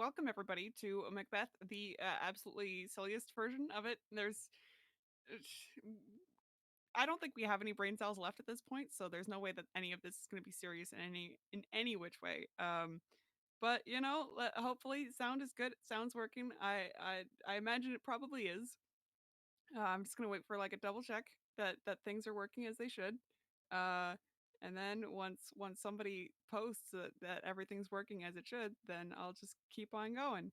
welcome everybody to Macbeth, the absolutely silliest version of it. I don't think we have any brain cells left at this point, so there's no way that any of this is going to be serious in any which way. But hopefully, sound is good. Sound's working. I imagine it probably is. I'm just gonna wait for like a double check that things are working as they should. Uh, and then once somebody posts that everything's working as it should, then I'll just keep on going.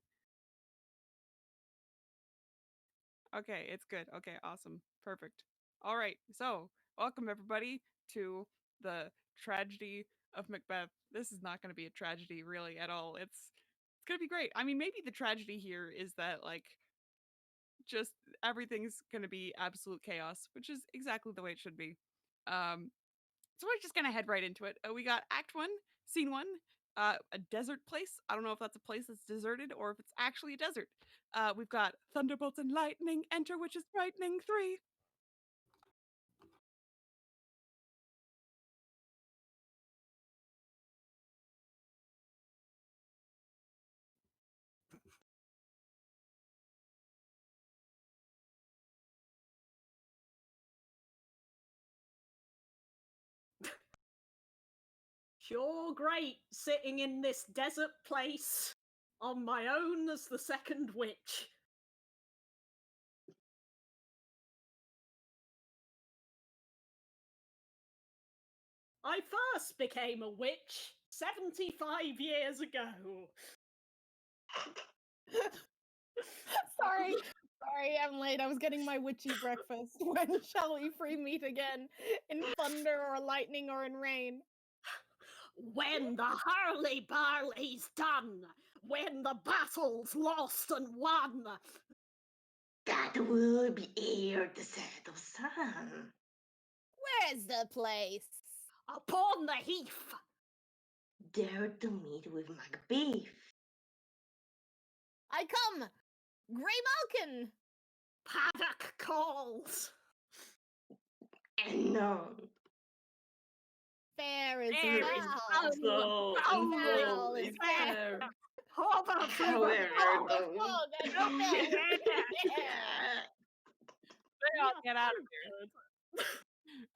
Okay, it's good. Okay, awesome. Perfect. All right. So, welcome everybody to the tragedy of Macbeth. This is not going to be a tragedy really at all. It's going to be great. I mean, maybe the tragedy here is that like just everything's going to be absolute chaos, which is exactly the way it should be. Um so we're just going to head right into it. We got Act 1, Scene 1. A desert place. I don't know if that's a place that's deserted or if it's actually a desert. We've got thunderbolts and lightning enter, which is frightening 3. Sure, great, sitting in this desert place on my own as the second witch. I first became a witch 75 years ago. Sorry, I'm late. I was getting my witchy breakfast. When shall we free meet again? In thunder or lightning or in rain? When the hurly burly's done, when the battle's lost and won. That will be ere the set of sun. Where's the place? Upon the heath. There to meet with Macbeth. I come, Grey Malkin. Paddock calls. And none. Fair is Fair is foul. Foul is fair. Hover through However, They all get out of here.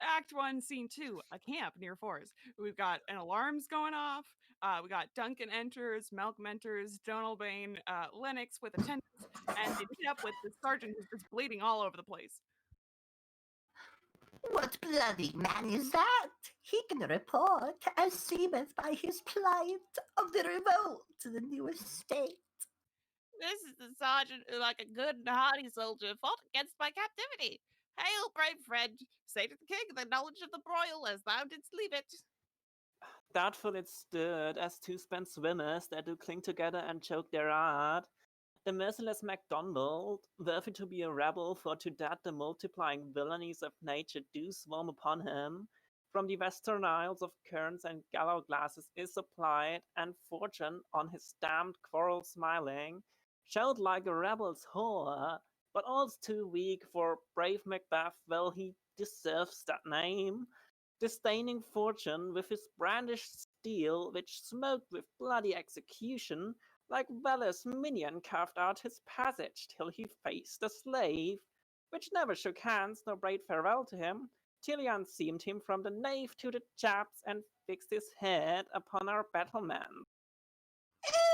Act 1, Scene 2, a camp near Forest. We've got an alarms going off. We got Duncan enters, Malcolm enters, Donalbain, Lennox with attendants, and they meet up with the sergeant who's just bleeding all over the place. What bloody man is that? He can report, as seemeth by his plight, of the revolt to the new estate. This is the sergeant who, like a good and hardy soldier, fought against my captivity. Hail, brave friend! Say to the king the knowledge of the broil as thou didst leave it. Doubtful it stood, as two spent swimmers that do cling together and choke their art. The merciless MacDonald, worthy to be a rebel, for to that the multiplying villainies of nature do swarm upon him. From the western isles of Kerns and gallows glasses is supplied, and fortune, on his damned quarrel smiling, showed like a rebel's horror, but all's too weak for brave Macbeth, well he deserves that name. Disdaining fortune with his brandished steel, which smoked with bloody execution, like valor's minion carved out his passage till he faced the slave, which never shook hands nor bade farewell to him, till he unseamed him from the nave to the chaps and fixed his head upon our battlement.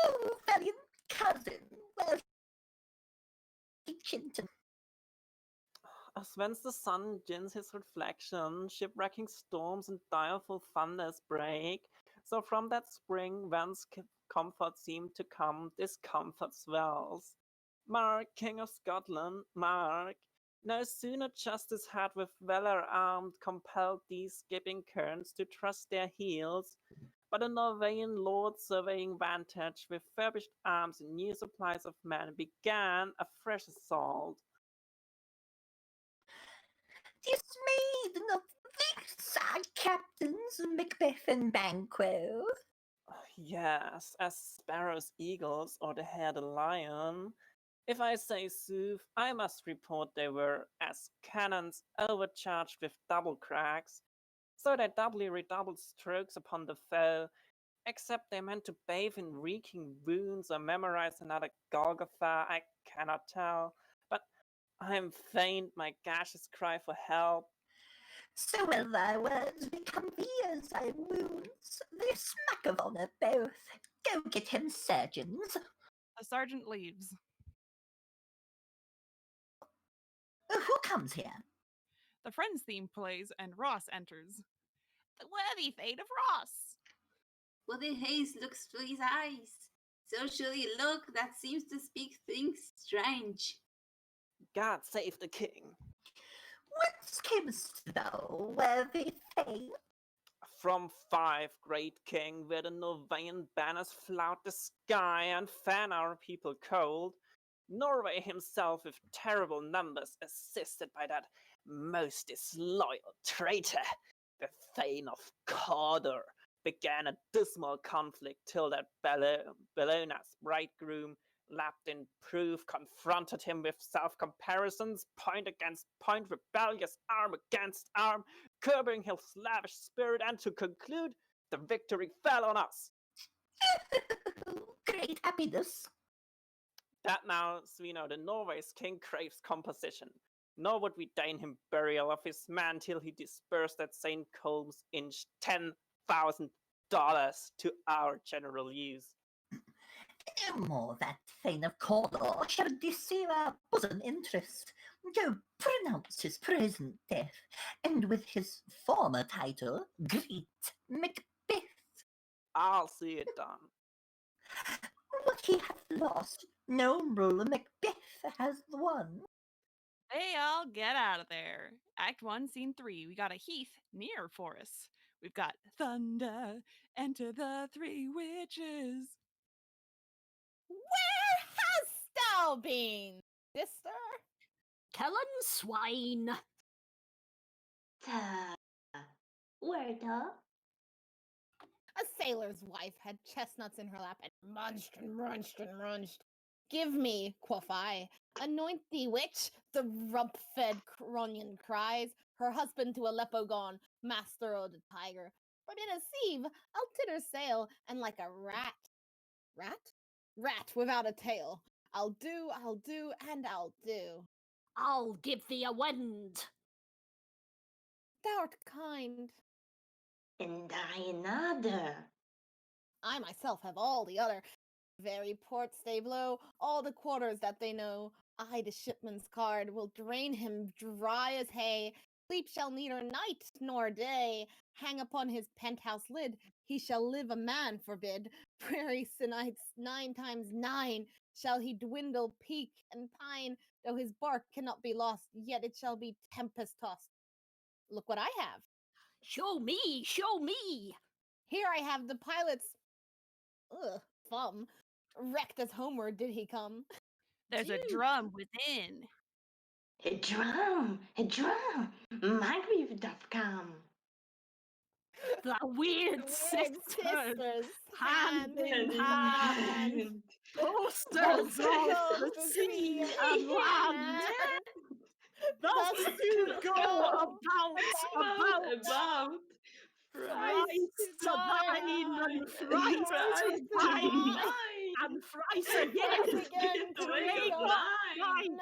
Oh, valiant cousin, well, Chinton. As whence the sun gins his reflection, shipwrecking storms and direful thunders break, so from that spring whence comfort seemed to come, discomfort swells. Mark, King of Scotland, mark! No sooner justice had with valor armed compelled these skipping kerns to trust their heels, but a Norwegian lord surveying vantage with furbished arms and new supplies of men began a fresh assault. This maiden of these are captains Macbeth and Banquo. Yes, as sparrows eagles or the hare lion. If I say sooth, I must report they were as cannons overcharged with double cracks, so they doubly redoubled strokes upon the foe, Except they meant to bathe in reeking wounds or memorize another Golgotha, I cannot tell. But I am faint, my gashes cry for help. So will thy words become fears, thy wounds? They smack of honour both. Go get him surgeons. The sergeant leaves. Who comes here? The Friends theme plays and Ross enters. The worthy fate of Ross. What the haze looks through his eyes. So surely a look that seems to speak things strange. God save the king. Whence camest thou, worthy Thane? From 5, great king, where the Norwegian banners flout the sky and fan our people cold. Norway himself with terrible numbers, assisted by that most disloyal traitor, the Thane of Cawdor, began a dismal conflict till that Bellona's bridegroom, lapped in proof, confronted him with self-comparisons, point against point, rebellious arm against arm, curbing his slavish spirit, and to conclude, the victory fell on us. Great happiness. That now, Svino, the Norway's king, craves composition. Nor would we deign him burial of his man till he disbursed at St. Colm's inch $10,000 to our general use. No more that Thane of Cawdor shall deceive our bosom interest. Go pronounce his present death, and with his former title greet Macbeth. I'll see it done. What he hath lost, no ruler Macbeth has won. They all get out of there. Act 1, Scene 3. We got a heath near Forest. We've got thunder, enter the 3 witches. Where hast thou been, sister? Kellen swine. Where the? A sailor's wife had chestnuts in her lap and munched and munched and munched. Give me, quoth I, anoint thee, witch, the rump-fed Cronion cries, her husband to Aleppo gone, master o' the tiger. But in a sieve I'll titter sail, and like a rat without a tail. I'll do, and I'll do. I'll give thee a wind. Thou'rt kind. And I another. I myself have all the other. Very port stay below, all the quarters that they know. I, the shipman's card, will drain him dry as hay. Sleep shall neither night nor day. Hang upon his penthouse lid, he shall live a man forbid. Prairie Sinites 9 times 9 shall he dwindle, peak, and pine. Though his bark cannot be lost, yet it shall be tempest tossed. Look what I have. Show me, show me. Here I have the pilot's thumb. Wrecked as homeward did he come. There's a drum within. A drum, Margaret doth come. The weird Weird sisters, hand in in hand. hand, posters Posters of of the sea sea and and land. Thus Thus to to go go about, thrice to dine and thrice to dine, and thrice again to make thine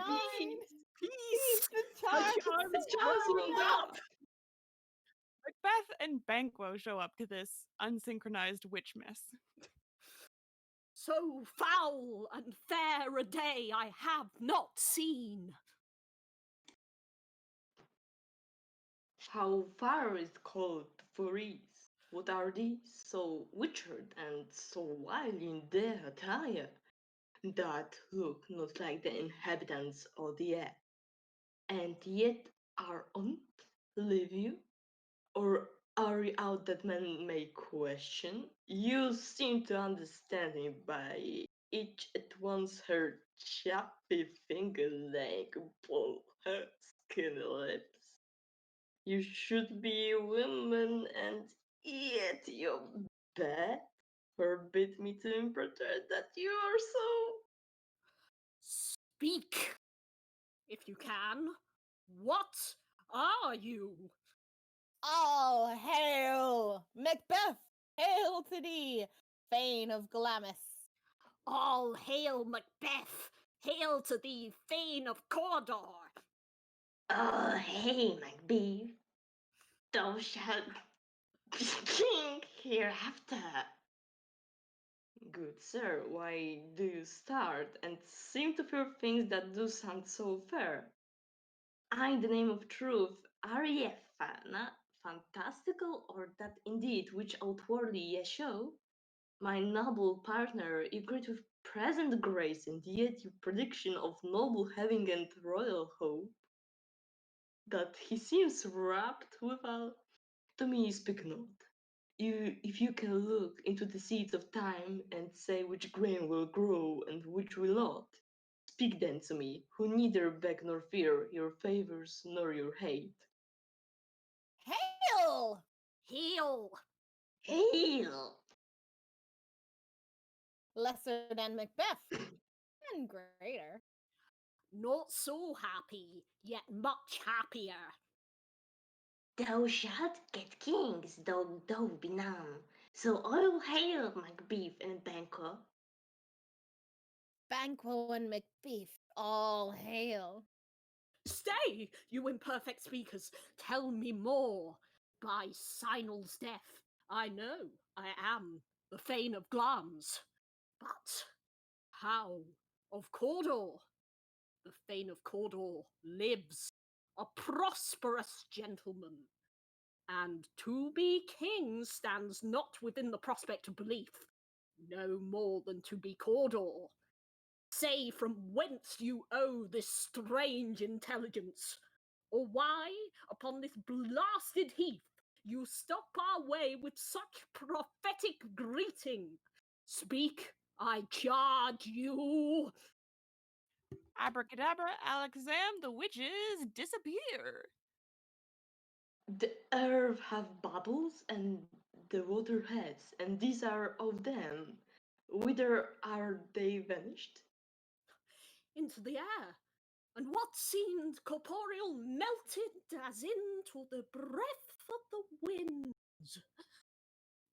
peace. the The charms charms will up. Macbeth and Banquo show up to this unsynchronized witch mess. So foul and fair a day I have not seen. How far is called for ease? What are these so witchered and so wild in their attire, that look not like the inhabitants of the air, and yet are on't, live you? Or are you out that men may question? You seem to understand him by each at once her chappy finger leg pull her skinny lips. You should be a woman, and yet your bed forbid me to interpret that you are so. Speak, if you can. What are you? All hail Macbeth, Hail to thee, Thane of Glamis. All hail Macbeth! Hail to thee, Thane of Cawdor! Oh, hey, Macbeth. Thou shalt be king hereafter. Good sir, why do you start and seem to fear things that do sound so fair? I, in the name of truth, are ye fantastical, or that indeed which outwardly ye show? My noble partner, you greet with present grace, and yet your prediction of noble having and royal hope, that he seems wrapped withal, to me speak not. If you can look into the seeds of time and say which grain will grow and which will not, speak then to me, who neither beg nor fear your favors nor your hate. Hail! Hail! Hail! Lesser than Macbeth, and greater. Not so happy, yet much happier. Thou shalt get kings, though thou be none. So all hail Macbeth and Banquo. Banquo and Macbeth, all hail. Stay, you imperfect speakers, tell me more. By Sinel's death, I know I am the Thane of Glamis. But how of Cawdor? The Thane of Cawdor lives, a prosperous gentleman, and to be king stands not within the prospect of belief, no more than to be Cawdor. Say from whence you owe this strange intelligence, or why, upon this blasted heath, you stop our way with such prophetic greeting. Speak, I charge you. Abracadabra, Alakazam, the witches disappear. The earth have bubbles and the water has, and these are of them. Whither are they vanished? Into the air, and what seemed corporeal melted as into the breath of the winds.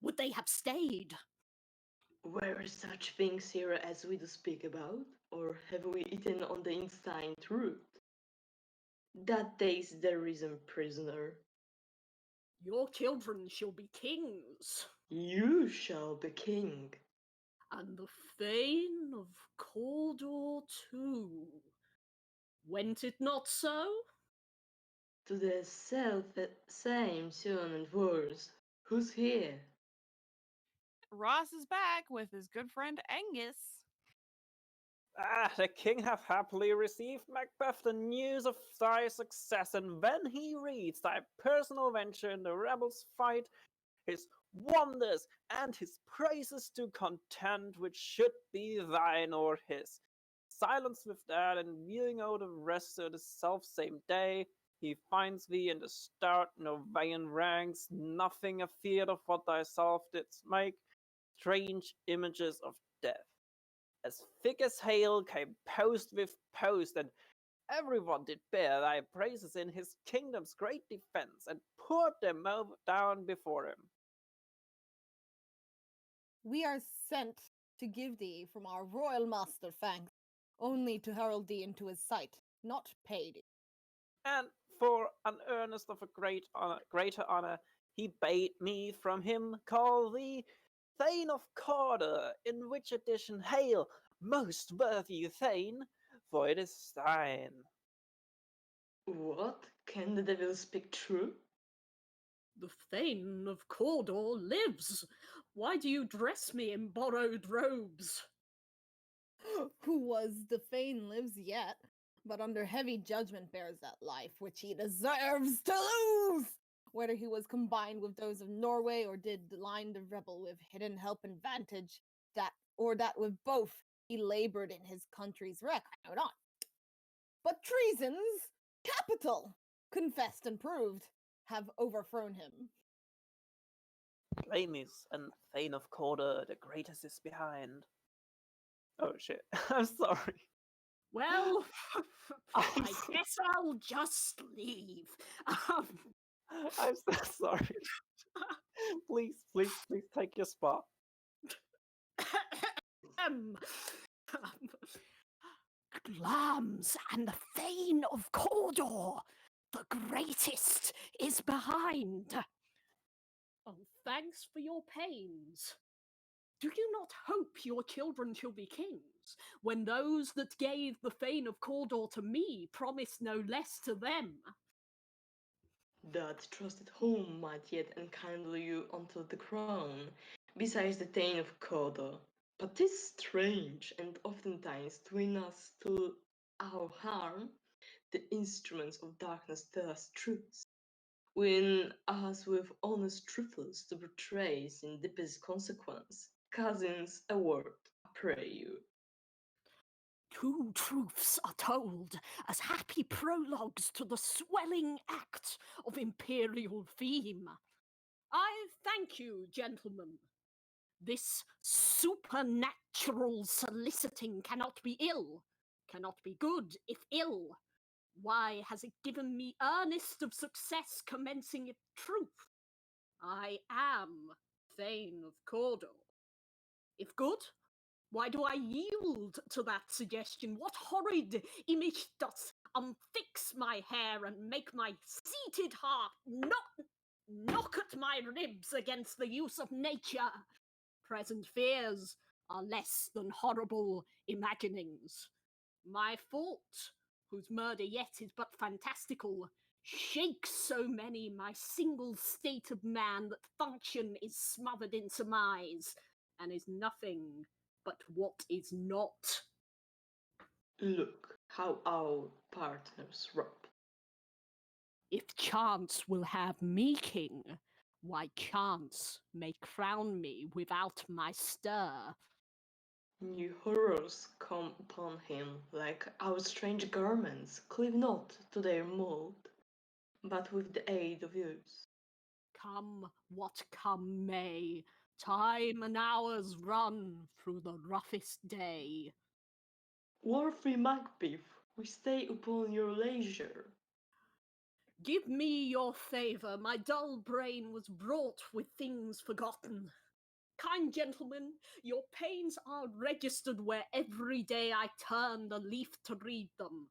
Would they have stayed? Were such things here as we do speak about, or have we eaten on the inside root? That day's the reason, prisoner. Your children shall be kings, You shall be king. and the Thane of Cawdor too. Went it not so? To the self same soon and worse. Who's here? Ross is back with his good friend Angus. The king hath happily received, Macbeth, the news of thy success, and when he reads thy personal venture in the rebels' fight, his wonders and his praises to content which should be thine or his. Silenced with that, and viewing out the rest of the self-same day, he finds thee in the stout Novaean ranks, nothing afeard of what thyself didst make, strange images of death. As thick as hail came post with post, and everyone did bear thy praises in his kingdom's great defense, and poured them down before him. We are sent to give thee from our royal master thanks, only to herald thee into his sight, not pay thee. And for an earnest of a greater honor, he bade me from him call thee Thane of Cawdor, in which addition hail, most worthy Thane, for it is thine. What? Can the devil speak true? The Thane of Cawdor lives. Why do you dress me in borrowed robes? Who was the Thane lives yet, but under heavy judgment bears that life which he deserves to lose, whether he was combined with those of Norway or did line the rebel with hidden help and vantage, that with both he labored in his country's wreck, I know not. But treasons, capital, confessed and proved, have overthrown him. Glamis and Thane of Cawdor, the greatest is behind. Oh shit, I'm sorry. Well, I'm I guess I'll just leave. I'm so sorry. Please take your spot. Glams and the Thane of Cawdor, the greatest, is behind. Oh, thanks for your pains. Do you not hope your children shall be kings, when those that gave the Thane of Cawdor to me promised no less to them? That trusted home might yet enkindle you unto the crown, besides the Thane of Cawdor. But 'tis strange, and oftentimes twin us to our harm, the instruments of darkness tell us truths, when us with honest truths to betray in deepest consequence. Cousins, a word, I pray you. 2 truths are told as happy prologues to the swelling act of imperial theme. I thank you, gentlemen. This supernatural soliciting cannot be ill, cannot be good if ill. Why has it given me earnest of success commencing if truth? I am Thane of Cawdor. If good, why do I yield to that suggestion? What horrid image doth unfix my hair and make my seated heart knock at my ribs against the use of nature? Present fears are less than horrible imaginings. My fault, whose murder yet is but fantastical, shakes so many my single state of man that function is smothered in surmise, and is nothing but what is not. Look how our partners rub. If chance will have me king, why chance may crown me without my stir. New horrors come upon him, like our strange garments, cleave not to their mould, but with the aid of use. Come what come may, time and hours run through the roughest day. Worthy Macbeth, we stay upon your leisure. Give me your favour, my dull brain was brought with things forgotten. Kind gentlemen, your pains are registered where every day I turn the leaf to read them.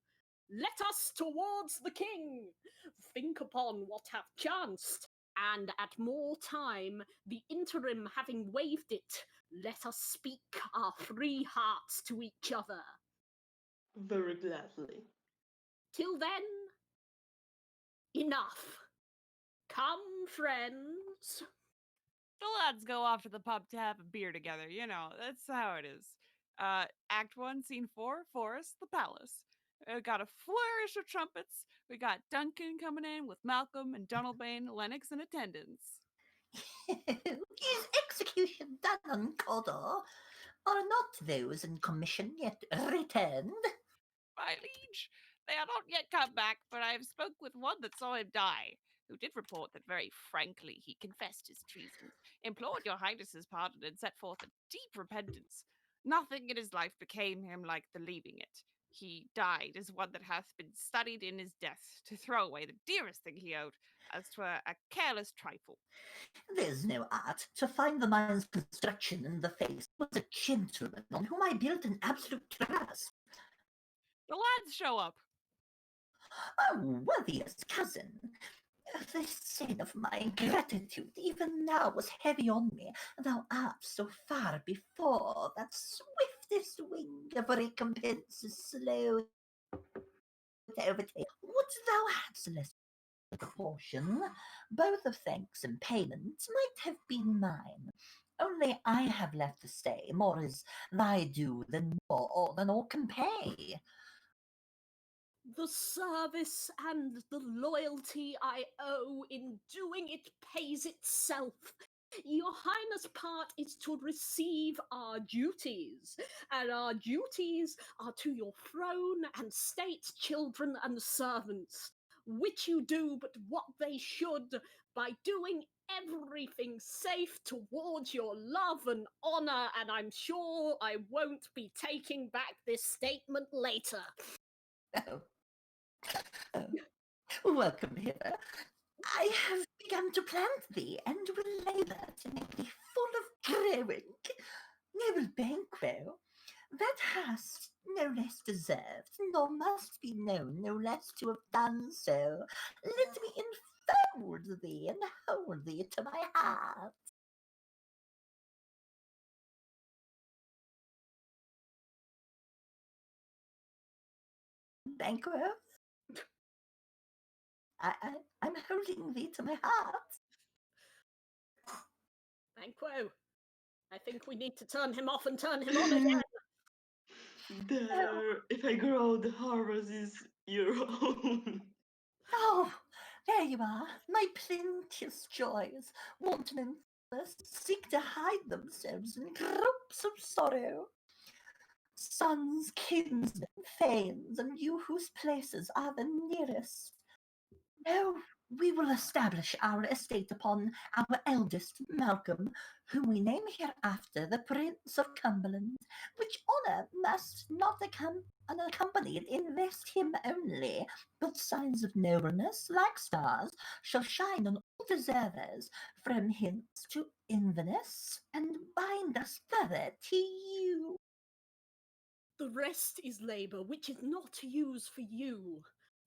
Let us towards the king, think upon what hath chanced, and at more time, the interim having waived it, let us speak our free hearts to each other. Very gladly. Till then, enough. Come, friends. The lads go off to the pub to have a beer together. You know, that's how it is. Act 1, Scene 4, Forest, the Palace. We got a flourish of trumpets. We got Duncan coming in with Malcolm and Donalbain, Lennox in attendance. Is execution done on Cawdor? Are not those in commission yet returned? My liege, they are not yet come back, but I have spoke with one that saw him die, who did report that very frankly he confessed his treasons, implored your highness's pardon, and set forth a deep repentance. Nothing in his life became him like the leaving it. He died as one that hath been studied in his death, to throw away the dearest thing he owed, as 'twere a careless trifle. There's no art to find the mind's construction in the face. It was a gentleman on whom I built an absolute trust. The lads show up. Oh, worthiest cousin, the sin of my ingratitude even now was heavy on me. Thou art so far before that swiftest wing of recompense is slow to overtake. Would thou hadst less caution, both of thanks and payments might have been mine. Only I have left to say, more is thy due than more than all can pay. The service and the loyalty I owe in doing it pays itself. Your Highness' part is to receive our duties, and our duties are to your throne and state, children and servants, which you do but what they should by doing everything safe towards your love and honour, and I'm sure I won't be taking back this statement later. Oh. Welcome here. I have begun to plant thee, and will labour to make thee full of growing. Noble Banquo, that hast no less deserved, nor must be known no less to have done so. Let me enfold thee and hold thee to my heart. Banquo, I'm holding thee to my heart. Banquo, I think we need to turn him off and turn him on again. There, if I grow, the harvest is your own. Oh, there you are, my plenteous joys. Wanton and thirst seek to hide themselves in groups of sorrow. Sons, kinsmen, fanes, and you whose places are the nearest. No, we will establish our estate upon our eldest, Malcolm, whom we name hereafter the Prince of Cumberland, which honour must not unaccompanied invest him only, but signs of nobleness, like stars, shall shine on all deservers, from hence to Inverness, and bind us further to you. The rest is labour which is not use for you.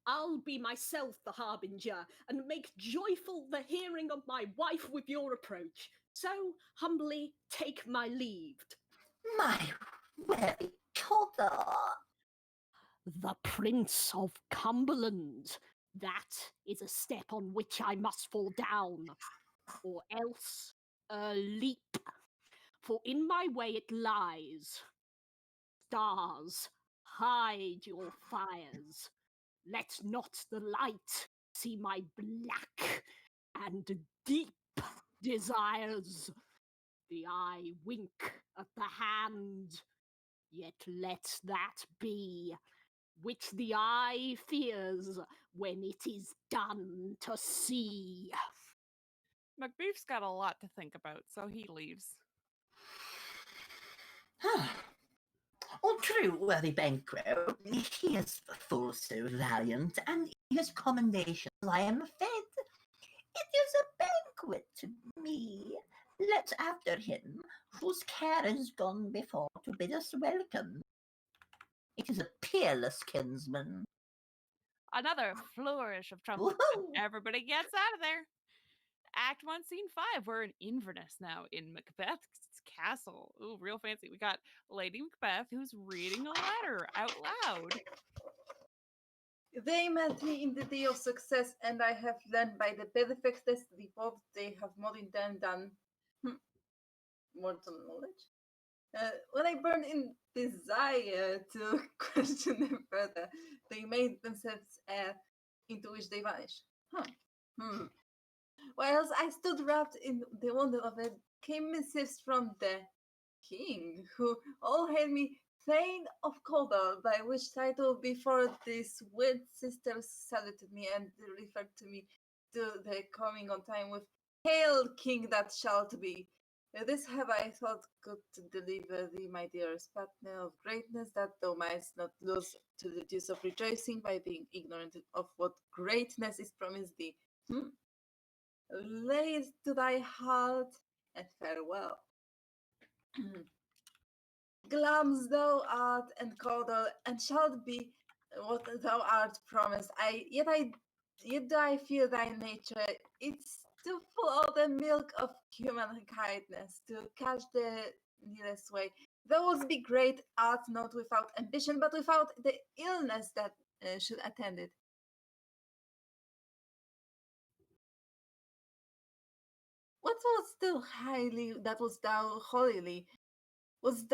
I'll be myself the harbinger, and make joyful the hearing of my wife with your approach. So humbly take my leave. My worthy Cawthor, The Prince of Cumberland. That is a step on which I must fall down, or else a leap. For in my way it lies. Stars, hide your fires. Let not the light see my black and deep desires. The eye wink at the hand, yet let that be which the eye fears when it is done to see. Macbeth's got a lot to think about, so he leaves. All true, worthy Banquo, he is full so valiant, and his commendations I am fed. It is a banquet to me. Let after him, whose care is gone before to bid us welcome. It is a peerless kinsman. Another flourish of trumpets. And Woohoo! everybody gets out of there. Act 1, Scene 5. We're in Inverness now, in Macbeth's castle. Ooh, real fancy. We got Lady Macbeth, who's reading a letter out loud. They met me in the day of success, and I have learned by the benefactors report they have more in them than mortal knowledge. When I burn in desire to question them further, they made themselves air into which they vanish. Whilst I stood wrapped in the wonder of it, came missives from the king, who all hailed me Thane of Cawdor, by which title before these weird sisters saluted me and referred to me to the coming on time with Hail, King that shalt be. This have I thought good to deliver thee, my dearest partner of greatness, that thou mightst not lose to the juice of rejoicing by being ignorant of what greatness is promised thee. Lay it to thy heart, and farewell. Glams thou art and Cawdor, and shalt be what thou art promised. Yet do I feel thy nature. It's to follow the milk of human kindness, to catch the nearest way. Thou wouldst be great art not without ambition, but without the illness that should attend it. What was thou highly that was thou holily? Was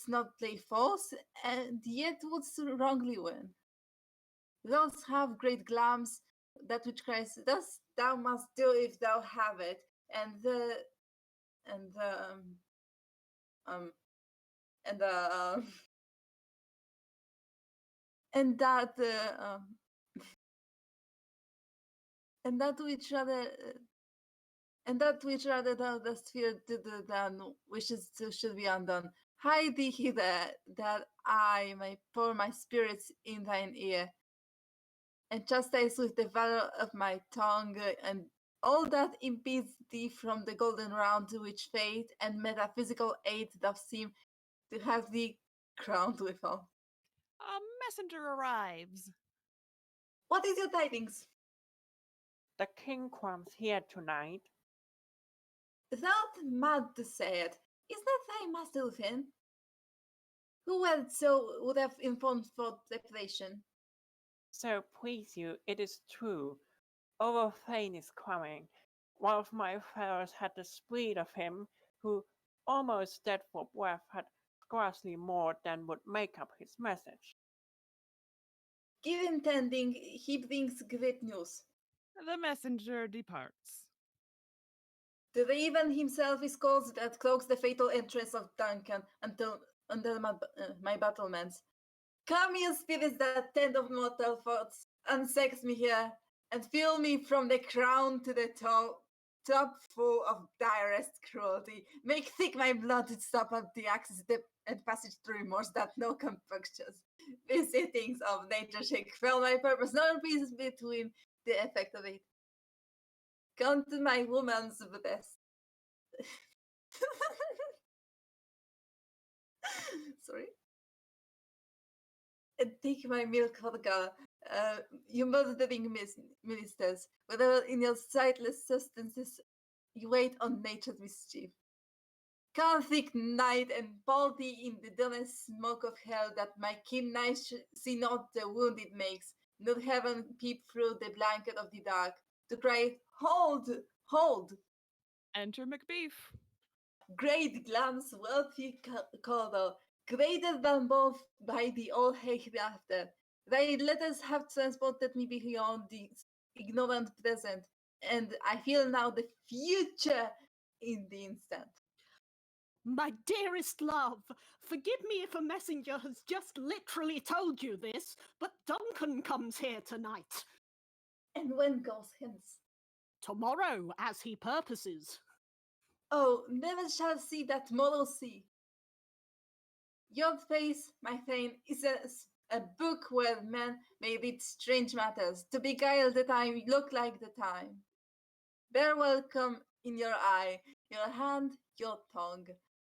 not play false, and yet wouldst wrongly win. Those have great glams, that which Christ thus thou must do if thou have it, and the and the and the and that and that which rather thou dost fear to do than wishes to should be undone. Hide thee hither, that I may pour my spirits in thine ear, and chastise with the valor of my tongue, and all that impedes thee from the golden round which fate and metaphysical aid doth seem to have thee crowned withal. A messenger arrives. What is your tidings? The king comes here tonight. Thou'rt mad to say it. Is not thy master within? Who else so would have informed for preparation? So please you, it is true. Our Thane is coming. One of my fellows had the spleen of him, who, almost dead for breath, had scarcely more than would make up his message. Give intending, he brings great news. The messenger departs. The raven himself is cause that cloaks the fatal entrance of Duncan until under my battlements. Come, you spirits that tend of mortal thoughts, unsex me here, and fill me from the crown to the top full of direst cruelty. Make thick my blood to stop up the access and passage to remorse that no compunctious visitings of nature shake fail my purpose, nor peace between the effect of it. Come to my woman's best. Sorry. And take my milk vodka, you murdering ministers, whether in your sightless sustenance you wait on nature's mischief. Come thick night and pour thee in the dullest smoke of hell, that my keen eyes see not the wound it makes, nor heaven peep through the blanket of the dark, to cry, hold, hold! Enter Macbeth. Great glams, wealthy Cawdor, greater than both by the all hereafter. Thy letters have transported me beyond the ignorant present, and I feel now the future in the instant. My dearest love, forgive me if a messenger has just literally told you this, but Duncan comes here tonight. And when goes hence? Tomorrow, as he purposes. Oh, never shall see that morrow sea. Your face, my Thane, is a book where men may read strange matters, to beguile the time, look like the time. Bear welcome in your eye, your hand, your tongue.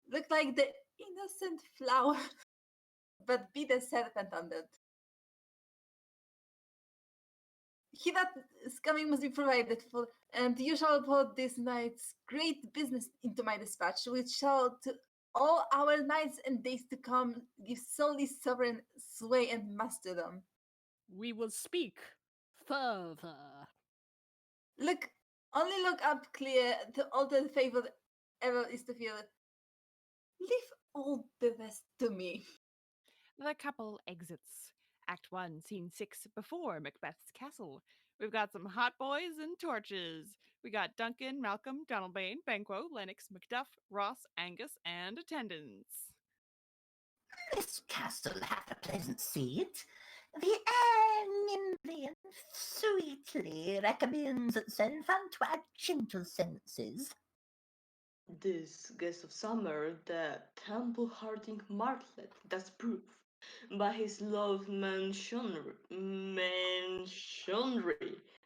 Look like the innocent flower, but be the serpent under it. He that is coming must be provided for, and you shall put this night's great business into my dispatch, which shall to all our nights and days to come give solely sovereign sway and masterdom. We will speak further. Only look up clear to all the favor ever is to feel. Leave all the rest to me. The couple exits. Act 1, Scene 6, before Macbeth's castle. We've got some hot boys and torches. We got Duncan, Malcolm, Donalbain, Banquo, Lennox, Macduff, Ross, Angus, and attendants. This castle hath a pleasant seat. The air nimbly and sweetly recommends itself unto our gentle senses. This guest of summer, the temple-hearting martlet, does prove by his love mentionary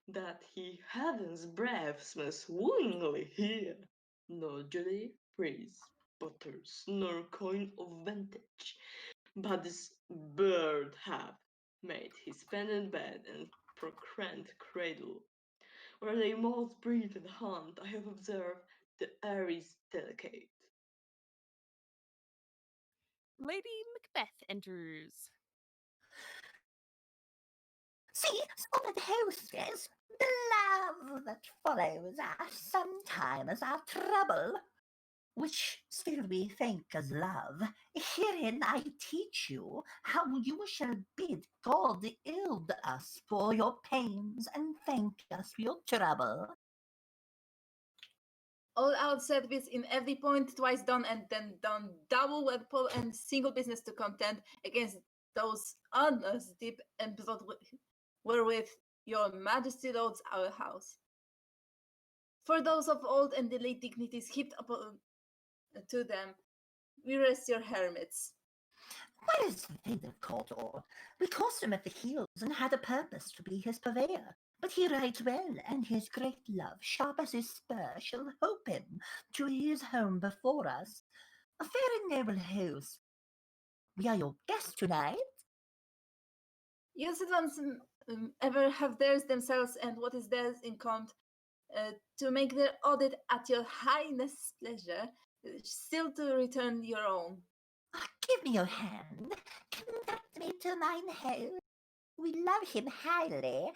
that he heaven's breath smells wooingly here. No jelly, praise, butters, nor coin of vantage, but this bird hath made his pendant bed and procreant cradle. Where they most breathe and hunt, I have observed the air is delicate. Lady Macbeth enters. See, honoured hostess, the love that follows us sometime as our trouble, which still we think as love. Herein I teach you how you shall bid God ild us for your pains and thank us for your trouble. All out service in every point twice done, and then done double wordful and single business to contend against those honors deep and broad wherewith your majesty loads our house. For those of old and delayed dignities heaped upon to them, we rest your hermits. Where is the Thane of Cawdor? We crossed him at the heels and had a purpose to be his purveyor. But he rides well, and his great love, sharp as his spur, shall hope him to his home before us. A fair and noble host. We are your guests tonight. You citizens ever have theirs themselves and what is theirs in count to make their audit at your highness' pleasure, still to return your own. Give me your hand. Conduct me to mine host. We love him highly,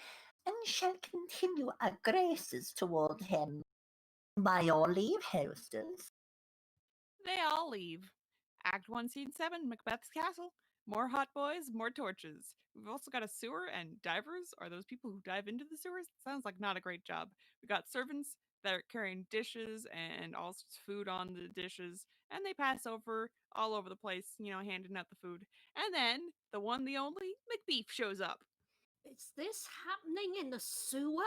and shall continue our graces toward him. By your leave, hostess. They all leave. Act 1, Scene 7, Macbeth's Castle. More hot boys, more torches. We've also got a sewer and divers. Are those people who dive into the sewers? Sounds like not a great job. We got servants that are carrying dishes and all sorts of food on the dishes, and they pass over all over the place, handing out the food. And then the one, the only, Macbeth shows up. Is this happening in the sewer?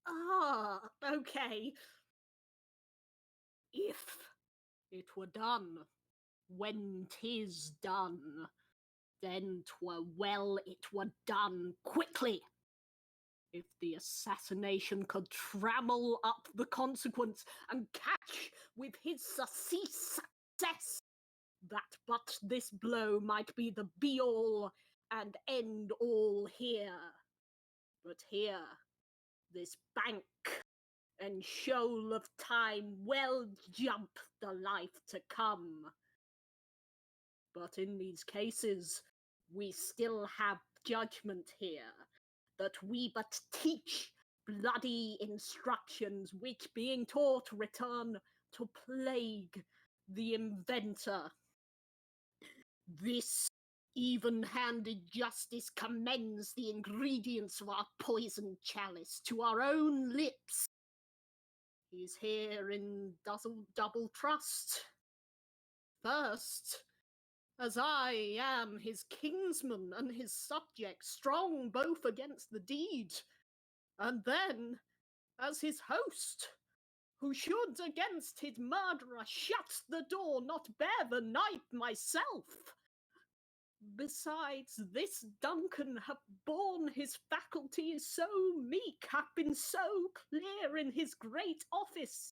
Ah, okay. If it were done, when 'tis done, then 'twere well it were done quickly. If the assassination could trammel up the consequence and catch with his success, that but this blow might be the be-all and end-all here. But here, this bank and shoal of time well jump the life to come. But in these cases, we still have judgment here, that we but teach bloody instructions, which being taught return to plague the inventor. This even-handed justice commends the ingredients of our poisoned chalice to our own lips. He's here in double trust. First, as I am his kinsman and his subject, strong both against the deed, and then as his host, who should against his murderer shut the door, not bear the knife myself. Besides, this Duncan hath borne his faculties so meek, hath been so clear in his great office,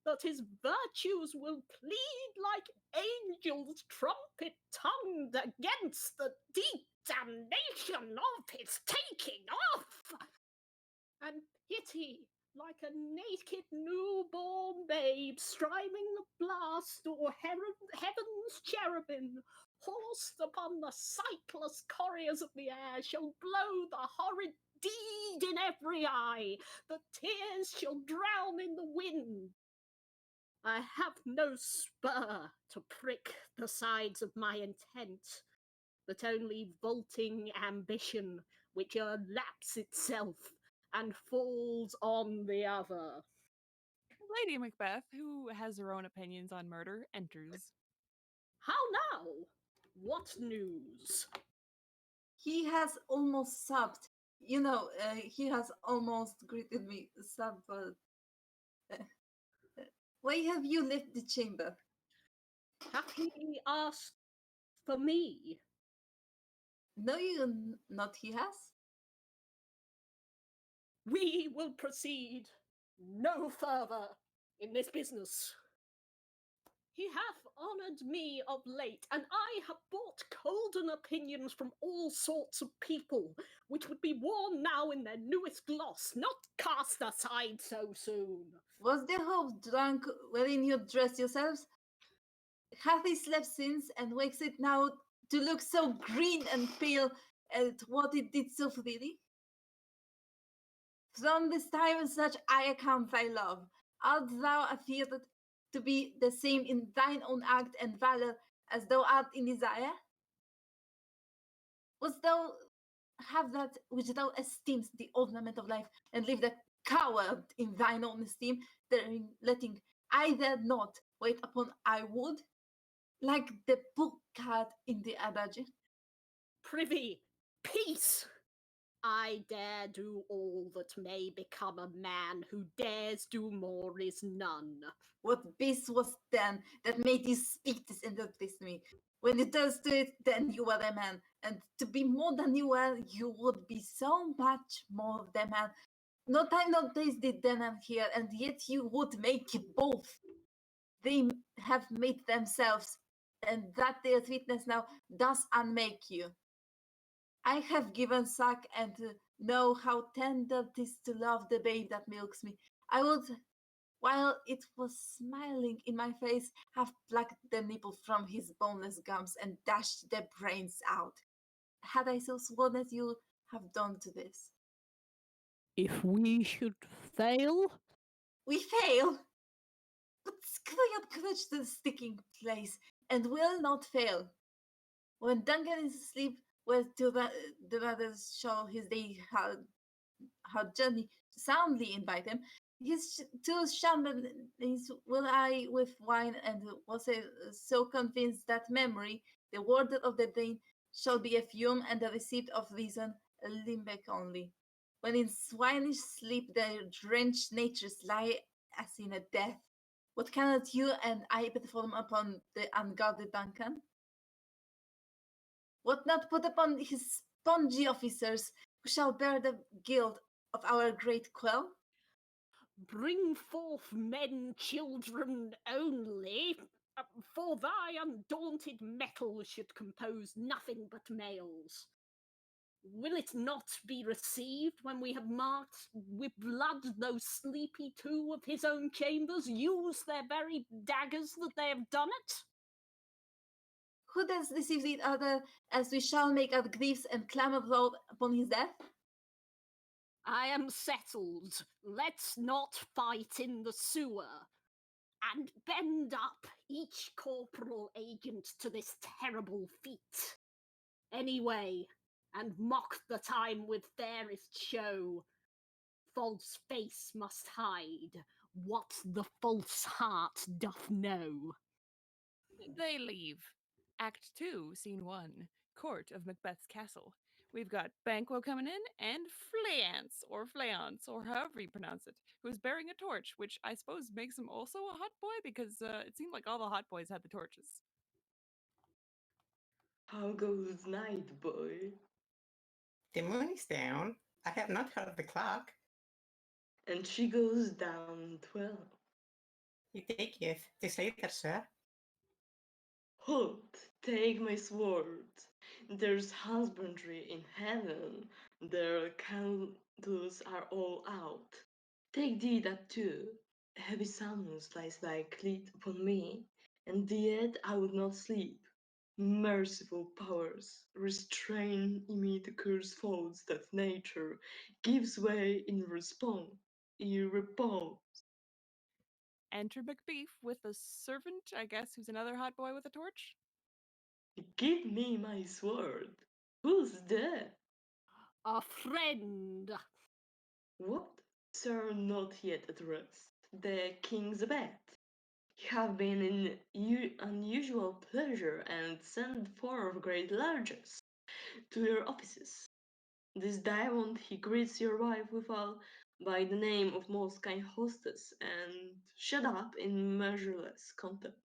that his virtues will plead like angels trumpet-tongued against the deep damnation of his taking off, and pity like a naked newborn babe striving the blast or heaven's cherubim, horsed upon the sightless couriers of the air, shall blow the horrid deed in every eye, the tears shall drown in the wind. I have no spur to prick the sides of my intent, but only vaulting ambition, which o'erlaps itself and falls on the other. Lady Macbeth, who has her own opinions on murder, enters. How now? What news? He has almost subbed. He has almost greeted me, sub. Why have you left the chamber? Hath he asked for me? No, not he has. We will proceed no further in this business. He hath honoured me of late, and I have bought golden opinions from all sorts of people, which would be worn now in their newest gloss, not cast aside so soon. Was the hope drunk wherein you dress yourselves? Hath he slept since, and wakes it now to look so green and pale at what it did so freely? From this time such I account thy love. Art thou afeared to be the same in thine own act and valor as thou art in desire? Wouldst thou have that which thou esteemest the ornament of life, and live the coward in thine own esteem, letting either not wait upon I would, like the book card in the adage? Prithee, peace! I dare do all that may become a man. Who dares do more is none. What beast was then that made you speak this and that this to me? When you does do it, then you are a man. And to be more than you are, you would be so much more than man. No time, no place did then and here, and yet you would make it both. They have made themselves, and that their sweetness now does unmake you. I have given suck and know how tender 'tis to love the babe that milks me. I would, while it was smiling in my face, have plucked the nipple from his boneless gums and dashed the brains out. Had I so sworn as you have done to this? If we should fail, We fail! But Squilliot clutched the sticking place and will not fail. When Duncan is asleep, where to the others shall his day how journey soundly invite him, his two shambles will I with wine, and was so convinced that memory, the word of the day, shall be a fume, and the receipt of reason a limbeck only. When in swinish sleep their drenched natures lie as in a death, what cannot you and I perform upon the unguarded Duncan? What not put upon his spongy officers, who shall bear the guilt of our great quell? bring forth men, children only, for thy undaunted mettle should compose nothing but males. Will it not be received when we have marked with blood those sleepy two of his own chambers use their very daggers that they have done it? Who does deceive the other, as we shall make our griefs and clamour loud upon his death? I am settled. Let's not fight in the sewer, and bend up each corporal agent to this terrible feat. Anyway, and mock the time with fairest show. False face must hide what the false heart doth know. They leave. Act 2, Scene 1, Court of Macbeth's Castle. We've got Banquo coming in and Fleance, or however you pronounce it, who's bearing a torch, which I suppose makes him also a hot boy because it seemed like all the hot boys had the torches. How goes night, boy? The moon is down. I have not heard the clock. And she goes down 12. You take it. 'Tis later, sir. Halt! Take my sword. There's husbandry in heaven. Their candles are all out. Take thee that too. A heavy summons lies thy cleat upon me, and yet I would not sleep. Merciful powers, restrain in me the cursed faults that nature gives way in response. Enter Macbeth with a servant, I guess, who's another hot boy with a torch. Give me my sword. Who's there? A friend. What? Sir, not yet at rest. The king's abed. Have been in unusual pleasure and sent 4 of great largesse to your offices. This diamond he greets your wife withal by the name of most kind hostess, and shut up in measureless contempt.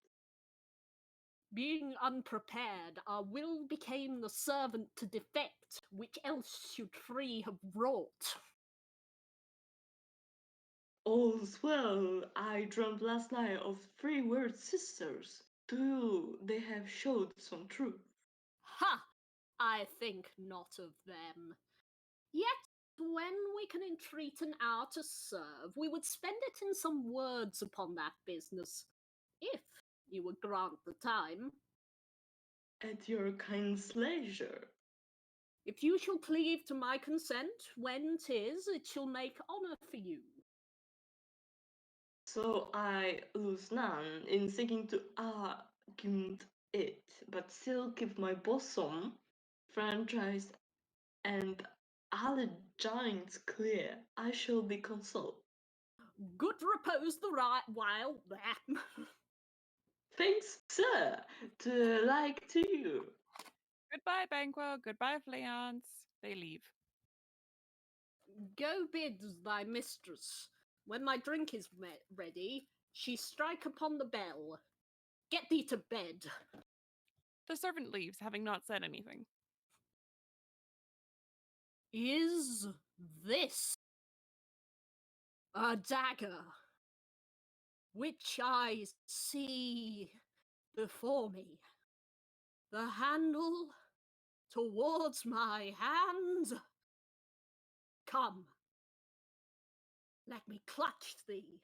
Being unprepared, our will became the servant to defect, which else should free have wrought. All's well. I dreamt last night of 3 weird sisters. To you they have showed some truth. Ha! I think not of them. Yet, when we can entreat an hour to serve, we would spend it in some words upon that business, if you would grant the time. At your kind's leisure. If you shall cleave to my consent, when 'tis, it shall make honour for you. So I lose none in seeking to argument it, but still keep my bosom franchised and allegiance clear. I shall be consoled. Good repose the right while there. Thanks, sir, to like to you. Goodbye, Banquo. Goodbye, Fleance. They leave. Go bid thy mistress. When my drink is ready, she strike upon the bell. Get thee to bed. The servant leaves, having not said anything. Is this a dagger which I see before me? The handle towards my hand? Come, let me clutch thee.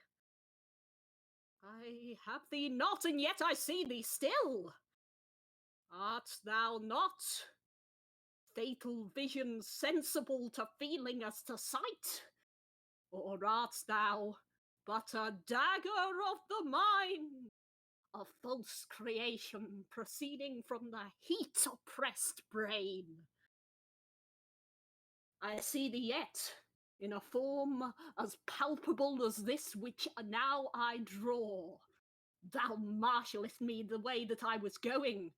I have thee not, and yet I see thee still. Art thou not fatal vision sensible to feeling as to sight? Or art thou but a dagger of the mind, a false creation proceeding from the heat-oppressed brain? I see thee yet, in a form as palpable as this which now I draw. Thou marshallest me the way that I was going,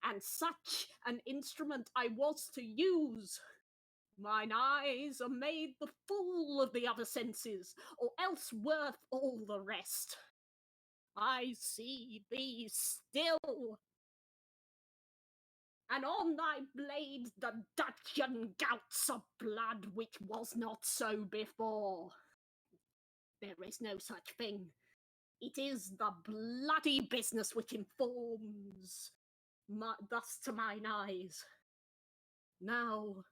and such an instrument I was to use. Mine eyes are made the fool of the other senses, or else worth all the rest. I see thee still, and on thy blade the dudgeon gouts of blood which was not so before. There is no such thing. It is the bloody business which informs thus to mine eyes. Now,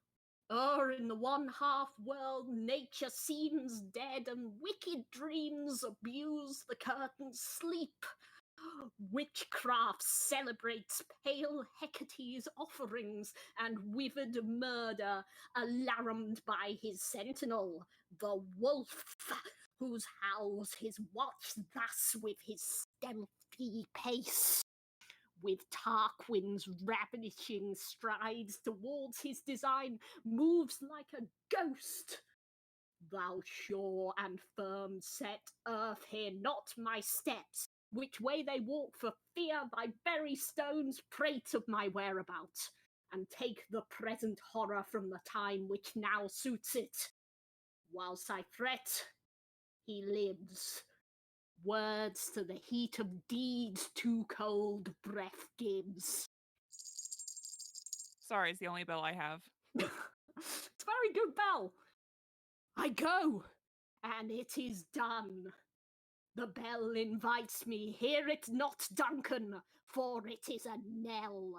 in the one half world nature seems dead, and wicked dreams abuse the curtain's sleep. Witchcraft celebrates pale Hecate's offerings, and withered murder alarmed by his sentinel, the wolf, whose howls his watch thus with his stealthy pace. With Tarquin's ravishing strides towards his design, moves like a ghost. Thou sure and firm set earth, hear not my steps, which way they walk for fear thy very stones prate of my whereabouts, and take the present horror from the time which now suits it. Whilst I fret, he lives. Words to the heat of deeds too cold breath gives. Sorry, it's the only bell I have. It's a very good bell. I go, and it is done. The bell invites me. Hear it not, Duncan, for it is a knell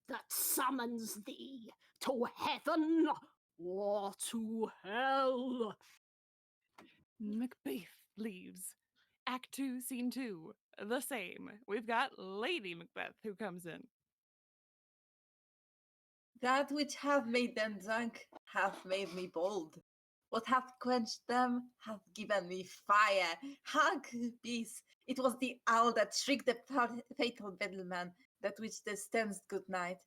that summons thee to heaven or to hell. Macbeth leaves. Act 2, Scene 2. The same. We've got Lady Macbeth who comes in. That which hath made them drunk hath made me bold. What hath quenched them hath given me fire. Hark, peace! It was the owl that shrieked the fatal bedelman, that which there stands good night.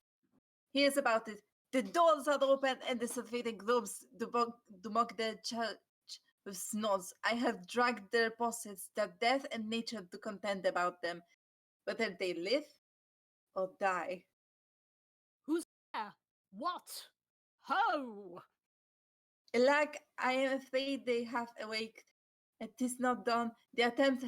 Here's about it. The doors are open, and the sulphated globes do mock the church with snows. I have dragged their bosses, that death and nature do contend about them, whether they live or die. Who's there? What? Ho! Alack, I am afraid they have awaked. It is not done. The attempt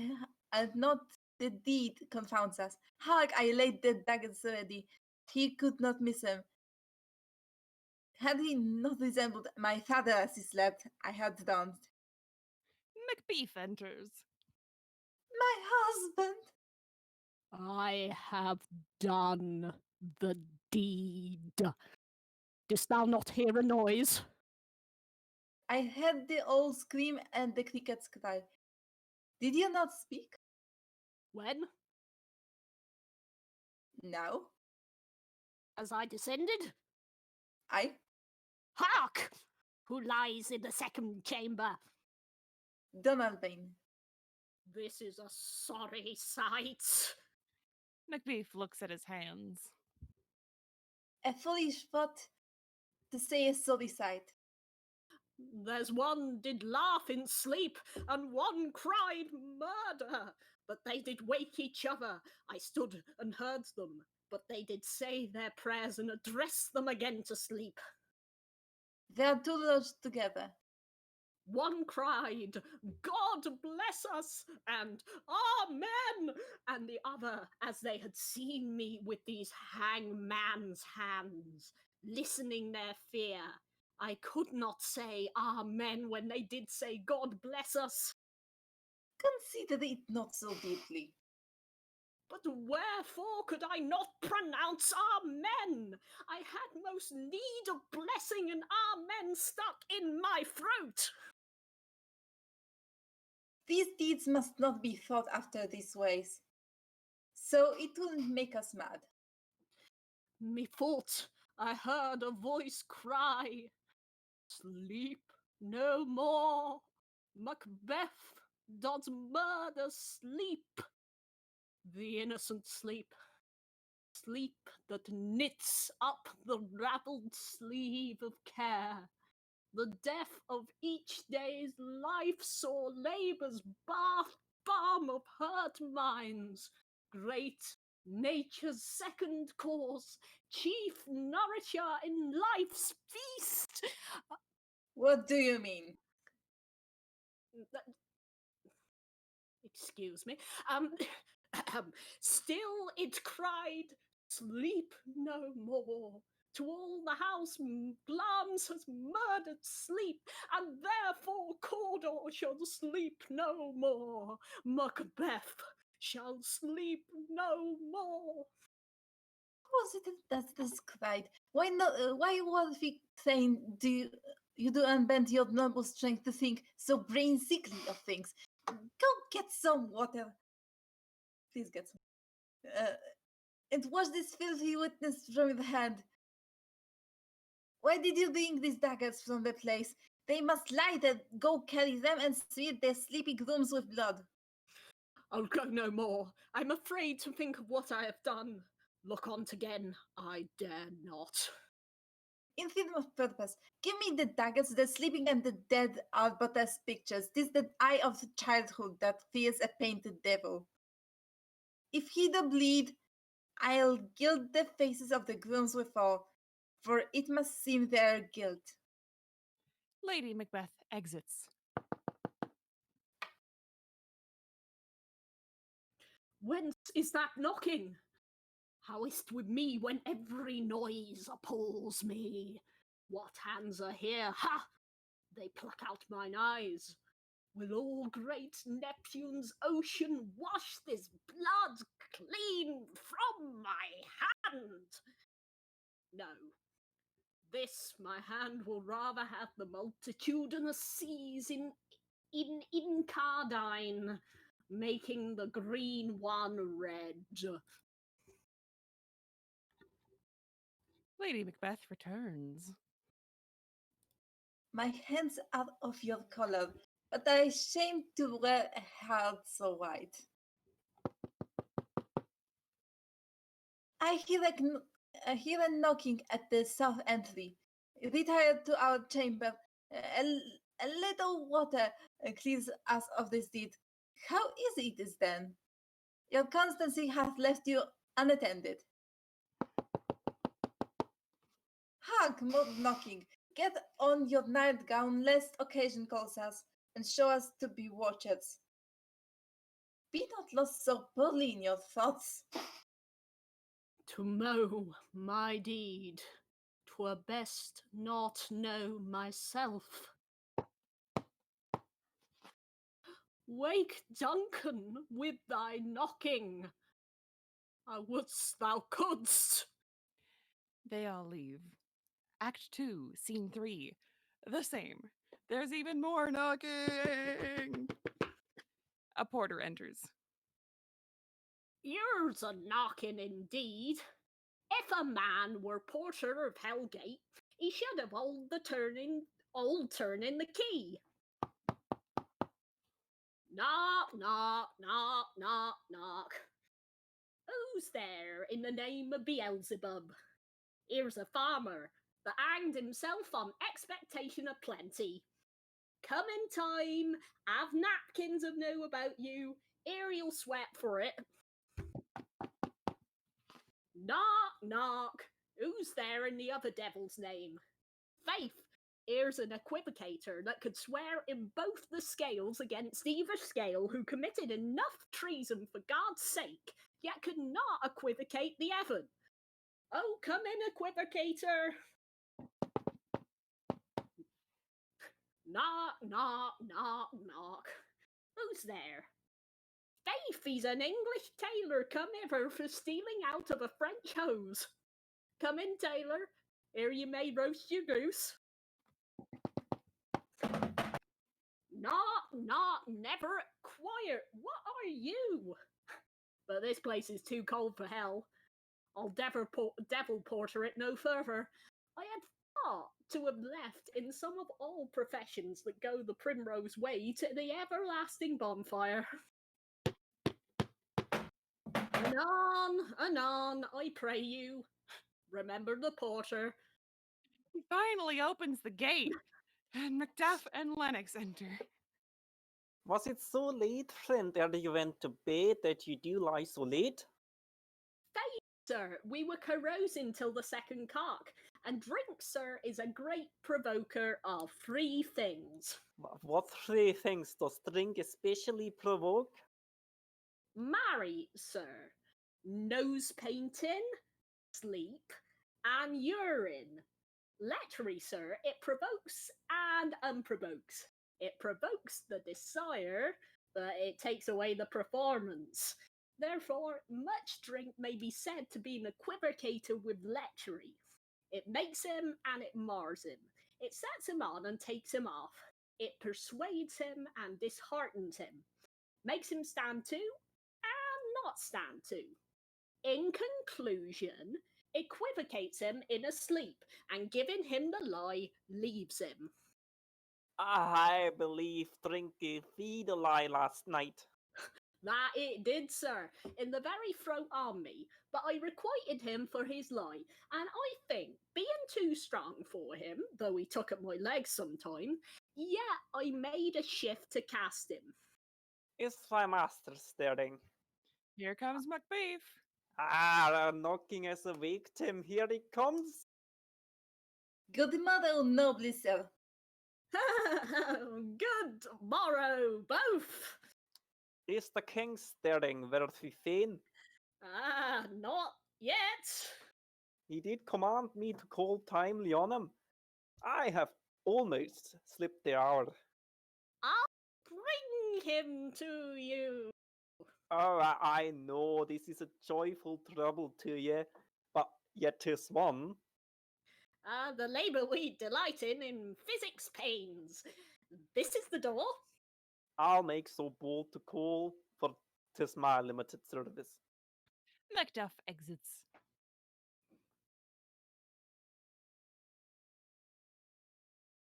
and not the deed confounds us. Hark, I laid the daggers ready. He could not miss him. Had he not resembled my father as he slept, I had done. Macbeth enters. My husband! I have done the deed. Didst thou not hear a noise? I heard the owl scream and the crickets cry. Did you not speak? When? Now? As I descended? I? Hark! Who lies in the second chamber? Donalbain. This is a sorry sight. Macbeth looks at his hands. A foolish thought to say a sorry sight. There's one did laugh in sleep, and one cried murder. But they did wake each other. I stood and heard them, but they did say their prayers and address them again to sleep. They are two lodged together. One cried, "God bless us," and "Amen," and the other, as they had seen me with these hangman's hands, listening their fear, I could not say Amen when they did say God bless us. Consider it not so deeply. But wherefore could I not pronounce Amen? I had most need of blessing, and Amen stuck in my throat. These deeds must not be thought after these ways, so it wouldn't make us mad. Methought I heard a voice cry, "Sleep no more. Macbeth doth murder sleep. The innocent sleep. Sleep that knits up the ravelled sleeve of care. The death of each day's life sore labour's balm of hurt minds. Great nature's second cause, chief nourisher in life's feast." What do you mean? Excuse me. Still it cried, "Sleep no more. To all the house Glamis has murdered sleep, and therefore Cawdor shall sleep no more. Macbeth shall sleep no more." Was it that this cried? Why not? Why was he saying, "Do you do unbend your noble strength to think so brain sickly of things? Go get some water. Please get some. And wash this filthy witness from your hand. Why did you bring these daggers from the place? They must lie there. Go carry them and smear their sleeping rooms with blood." I'll go no more. I'm afraid to think of what I have done. Look on't again, I dare not. In freedom of purpose, give me the daggers. The sleeping and the dead are but as pictures. 'Tis the eye of childhood that fears a painted devil. If he do bleed, I'll gild the faces of the grooms withal, for it must seem their guilt. Lady Macbeth exits. Whence is that knocking? How is't with me when every noise appalls me? What hands are here? Ha! They pluck out mine eyes. Will all great Neptune's ocean wash this blood clean from my hand? No. This my hand will rather have the multitudinous seas in Incardine, making the green one red. Lady Macbeth returns. My hands are of your color, but I am ashamed to wear a heart so white. I hear a knocking at the south entry. Retire to our chamber. A little water clears us of this deed. How easy it is then? Your constancy hath left you unattended. Hark, more knocking. Get on your nightgown, lest occasion calls us, and show us to be watchers. Be not lost so poorly in your thoughts. To mow my deed, 'twere best not know myself. Wake Duncan with thy knocking. I wouldst thou couldst. They all leave. Act 2, Scene 3. The same. There's even more knocking. A porter enters. Here's a knocking indeed. If a man were porter of Hellgate, he should have old turning the key. Knock, knock, knock, knock, knock. Who's there in the name of Beelzebub? Here's a farmer that hanged himself on expectation of plenty. Come in time, have napkins of know about you, here you'll sweat for it. Knock, knock. Who's there in the other devil's name? Faith, Here's an equivocator that could swear in both the scales against either scale who committed enough treason for God's sake, yet could not equivocate the Evan. Oh, come in, equivocator. Knock, knock, knock, knock. Who's there? Faith, he's an English tailor come hither for stealing out of a French hose. Come in, tailor. Here you may roast your goose. Knock, knock, never. Quiet. What are you? But this place is too cold for hell. I'll devil porter it no further. I had thought to have left in some of all professions that go the primrose way to the everlasting bonfire. Anon, I pray you. Remember the porter. He finally opens the gate, and Macduff and Lennox enter. Was it so late, friend, ere you went to bed that you do lie so late? Faith, sir, we were carousing till the second cock, and drink, sir, is a great provoker of 3 things. What 3 things does drink especially provoke? Marry, sir, nose painting, sleep, and urine. Lechery, sir, it provokes and unprovokes. It provokes the desire, but it takes away the performance. Therefore, much drink may be said to be an equivocator with lechery. It makes him and it mars him. It sets him on and takes him off. It persuades him and disheartens him. Makes him stand to and not stand to. In conclusion, equivocates him in a sleep, and giving him the lie, leaves him. I believe drink gave thee the lie last night. That it did, sir, in the very throat on me, but I requited him for his lie, and I think, being too strong for him, though he took at my legs sometime, yet I made a shift to cast him. Is thy master stirring? Here comes Macbeth. Knocking as a victim, here he comes. Good mother, noble sir. Good morrow, both. Is the king stirring, worthy Thane? Not yet. He did command me to call timely on him. I have almost slipped the hour. I'll bring him to you. Oh, I know this is a joyful trouble to ye, but yet 'tis one. The labour we delight in physics pains. This is the door. I'll make so bold to call, for 'tis my limited service. Macduff exits.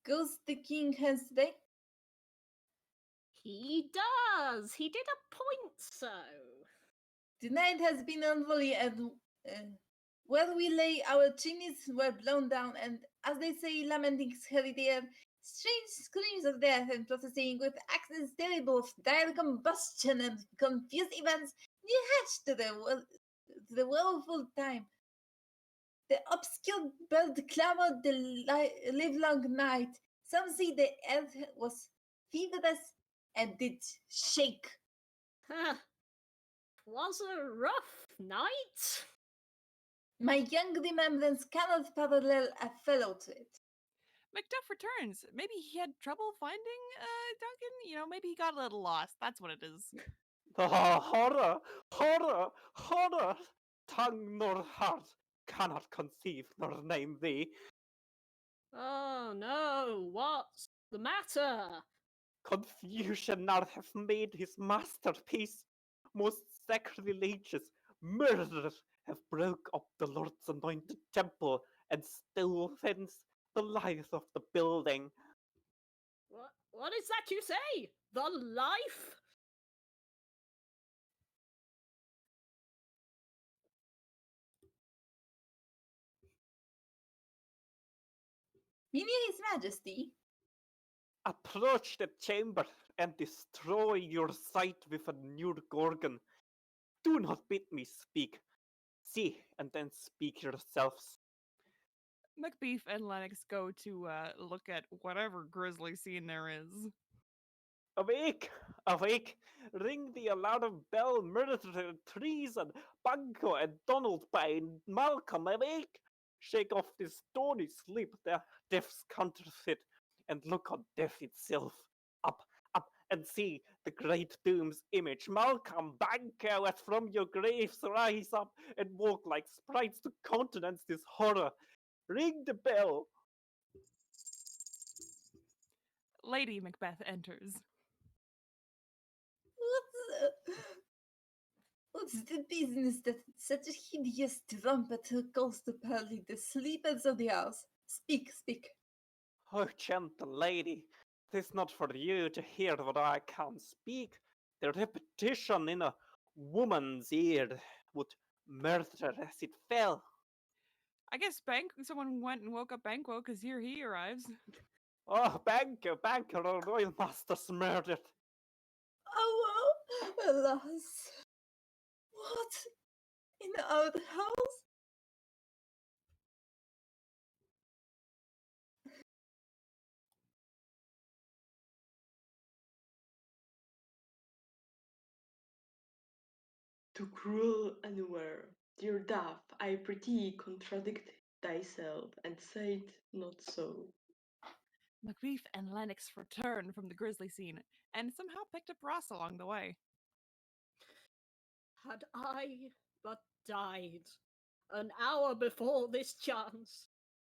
Goes the king hence today? He does. He did appoint so. The night has been unholy, and where we lay, our chimneys were blown down, and as they say, lamenting hurried there, strange screams of death and prophesying with accents terrible of dire combustion and confused events near hatch to the woeful time. The obscure bird clamored the livelong night. Some say the earth was feverous and did shake. Was a rough night. My young remembrance cannot parallel a fellow to it. Macduff returns. Maybe he had trouble finding Duncan. You know, maybe he got a little lost. That's what it is. Horror! Horror! Horror! Tongue nor heart cannot conceive nor name thee. Oh no, what's the matter? Confusion now hath made his masterpiece. Most sacrilegious murderers have broke up the Lord's anointed temple and stole thence the life of the building. What is that you say? The life? Meaning his majesty? Approach the chamber and destroy your sight with a new gorgon. Do not bid me speak. See, and then speak yourselves. Macbeth and Lennox go to look at whatever grisly scene there is. Awake! Awake! Ring the alarm bell, murder, treason, Banco and Donald by Malcolm, awake! Shake off this stony sleep, the death's counterfeit, and look on death itself. Up, up, and see the great doom's image. Malcolm, Banco, as from your graves rise up and walk like sprites to countenance this horror. Ring the bell! Lady Macbeth enters. What's the business that such a hideous trumpet calls to parley the sleepers of the house? Speak, speak. Oh, gentle lady, 'tis not for you to hear what I can speak. The repetition in a woman's ear would murder as it fell. I guess someone went and woke up Banquo because here he arrives. Oh, Banker, our royal master's murdered. Oh, alas. What? In our house? Too cruel anywhere, dear dove, I prithee contradict thyself, and say it not so. Macbeth and Lennox return from the grisly scene and somehow picked up Ross along the way. Had I but died an hour before this chance,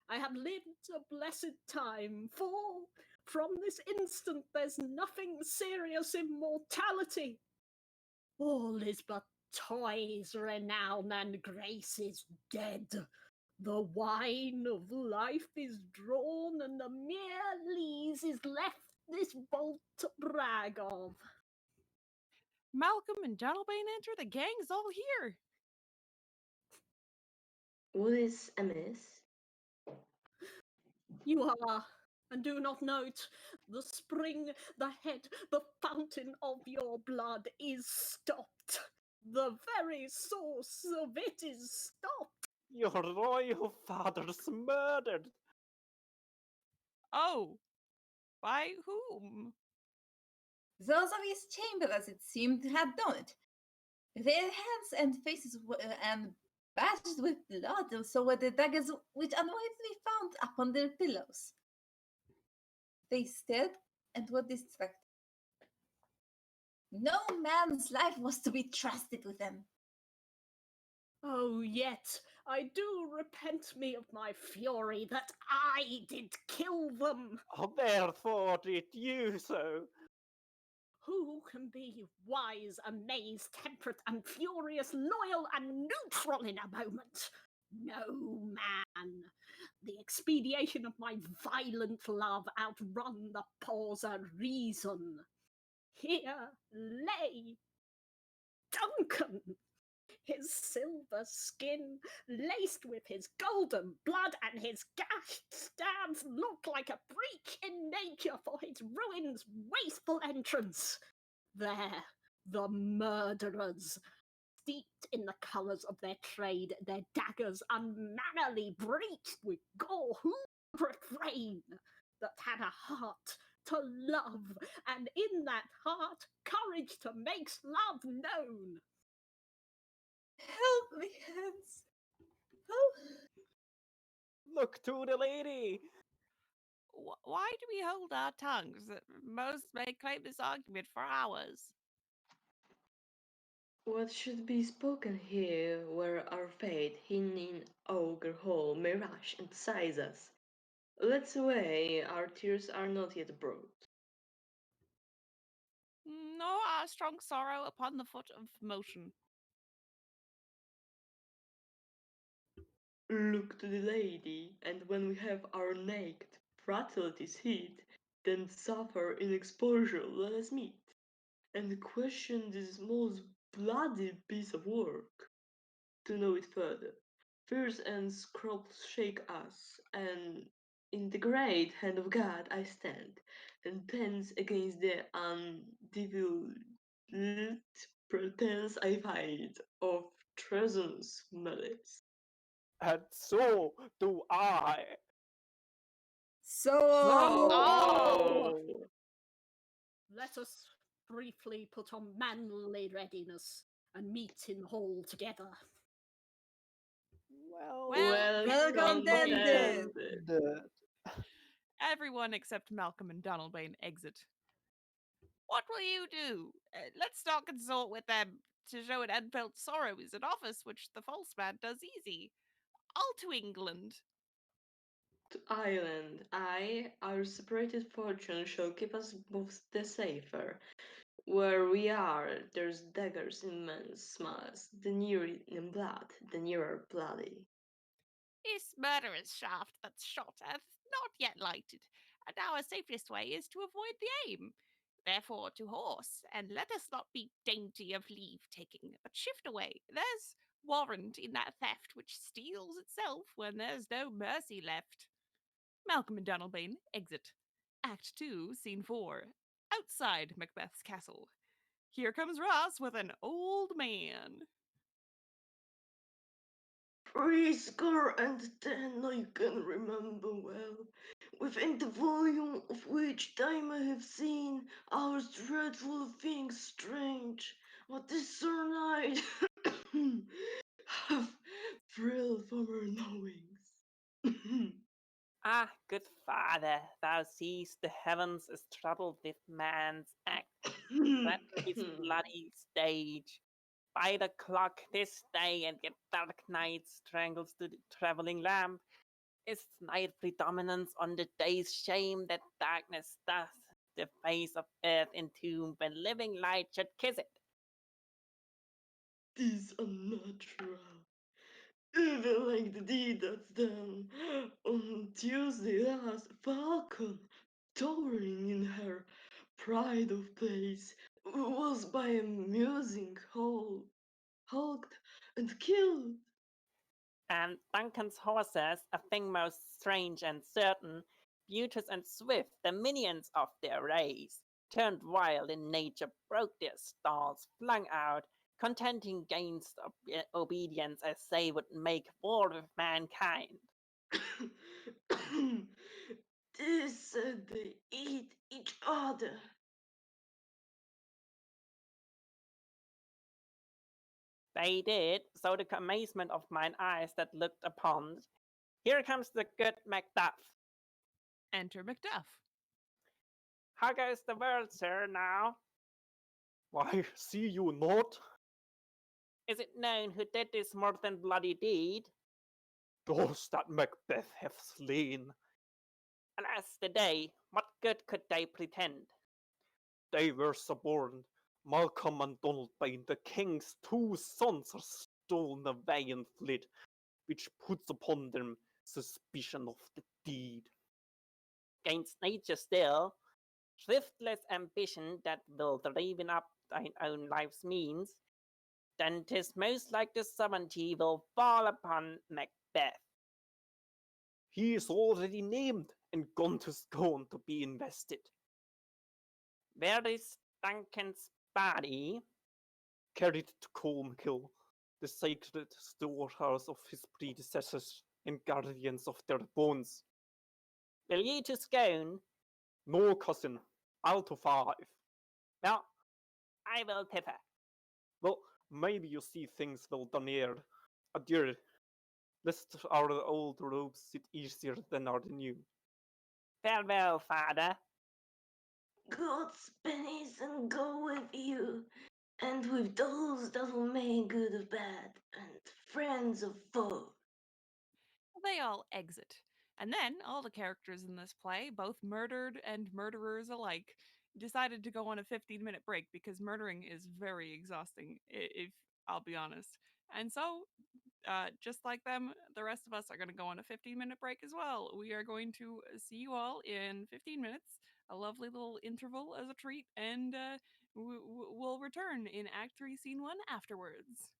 I had lived a blessed time, for from this instant there's nothing serious in mortality. All is but toys, renown, and grace is dead. The wine of life is drawn, and the mere lees is left this bolt to brag of. Malcolm and Donalbain enter, the gang's all here. What is amiss? You are, and do not note, the spring, the head, the fountain of your blood is stopped. The very source of it is stopped. Your royal father's murdered. Oh, by whom? Those of his chamber, as it seemed, had done it. Their hands and faces were and bashed with blood, so were the daggers which unwisely found upon their pillows. They stared and were distracted. No man's life was to be trusted with them. Oh, yet I do repent me of my fury that I did kill them. Oh, therefore did you so. Who can be wise, amazed, temperate, and furious, loyal, and neutral in a moment? No man. The expediation of my violent love outrun the pause and reason. Here lay Duncan, his silver skin laced with his golden blood, and his gashed stabs look like a breach in nature for his ruin's wasteful entrance. There, the murderers, steeped in the colours of their trade, their daggers unmannerly breached with gore, who would refrain that had a heart to love, and in that heart courage to make love known. Help me, Hans. Oh, Look to the lady. Why do we hold our tongues? Most may claim this argument for hours. What should be spoken here where our fate hidden in Ogre Hall may rush and seize us? Let's away, our tears are not yet brought. Nor our strong sorrow upon the foot of motion. Look to the lady, and when we have our naked fratalities hid, then suffer in exposure let us meet, and question this most bloody piece of work. To know it further, fears and scruples shake us, and in the great hand of God I stand, and tense against the undivulged pretense I find of treason's malice. And so do I. So, Oh. Let us briefly put on manly readiness and meet in the hall together. Well, Well contended. Everyone except Malcolm and Donalbain exit. What will you do? Let's not consult with them to show an unfelt sorrow is an office which the false man does easy. All to England. To Ireland, our separated fortune shall keep us both the safer. Where we are, there's daggers in men's smiles, the nearer in blood, the nearer bloody. This murderous shaft that's shot hath not yet lighted, and our safest way is to avoid the aim. Therefore, to horse, and let us not be dainty of leave taking, but shift away. There's warrant in that theft which steals itself when there's no mercy left. Malcolm and Donalbain exit. Act 2, Scene 4. Outside Macbeth's castle. Here comes Ross with an old man. 10 I can remember well, within the volume of which time I have seen our dreadful things strange, but this Sir Knight have thrilled from her knowings. Ah, good father, thou seest the heavens is troubled with man's act. That is bloody stage. By the clock this day, and yet dark night strangles the travelling lamp. Is night predominance on the day's shame that darkness doth the face of earth entomb when living light should kiss it? 'Tis unnatural. Even like the deed that's done on Tuesday last, Falcon, towering in her pride of place, was by a musing hulked and killed. And Duncan's horses, a thing most strange and certain, beauteous and swift, the minions of their race, turned wild in nature, broke their stalls, flung out, contending against obedience as they would make war with mankind. This said they eat each other. They did, so the amazement of mine eyes that looked upon. Here comes the good Macduff. Enter Macduff. How goes the world, sir, now? Why, see you not? Is it known who did this more than bloody deed? Those that Macbeth hath slain. Alas, the day, what good could they pretend? They were suborned. Malcolm and Donalbain, the king's 2 sons, are stolen away and fled, which puts upon them suspicion of the deed. Gainst nature still, thriftless ambition that will driven up thine own life's means, then 'tis most like the sovereignty will fall upon Macbeth. He is already named and gone to Scone to be invested. Where is Duncan's body? Carried to Colmkill, the sacred storehouse of his predecessors and guardians of their bones. Will ye to Scone? No, cousin, I'll to 5. Well, I will thither. Well, maybe you see things well done here. Adieu, lest our old robes sit easier than our new. Farewell, father. God's pennies and go with you, and with those that will make good of bad, and friends of foe. They all exit. And then all the characters in this play, both murdered and murderers alike, decided to go on a 15-minute break because murdering is very exhausting, if I'll be honest. And so, just like them, the rest of us are going to go on a 15-minute break as well. We are going to see you all in 15 minutes, a lovely little interval as a treat, and we'll return in Act 3, Scene 1 afterwards.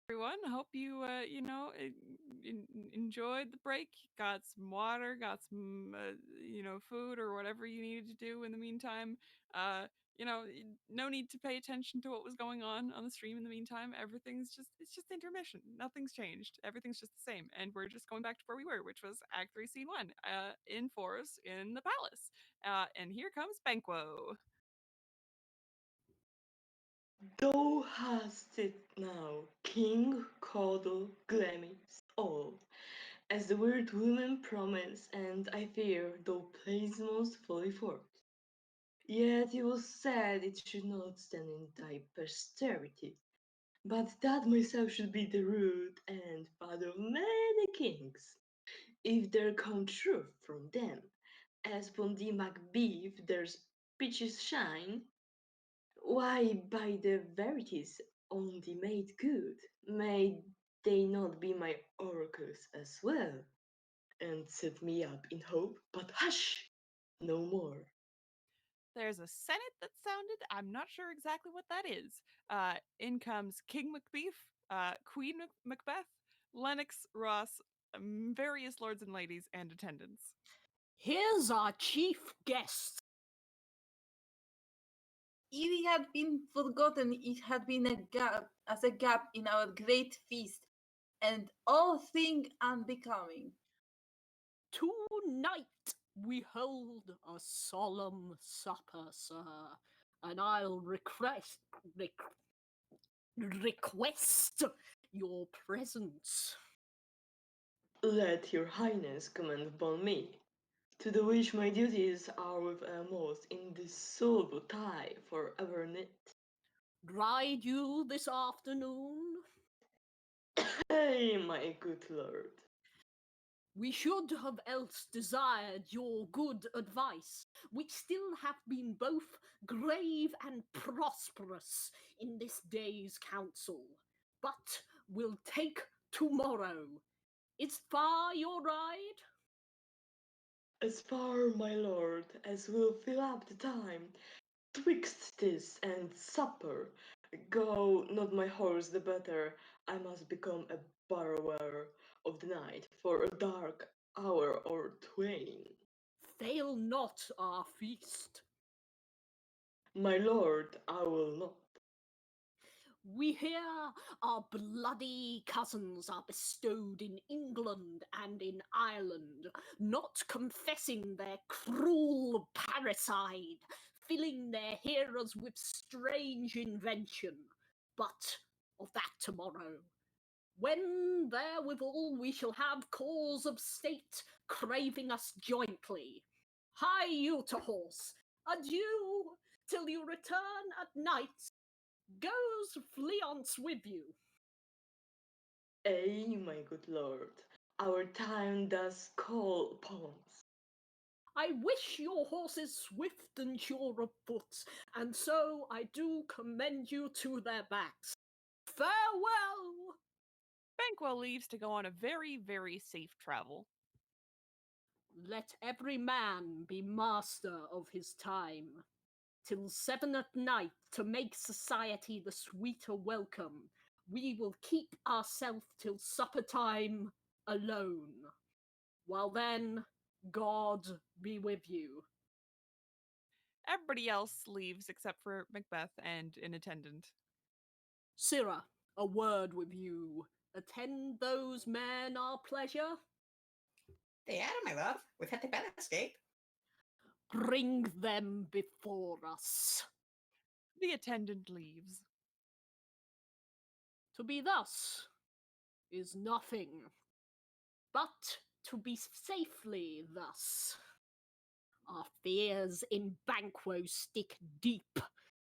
everyone. Hope you, enjoyed the break. Got some water, got some, food or whatever you needed to do in the meantime. No need to pay attention to what was going on the stream in the meantime. It's just intermission. Nothing's changed. Everything's just the same. And we're just going back to where we were, which was Act 3, Scene 1, in Forest in the palace. And here comes Banquo. Thou hast it now, King, Caudle, Glamis, all, as the weird woman promised, and I fear thou playest most fully forth. Yet it was said it should not stand in thy posterity, but that myself should be the root and father of many kings, if there come truth from them, as upon the Macbeth their speeches shine. Why, by the verities on thee made good, may they not be my oracles as well, and set me up in hope? But hush, no more. There's a Senate that sounded. I'm not sure exactly what that is. In comes King Macbeth, Queen Macbeth, Lennox, Ross, various lords and ladies, and attendants. Here's our chief guest. It had been forgotten it had been a gap in our great feast, and all thing unbecoming. Tonight we hold a solemn supper, sir, and I'll request your presence. Let your highness command upon me, to the which my duties are with a most indissoluble tie for ever knit. Ride you this afternoon? Hey, my good lord. We should have else desired your good advice, which still hath been both grave and prosperous in this day's council, but will take tomorrow. Is far your ride? As far, my lord, as will fill up the time, twixt this and supper. Go not my horse the better, I must become a borrower of the night for a dark hour or twain. Fail not our feast. My lord, I will not. We hear our bloody cousins are bestowed in England and in Ireland, not confessing their cruel parricide, filling their hearers with strange invention. But of that tomorrow, when therewithal we shall have cause of state craving us jointly. Hie you to horse, adieu, till you return at night. Goes Fleance with you? Ay, my good lord, our time does call upon us. I wish your horses swift and sure of foot, and so I do commend you to their backs. Farewell! Banquo leaves to go on a very, very safe travel. Let every man be master of his time. Till 7 at night, to make society the sweeter welcome, we will keep ourselves till supper time alone. While then, God be with you. Everybody else leaves except for Macbeth and an attendant. Sirrah, a word with you. Attend those men our pleasure? They are, my love. We've had the bad escape. Bring them before us. The attendant leaves. To be thus is nothing, but to be safely thus. Our fears in Banquo stick deep,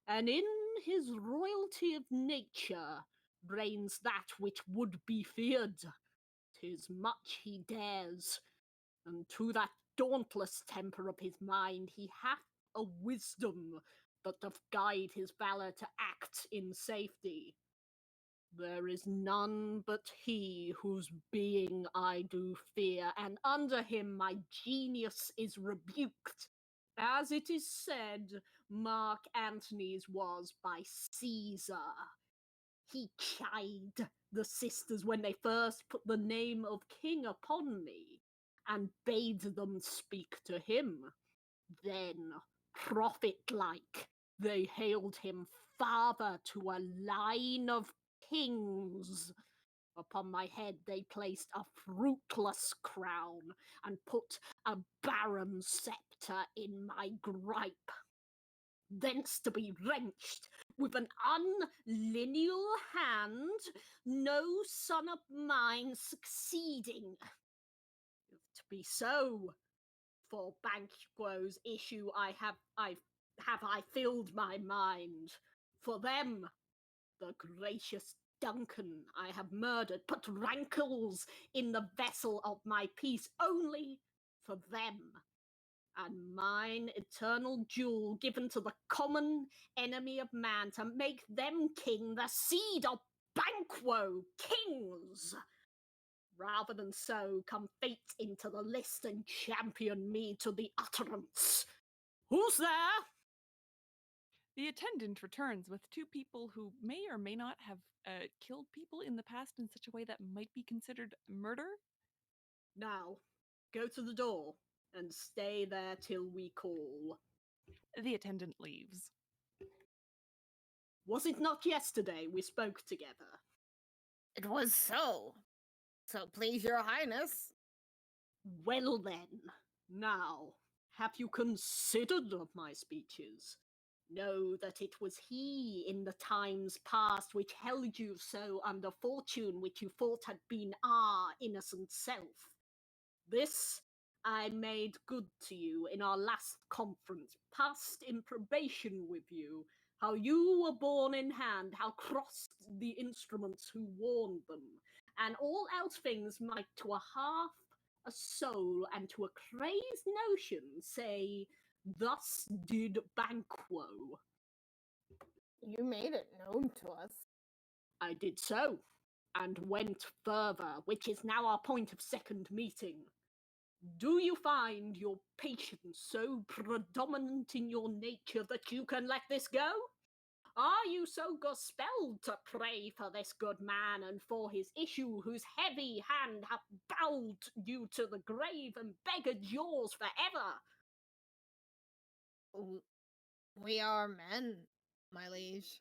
and in his royalty of nature reigns that which would be feared. 'Tis much he dares, and to that dauntless temper of his mind he hath a wisdom that doth guide his valour to act in safety. There is none but he whose being I do fear, and under him my genius is rebuked. As it is said, Mark Antony's was by Caesar. He chid the sisters when they first put the name of king upon me, and bade them speak to him. Then, prophet-like, they hailed him father to a line of kings. Upon my head they placed a fruitless crown, and put a barren sceptre in my gripe. Thence to be wrenched with an unlineal hand, no son of mine succeeding. If to be so, for Banquo's issue have I filled my mind. For them, the gracious Duncan I have murdered, put rankles in the vessel of my peace only for them, and mine eternal jewel given to the common enemy of man to make them king, the seed of Banquo kings. Rather than so, come fate into the list and champion me to the utterance. Who's there? The attendant returns with two people who may or may not have killed people in the past in such a way that might be considered murder. Now, go to the door and stay there till we call. The attendant leaves. Was it not yesterday we spoke together? It was so. So please your highness. Well then, now, have you considered of my speeches? Know that it was he in the times past which held you so under fortune which you thought had been our innocent self. This I made good to you in our last conference, passed in probation with you, how you were borne in hand, how crossed the instruments who warned them, and all else things might to a half a soul and to a crazed notion say, thus did Banquo. You made it known to us. I did so, and went further, which is now our point of second meeting. Do you find your patience so predominant in your nature that you can let this go? Are you so gospelled to pray for this good man and for his issue, whose heavy hand hath bowed you to the grave and beggared yours forever? We are men, my liege.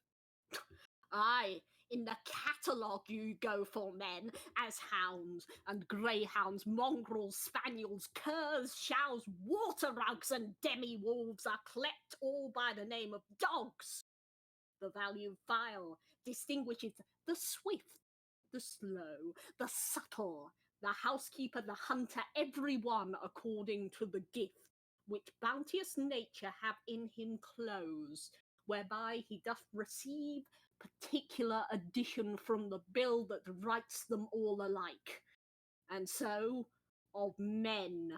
Aye, in the catalogue you go for men, as hounds and greyhounds, mongrels, spaniels, curs, chows, water-rugs, and demi-wolves are clept all by the name of dogs. The value file distinguishes the swift, the slow, the subtle, the housekeeper, the hunter, every one according to the gift which bounteous nature have in him closed, whereby he doth receive particular addition from the bill that writes them all alike. And so, of men.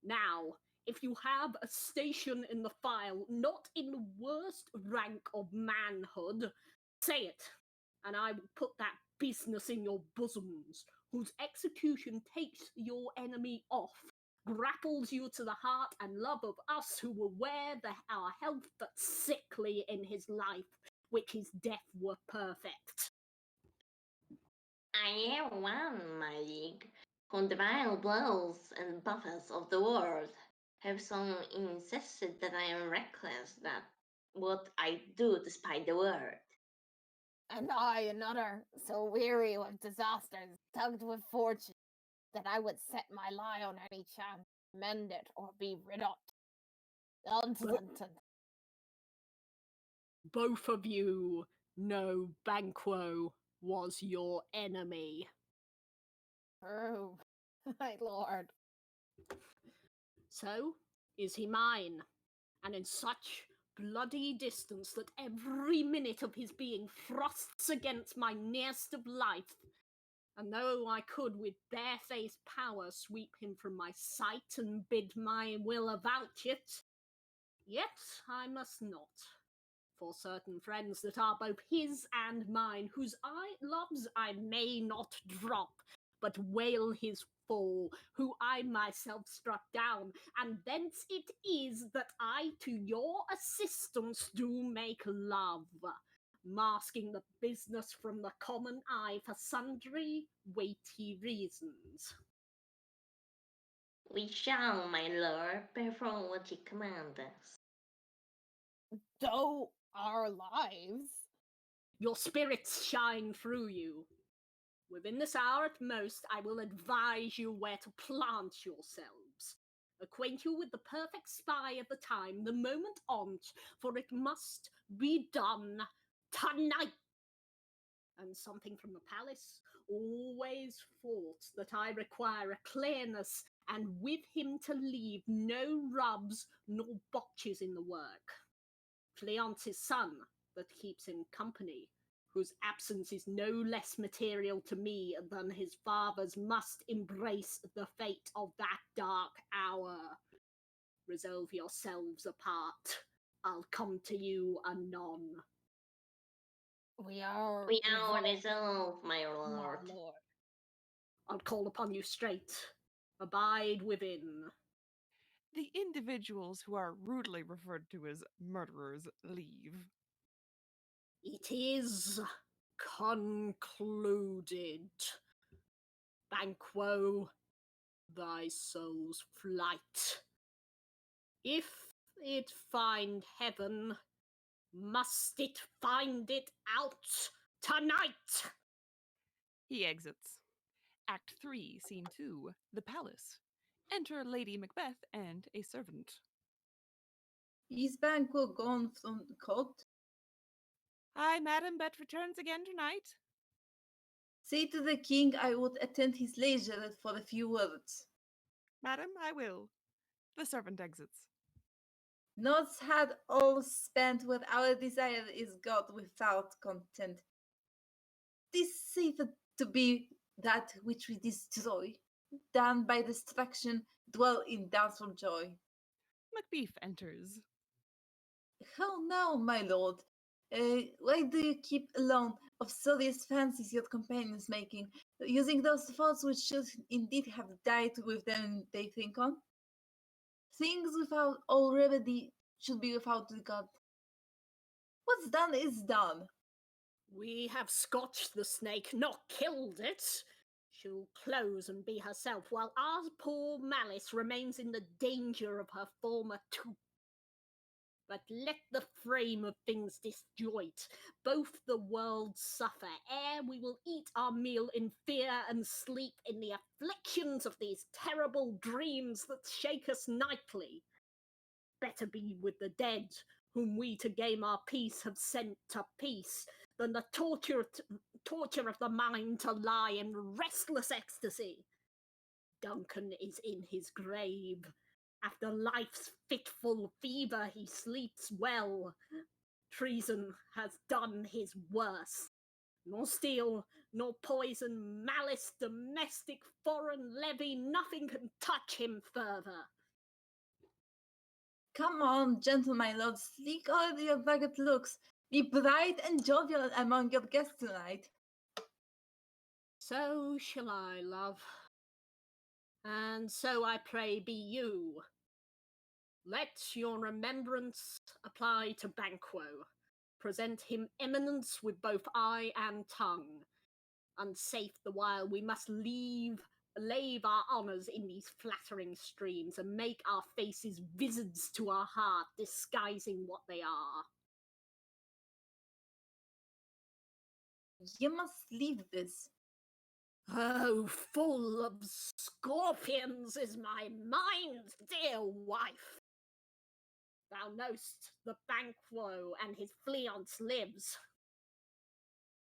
Now, if you have a station in the file, not in the worst rank of manhood, say it, and I will put that business in your bosoms, whose execution takes your enemy off, grapples you to the heart and love of us who will wear our health but sickly in his life, which his death were perfect. I am one, my league, whom the vile blows and buffets of the world have so incensed that I am reckless that what I do despite the word. And I another, so weary with disasters, tugged with fortune, that I would set my lie on any chance, mend it, or be rid of it. Both of you know Banquo was your enemy. True, my lord. So is he mine, and in such bloody distance that every minute of his being thrusts against my nearest of life, and though I could with barefaced power sweep him from my sight and bid my will avouch it, yet I must not. For certain friends that are both his and mine, whose loves I may not drop, but wail his fall, who I myself struck down, and thence it is that I to your assistance do make love. masking the business from the common eye for sundry weighty reasons. We shall, my lord, perform what you command us. So our lives. Your spirits shine through you. Within this hour at most, I will advise you where to plant yourselves. Acquaint you with the perfect spy of the time, the moment on't, for it must be done tonight. And something from the palace always thought that I require a clearness, and with him to leave no rubs nor botches in the work. Cleonce's son that keeps him company, whose absence is no less material to me than his father's, must embrace the fate of that dark hour. Resolve yourselves apart. I'll come to you anon. We are resolved, my lord. my lord. I'll call upon you straight. Abide within. The individuals who are rudely referred to as murderers leave. It is concluded. Banquo, thy soul's flight. If it find heaven, must it find it out tonight? He exits. Act 3, Scene 2, The Palace. Enter Lady Macbeth and a servant. Is Banquo gone from the court? Hi, Madam Bet returns again tonight. Say to the king I would attend his leisure for a few words. Madam, I will. The servant exits. Nods had all spent what our desire is got without content. 'Tis safer to be that which we destroy, than by destruction dwell in doubtful joy. Macbeth enters. How now, my lord? Why do you keep alone of serious fancies your companions making, using those thoughts which should indeed have died with them they think on? Things without all remedy should be without regard. What's done is done. We have scotched the snake, not killed it. She'll close and be herself, while our poor Malice remains in the danger of her former tooth. But let the frame of things disjoint, both the worlds suffer, ere we will eat our meal in fear and sleep in the afflictions of these terrible dreams that shake us nightly. Better be with the dead, whom we to game our peace have sent to peace, than the torture of the mind to lie in restless ecstasy. Duncan is in his grave. After life's fitful fever he sleeps well. Treason has done his worst. Nor steel, nor poison, malice, domestic, foreign levy, nothing can touch him further. Come on, gentle my lord, sleek all your rugged looks. Be bright and jovial among your guests tonight. So shall I, love. And so I pray be you. Let your remembrance apply to Banquo. Present him eminence with both eye and tongue. Unsafe the while we must lave our honours in these flattering streams, and make our faces visards to our heart, disguising what they are. You must leave this. Oh, full of scorpions is my mind, dear wife. Thou know'st the Banquo and his fiancé lives.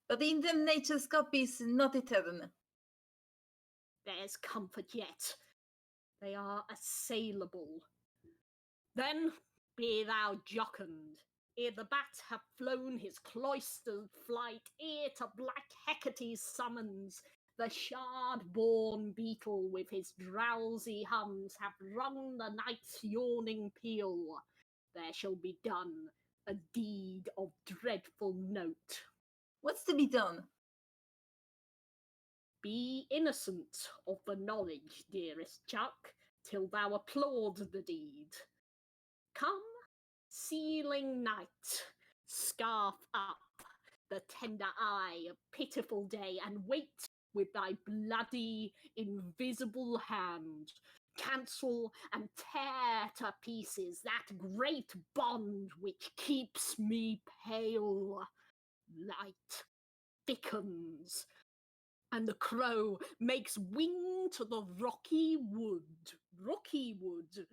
But in them nature's copy is not eternal. There's comfort yet. They are assailable. Then be thou jocund, ere the bat have flown his cloistered flight, ere to black Hecate's summons the shard-born beetle with his drowsy hums have rung the night's yawning peal. There shall be done a deed of dreadful note. What's to be done? Be innocent of the knowledge, dearest Chuck, till thou applaud the deed. Come, sealing night, scarf up, the tender eye of pitiful day, and wait with thy bloody, invisible hand. Cancel and tear to pieces that great bond which keeps me pale. Light thickens, and the crow makes wing to the rocky wood. Rocky wood.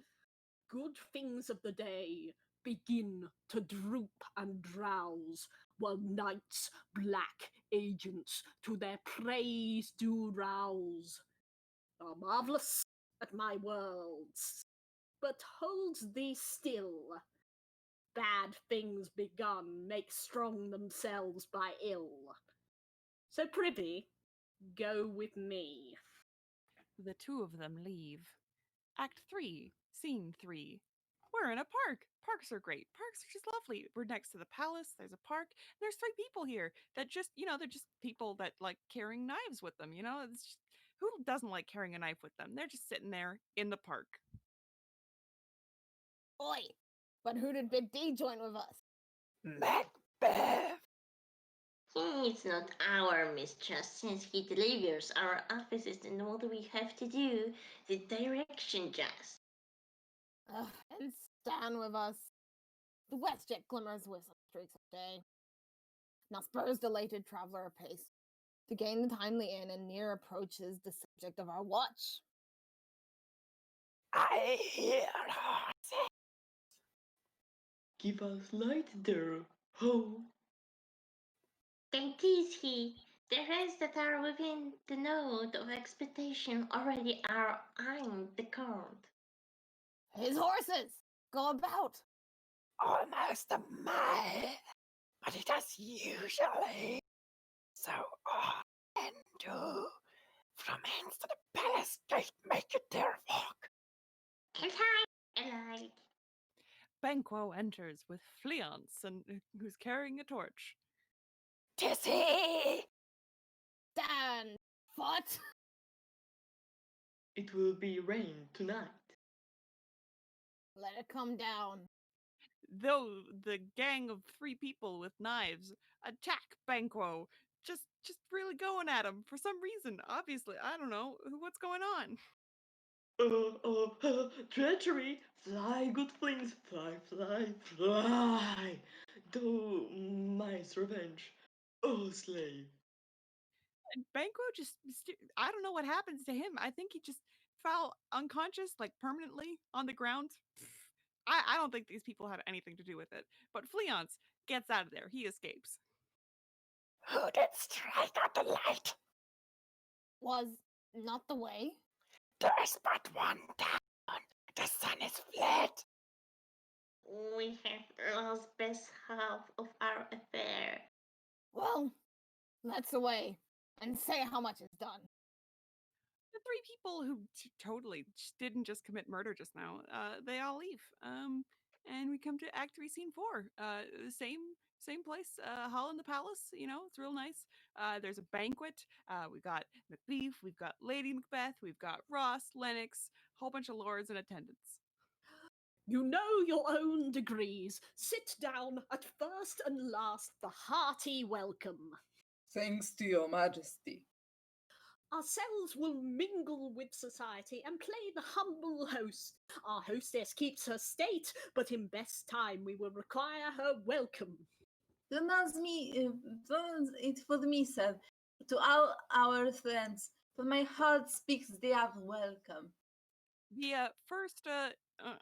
Good things of the day begin to droop and drowse, while night's black agents to their praise do rouse. Are marvellous at my worlds, but holds thee still. Bad things begun make strong themselves by ill. So prithee, go with me. The two of them leave. Act 3, Scene 3. We're in a park. Parks are great. Parks are just lovely. We're next to the palace. There's a park. There's 3 people here that just, they're just people that like carrying knives with them, It's just, who doesn't like carrying a knife with them? They're just sitting there in the park. Oi! But who did bid thee join with us? Macbeth! It's not our mistrust, since he delivers our offices and what we have to do, the direction just. And stand with us. The WestJet glimmers with some streaks of day. Now spurs the elated traveller apace, to gain the timely inn and near approaches the subject of our watch. I hear horses. Give us light there, ho! Then 'tis he. The rest that are within the node of expectation already are eyeing the court. His horses! Go about! Almost a mile, but it does usually. So all men do. From hence to the palace gate make it their walk. And I light. Banquo enters with Fleance, and who's carrying a torch. Tissy! Stand! Foot! It will be rain tonight. Let it come down. Though the gang of 3 people with knives attack Banquo, just really going at him for some reason. Obviously, I don't know what's going on. Treachery! Fly, good things, fly, fly, fly! Do mice revenge, oh slave! And Banquo just, I don't know what happens to him. I think he just fell unconscious, like permanently on the ground. I don't think these people had anything to do with it. But Fleance gets out of there. He escapes. Who did strike out the light? Was not the way. There's but one down. The sun is fled. We have lost best half of our affair. Well, that's the way. And say how much is done. The 3 people who totally didn't just commit murder just now, they all leave. And we come to Act 3, Scene 4. Same place, hall in the palace. It's real nice. There's a banquet. We've got Macbeth. We've got Lady Macbeth. We've got Ross, Lennox, a whole bunch of lords in attendance. You know your own degrees. Sit down at first and last the hearty welcome. Thanks to your majesty. Ourselves will mingle with society and play the humble host. Our hostess keeps her state, but in best time we will require her welcome. Don't ask me, don't it for me, sir. To all our friends, for my heart speaks they are welcome. The first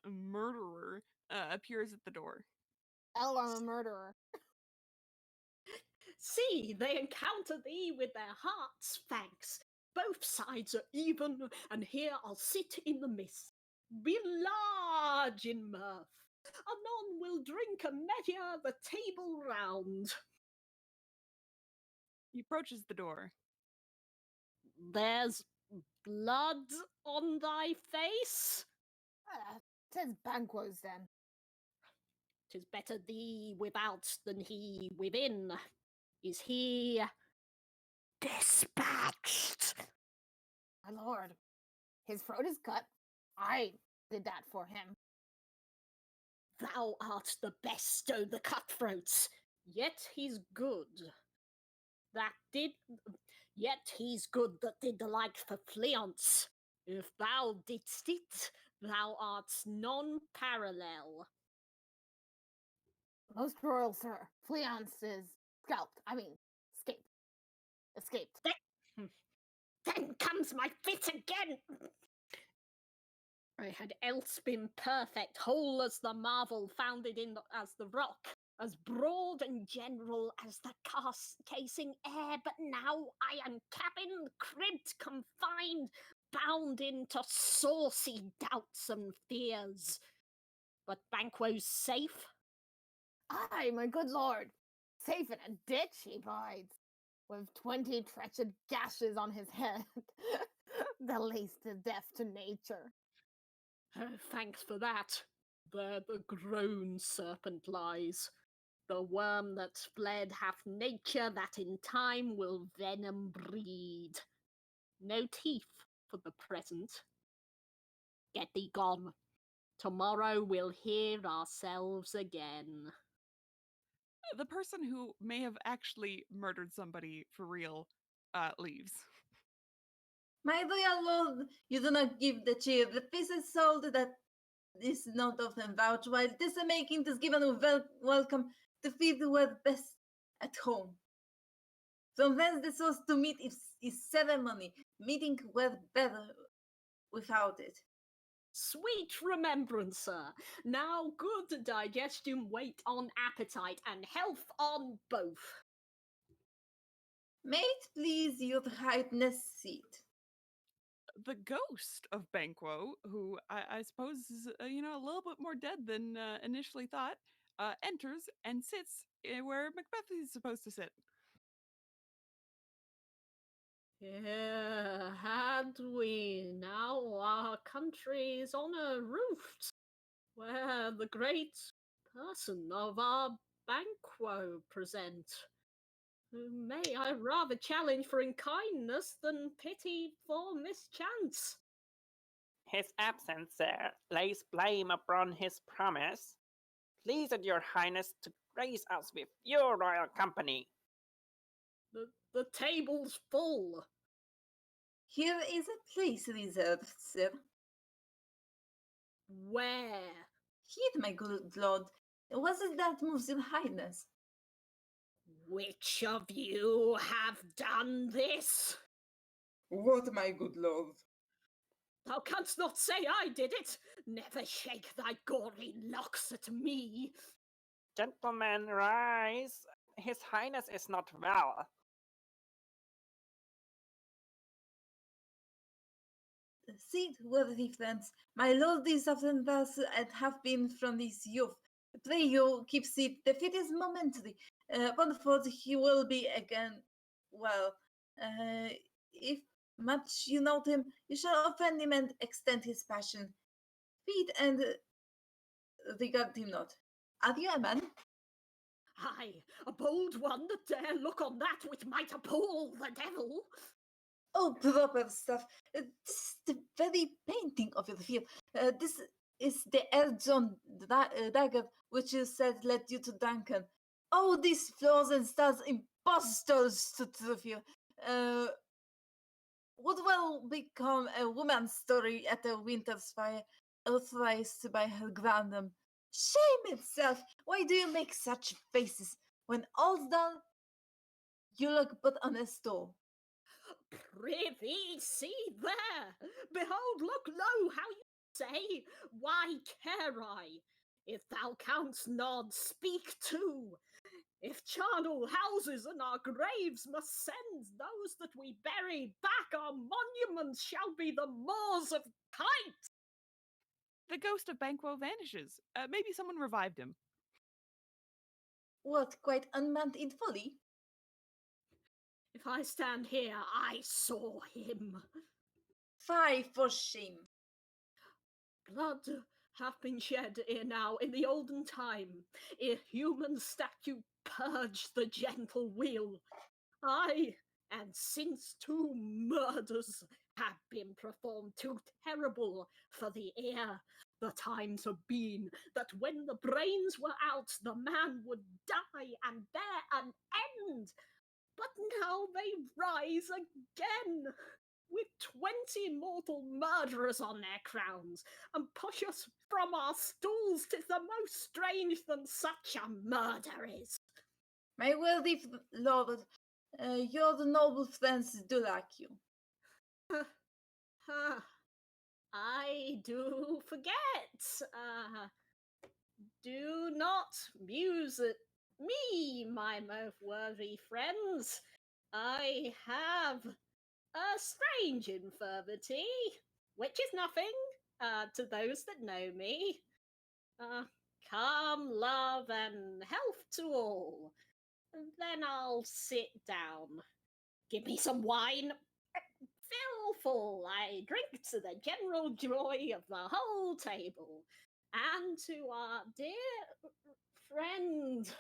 murderer appears at the door. I'm a murderer. See, they encounter thee with their hearts' thanks. Both sides are even, and here I'll sit in the midst. Be large in mirth. Anon will drink and measure the table round. He approaches the door. There's blood on thy face. 'Tis Banquo's then. 'Tis better thee without than he within. Is he dispatched? My lord, his throat is cut. I did that for him. Thou art the best o' the cutthroats, yet he's good. that did, yet he's good that did the like for Fleance. If thou didst it, thou art non-parallel. Most royal sir, Fleance is scalped. I mean, escaped. Escaped. Then comes my fit again. I had else been perfect, whole as the marvel founded in as the rock, as broad and general as the casing air, but now I am cabined, cribbed, confined, bound into saucy doubts and fears. But Banquo's safe. Aye, my good lord, safe in a ditch he bides, with 20 treacherous gashes on his head, the least of death to nature. Oh, thanks for that. There the grown serpent lies. The worm that's fled hath nature that in time will venom breed. No teeth for the present. Get thee gone. Tomorrow we'll hear ourselves again. The person who may have actually murdered somebody for real leaves. My royal lord, you do not give the cheer. The feast is sold that is not often vouched, while this making is given a welcome to feed well best at home. From thence the source to meet is ceremony, meeting well better without it. Sweet remembrancer, now good digestion wait on appetite and health on both. May it please your highness seat. The ghost of Banquo, who I suppose is a little bit more dead than initially thought, enters and sits where Macbeth is supposed to sit. Yeah, had we now our country's honour roofed, where the great person of our Banquo present, who may I rather challenge for unkindness than pity for mischance. His absence, sir, lays blame upon his promise. Pleased your highness to grace us with your royal company. The table's full. Here is a place reserved, sir. Where? Here, my good lord. Was it that moves your highness? Which of you have done this? What, my good lord? Thou canst not say I did it. Never shake thy gory locks at me. Gentlemen, rise. His highness is not well. Sit, worthy friends. My lord is often thus and have been from his youth. Pray you keep seat. The fit is momentary. Upon the fourth he will be again well. If much you note him, you shall offend him and extend his passion. Feed and regard him not. Are you a man? Aye, a bold one that dare look on that which might appall the devil. Oh, proper stuff. This is the very painting of your field. This is the Eljon dagger which you said led you to Duncan. Oh, these flaws and stars impostors to Trufield. Would well become a woman's story at a winter's fire, authorized by her grandam. Shame itself! Why do you make such faces? When all's done, you look but on a stall. Prithee, see there! Behold, look low, how you say! Why care I? If thou canst nod, speak too. If charnel houses and our graves must send those that we bury back, our monuments shall be the moors of Kite. The ghost of Banquo vanishes. Maybe someone revived him. What, quite unmanned in folly? If I stand here, I saw him. Fie for shame. Blood hath been shed ere now in the olden time, ere human statute purged the gentle wheel. Aye, and since 2 murders have been performed, too terrible for the ear. The times have been that when the brains were out, the man would die and bear an end. But now they rise again, with 20 mortal murderers on their crowns, and push us from our stools. 'Tis the most strange than such a murder is. My worthy lord, your noble friends do like you. I do forget. Do not muse at me, my most worthy friends. I have a strange infirmity, which is nothing to those that know me. Come, love, and health to all. And then I'll sit down. Give me some wine. Fill full, I drink to the general joy of the whole table, and to our dear friend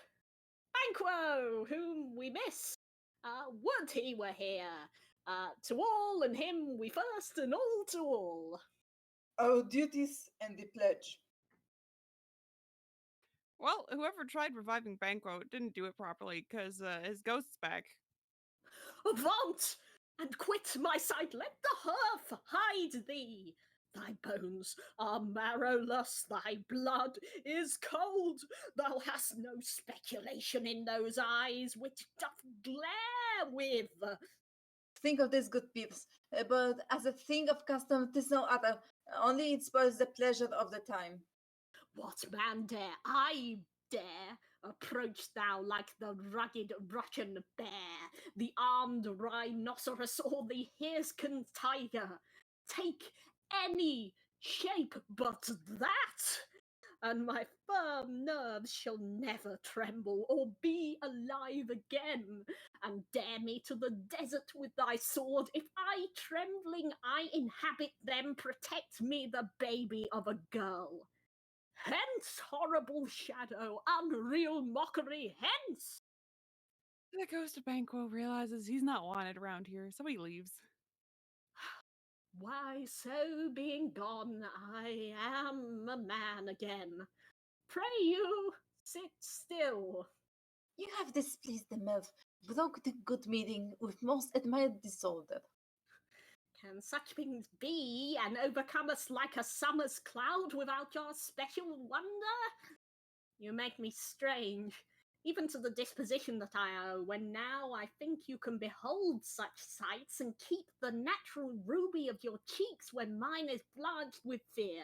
Banquo, whom we miss. Would he were here. To all and him we first, and all to all. Our duties and the pledge. Well, whoever tried reviving Banquo didn't do it properly because his ghost's back. Avaunt, and quit my sight. Let the hearth hide thee. Thy bones are marrowless, thy blood is cold. Thou hast no speculation in those eyes which doth glare with. Think of this, good peeps, but as a thing of custom, 'tis no other. Only it spoils the pleasure of the time. What man dare I dare approach thou like the rugged Russian bear, the armed rhinoceros, or the Hirschken tiger? Take any shape but that, and my firm nerves shall never tremble or be alive again. And dare me to the desert with thy sword, if I, trembling, I inhabit them, protect me, the baby of a girl. Hence, horrible shadow, unreal mockery, hence! The ghost of Banquo realizes he's not wanted around here, so he leaves. Why, so being gone, I am a man again. Pray you, sit still. You have displeased the mirth, broke the good meeting with most admired disorder. Can such things be, and overcome us like a summer's cloud without your special wonder? You make me strange, even to the disposition that I owe, when now I think you can behold such sights and keep the natural ruby of your cheeks when mine is blanched with fear.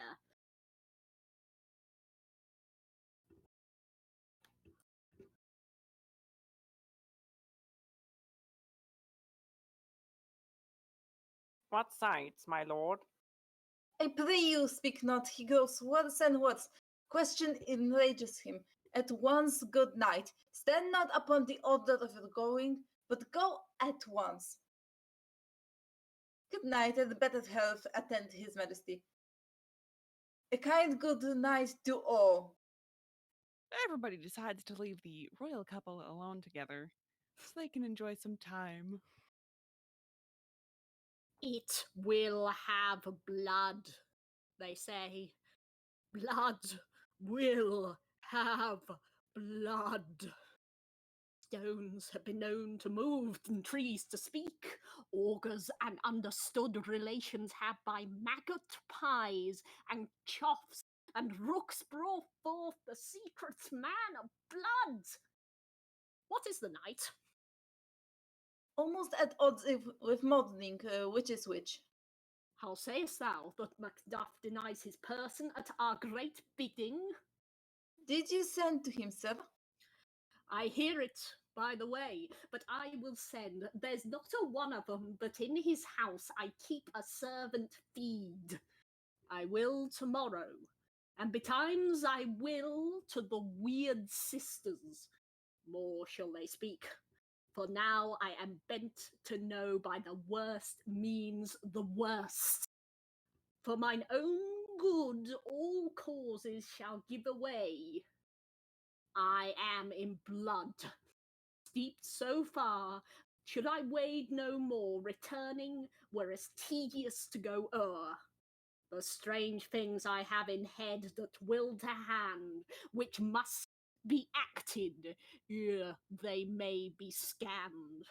What sights, my lord? I pray you speak not, he grows worse and worse. Question enrages him. At once, good night. Stand not upon the order of your going, but go at once. Good night, and better health attend his majesty. A kind good night to all. Everybody decides to leave the royal couple alone together so they can enjoy some time. It will have blood, they say. Blood will have blood. Stones have been known to move and trees to speak. Augurs and understood relations have by maggot pies and choffs and rooks brought forth the secret man of blood. What is the night? Almost at odds with modeling, which is which. How sayest thou that Macduff denies his person at our great bidding? Did you send to him, sir? I hear it, by the way, but I will send. There's not a one of them, but in his house I keep a servant feed. I will tomorrow, and betimes I will to the weird sisters. More shall they speak, for now I am bent to know by the worst means the worst. For mine own good all causes shall give away. I am in blood, steeped so far, should I wade no more, returning were as tedious to go o'er. The strange things I have in head that will to hand, which must be acted, they may be scanned.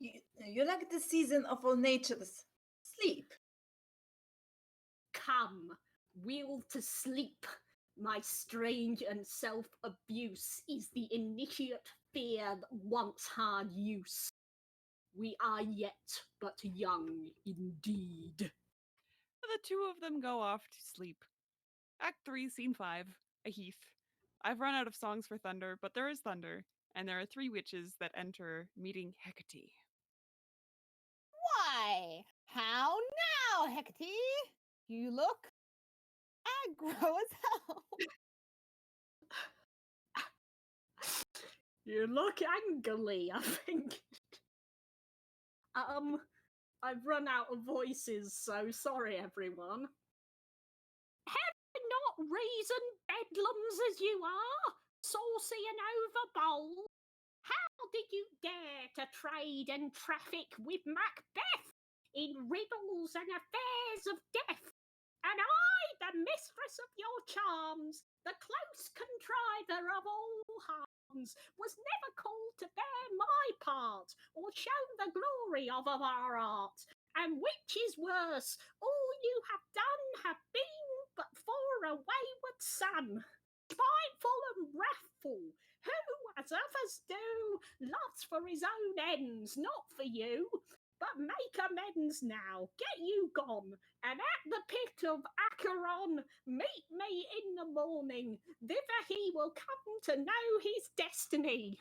You like the season of all nature's sleep. Come, will to sleep. My strange and self-abuse is the initiate fear that once had use. We are yet but young indeed. The two of them go off to sleep. Act 3, Scene 5, a heath. I've run out of songs for thunder, but there is thunder, and there are 3 witches that enter, meeting Hecate. Why? How now, Hecate? You look aggro as hell. You look angry, I think. I've run out of voices, so sorry, everyone. Have you not reasoned bedlams as you are, saucy and overbold? How did you dare to trade and traffic with Macbeth in riddles and affairs of death? And I, the mistress of your charms, the close contriver of all harms, was never called to bear my part, or shown the glory of our art. And which is worse, all you have done have been but for a wayward son, spiteful and wrathful, who, as others do, loves for his own ends, not for you. But make amends now, get you gone, and at the pit of Acheron, meet me in the morning. Thither he will come to know his destiny.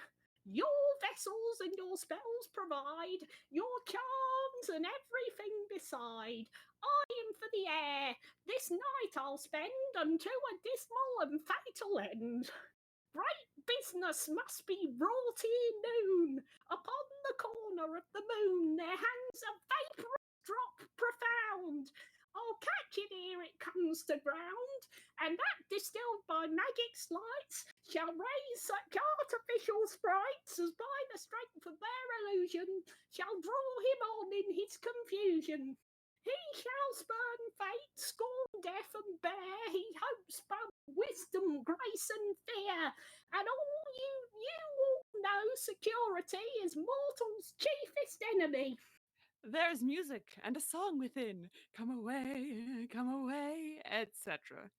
Your vessels and your spells provide, your charms and everything beside. I am for the air, this night I'll spend unto a dismal and fatal end. Great business must be wrought ere noon. Upon the corner of the moon there hangs a vaporous drop profound. I'll catch it ere it comes to ground, and that distilled by magic's lights shall raise such artificial sprites as by the strength of their illusion shall draw him on in his confusion. He shall spurn fate, scorn death, and bear, he hopes, both wisdom, grace, and fear. And all you all know security is mortal's chiefest enemy. There's music and a song within. Come away, etc.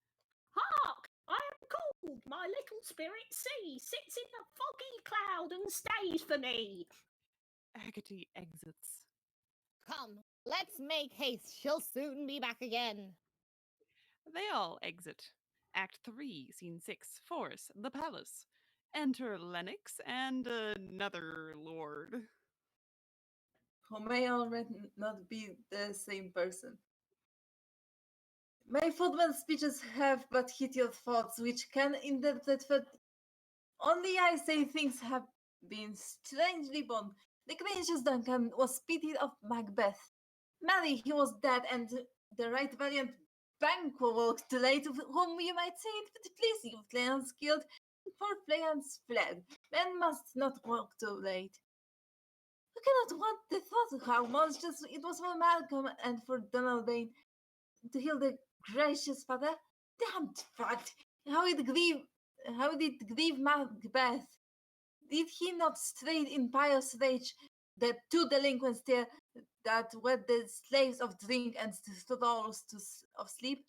Hark! I am called, my little spirit see, sits in the foggy cloud and stays for me. Hecate exits. Come, let's make haste. She'll soon be back again. They all exit. Act 3, Scene 6, Force, the Palace. Enter Lennox and another lord. Who may already not be the same person. My footman's speeches have but hit your thoughts, which can interpret that only I say things have been strangely born. The gracious Duncan was pitied of Macbeth. Marry, he was dead, and the right valiant Banquo walked too late, whom you might say it would please you, Fleance killed, for Fleance fled. Men must not walk too late. You cannot want the thought how monstrous it was for Malcolm and for Donalbain to heal the gracious father. Damned fact! How did it grieve Macbeth? Did he not straight in pious rage the 2 delinquents there that were the slaves of drink and thralls of sleep?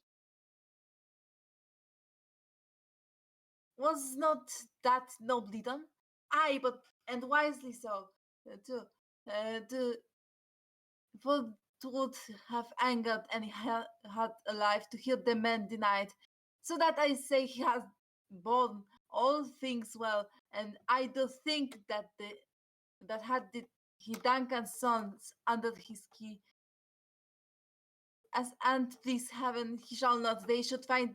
Was not that nobly done? Aye, but and wisely so, too. For it would have angered any heart alive to hear the man denied. So that I say he has borne all things well, and I do think that had he Duncan's sons under his key, as and please heaven he shall not, they should find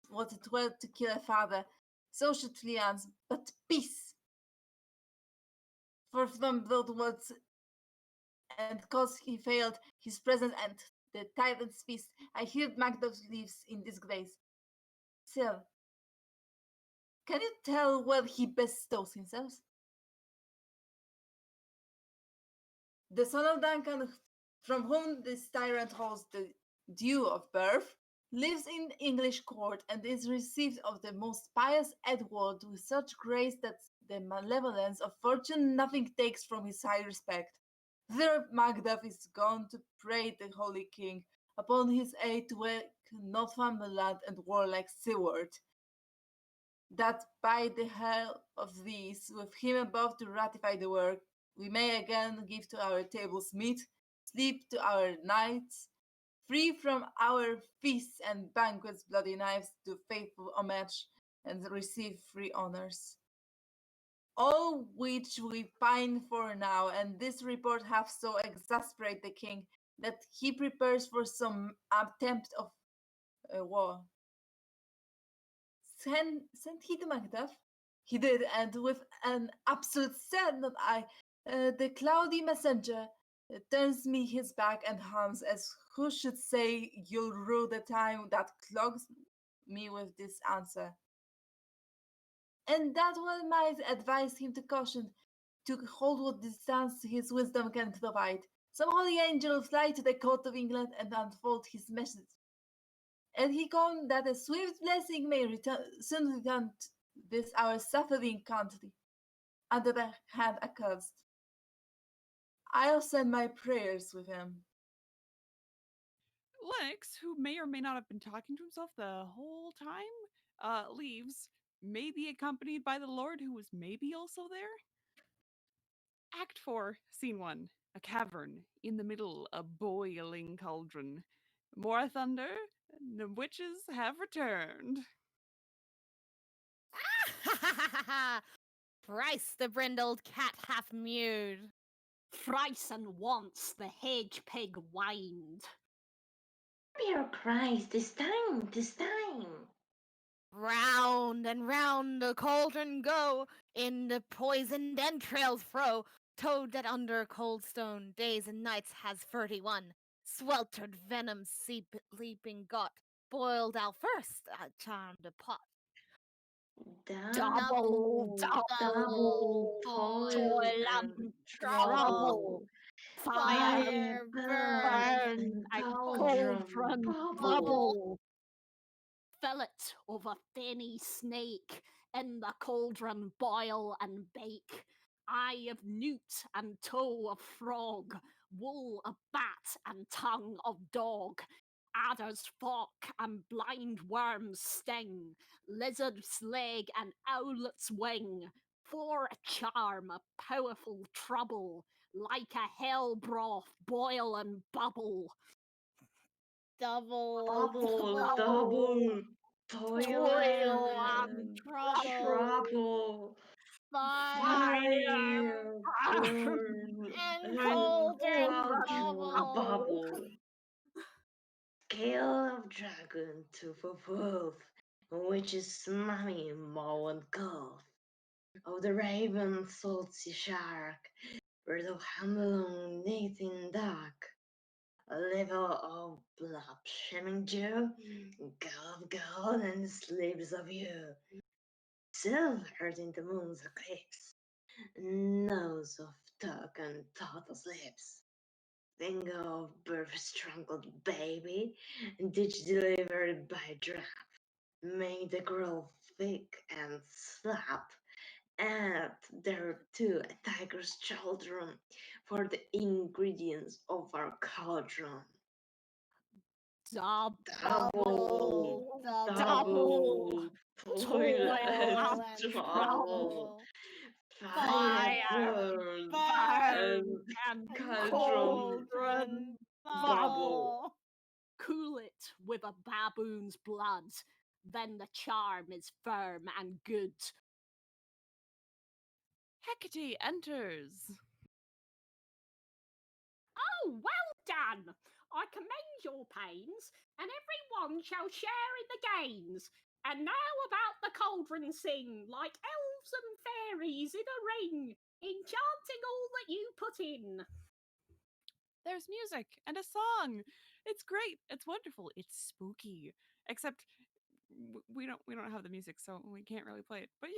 what it were to kill a father. So should Fleance, but peace. For from blood words, and cause he failed his presence and the tyrant's feast, I heard Macduff lives in disgrace. Sir, can you tell where he bestows himself? The son of Duncan, from whom this tyrant holds the due of birth, lives in English court and is received of the most pious Edward with such grace that the malevolence of fortune nothing takes from his high respect. Thither Macbeth is gone to pray the Holy King upon his aid to wake Northumberland and warlike Seward, that by the help of these, with him above to ratify the work, we may again give to our tables meat, sleep to our nights, free from our feasts and banquets bloody knives, do faithful homage, and receive free honors. All which we pine for now, and this report hath so exasperated the king that he prepares for some attempt of war. Sent he to Macbeth? He did, and with an absolute sad eye, the cloudy messenger turns me his back and hums as who should say, "You'll rue the time that clogs me with this answer." And that one might advise him to caution, to hold what distance his wisdom can provide. Some holy angel fly to the court of England and unfold his message. And he come that a swift blessing may soon return to this our suffering country, under the hand accursed. I'll send my prayers with him. Lennox, who may or may not have been talking to himself the whole time, leaves, maybe accompanied by the Lord, who was maybe also there. Act 4, Scene 1. A cavern, in the middle, a boiling cauldron. More thunder, the witches have returned. Thrice the brindled cat hath mewed. Thrice and once the hedge pig whined. Bear cries this time, this time. Round and round the cauldron go, in the poisoned entrails throw. Toad that under cold stone days and nights has 31. Sweltered venom leaping got, boiled out first, charmed a pot. Double Toil and trouble. trouble. Fire burn, burn and and cauldron cauldron bubble. Fillet of a fenny snake, in the cauldron boil and bake. Eye of newt and toe of frog, wool of bat and tongue of dog. Adder's fork and blind worm's sting, lizard's leg and owlet's wing. For a charm, a powerful trouble, like a hell broth boil and bubble. Double, Double. Toil and and trouble. trouble. Fire Burn and and cauldron cauldron bubble. bubble. Scale of dragon to fulfill, which is mummy, maw, and calf. Of the raven, salty shark, bird of hammerlong, knitting duck. A level of blood, shimming dew, gall of gold, and sleeves of you. Silvered in the moon's eclipse, nose of talk and thoughtless lips. Finger of birth strangled baby, ditch delivered by draft. Make the girl thick and slap. Add there too a tiger's children for the ingredients of our cauldron. Double Toil and and trouble. Fire Burn burn and cauldron cauldron bubble. Cool it with a baboon's blood, then the charm is firm and good. Hecate enters. Oh, well done! I commend your pains, and everyone shall share in the gains. And now about the cauldron sing, like elves and fairies in a ring, enchanting all that you put in. There's music and a song. It's great. It's wonderful. It's spooky. Except we don't have the music, so we can't really play it. But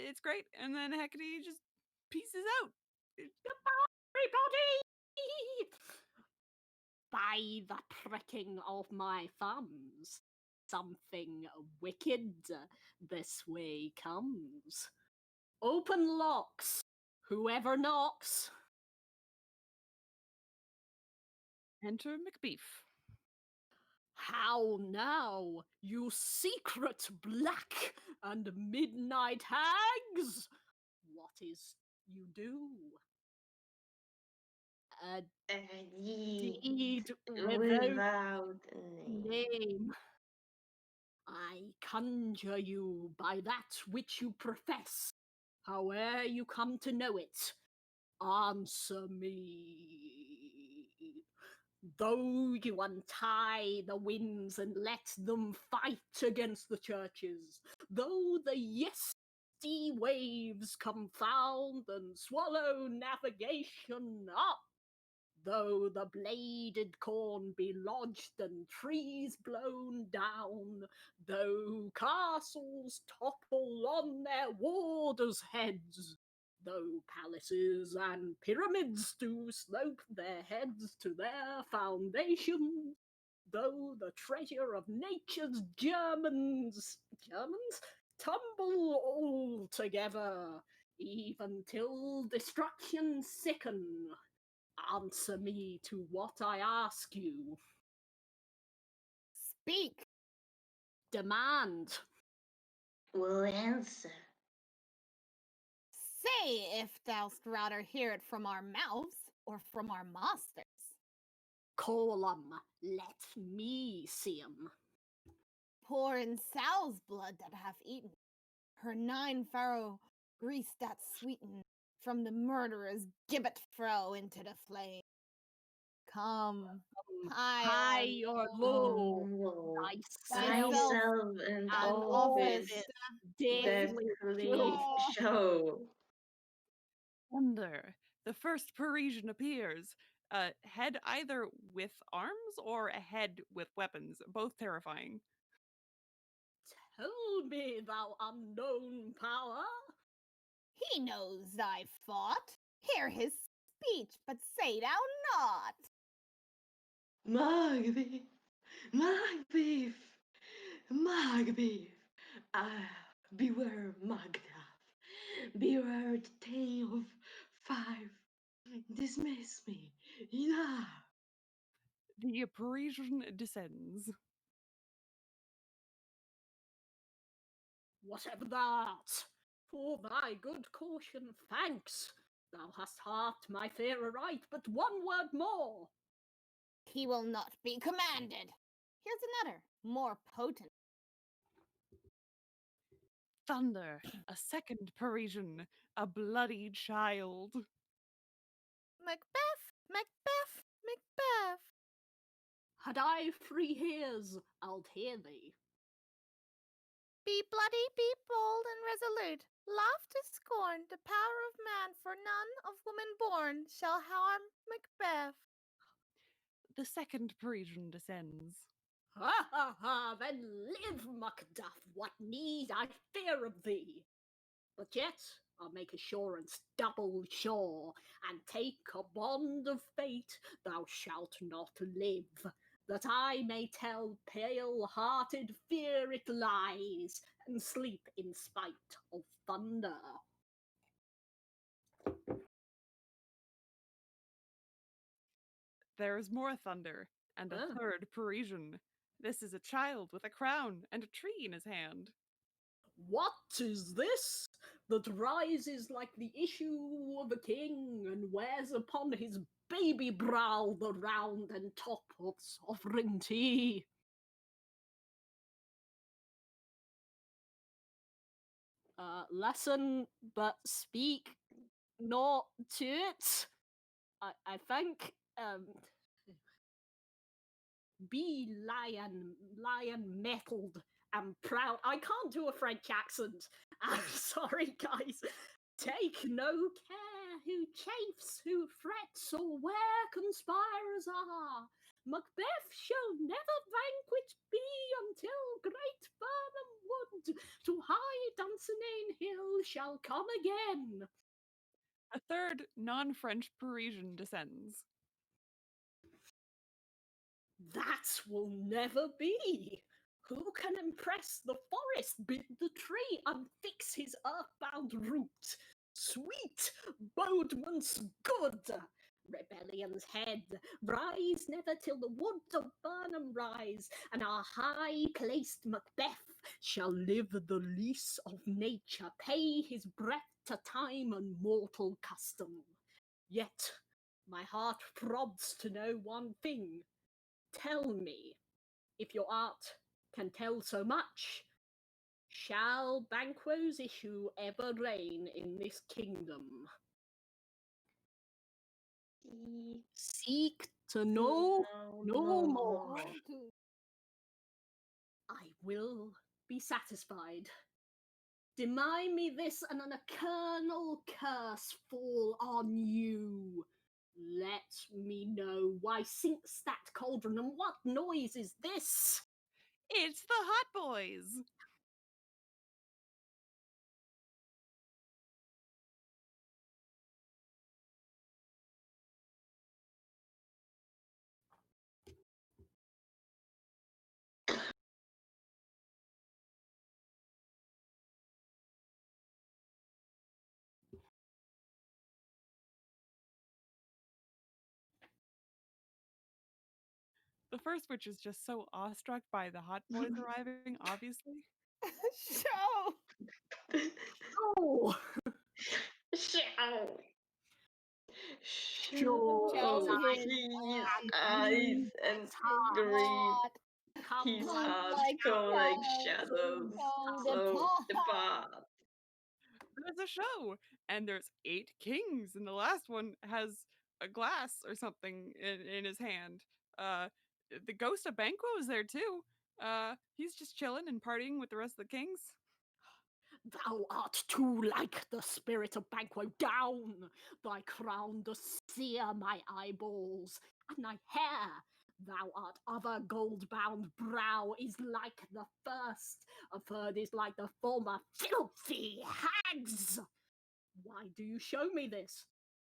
it's great. And then Hecate just pieces out. Goodbye, everybody! by the pricking of my thumbs, something wicked this way comes. Open locks, whoever knocks. Enter Macbeth. How now, you secret black and midnight hags? What is you do? A deed without a name. name. I conjure you by that which you profess, howe'er you come to know it. Answer me. Though you untie the winds and let them fight against the churches, though the yesty waves confound and swallow navigation up, though the bladed corn be lodged and trees blown down, though castles topple on their warders' heads, though palaces and pyramids do slope their heads to their foundations, though the treasure of nature's Germans tumble all together, even till destruction sicken, answer me to what I ask you. Speak. Demand. Will answer. Say if thou'st rather hear it from our mouths or from our masters. Call 'em, let me see 'em. Pour in sow's blood that hath eaten, her 9 farrow grease that sweeten, from the murderer's gibbet throw into the flame. Come, High or low, thyself and office deftly show. Thunder. The first Parisian appears. A head either with arms or a head with weapons, both terrifying. Tell me, thou unknown power. He knows thy fought. Hear his speech, but say thou not. Macbeth, Macbeth, Macbeth. Ah, beware, Macduff. Beware the tale of 5. Dismiss me. Enough. The Parisian descends. Whatever that, for thy good caution, thanks. Thou hast harped my fear aright, but one word more. He will not be commanded. Here's another, more potent. Thunder. A second Parisian. A bloody child. Macbeth, Macbeth, Macbeth. Had I 3 ears, I'ld hear thee. Be bloody, be bold and resolute. Laugh to scorn the power of man, for none of woman born shall harm Macbeth. The second Parisian descends. Ha ha ha, then live, Macduff, what need I fear of thee? But yet I'll make assurance double sure, and take a bond of fate, thou shalt not live, that I may tell pale-hearted fear it lies, and sleep in spite of thunder. There is more thunder, and a third Parisian. This is a child with a crown and a tree in his hand. What is this that rises like the issue of a king, and wears upon his baby brow the round and top of sovereignty? Listen, but speak not to it. I think, be lion mettled and proud. I can't do a French accent. I'm sorry, guys. Take no care who chafes, who frets, or where conspirers are. Macbeth shall never vanquished be until great Burnham Wood to high Dunsinane Hill shall come again. A third non-French Parisian descends. That will never be. Who can impress the forest, bid the tree, and fix his earthbound root? Sweet bodements good. Rebellion's head, rise never till the woods of Burnham rise, and our high-placed Macbeth shall live the lease of nature, pay his breath to time and mortal custom. Yet my heart throbs to know one thing. Tell me, if your art can tell so much, shall Banquo's issue ever reign in this kingdom? Seek to know no more. I will be satisfied. Deny me this, and an eternal curse fall on you. Let me know why sinks that cauldron, and what noise is this? It's the Hot Boys. The first witch is just so awestruck by the Hot Boys arriving, obviously. Show! Oh! Show! Show his his and eyes and scream. What? His Come heart like go like shadows, shadows, so so depart. depart. There's a show, and there's 8 kings, and the last one has a glass or something in his hand. The ghost of Banquo is there too. He's just chilling and partying with the rest of the kings. Thou art too like the spirit of Banquo. Down! Thy crown does sear my eyeballs, and thy hair, thou art of a gold-bound brow, is like the first, a third is like the former. Filthy hags! Why do you show me this?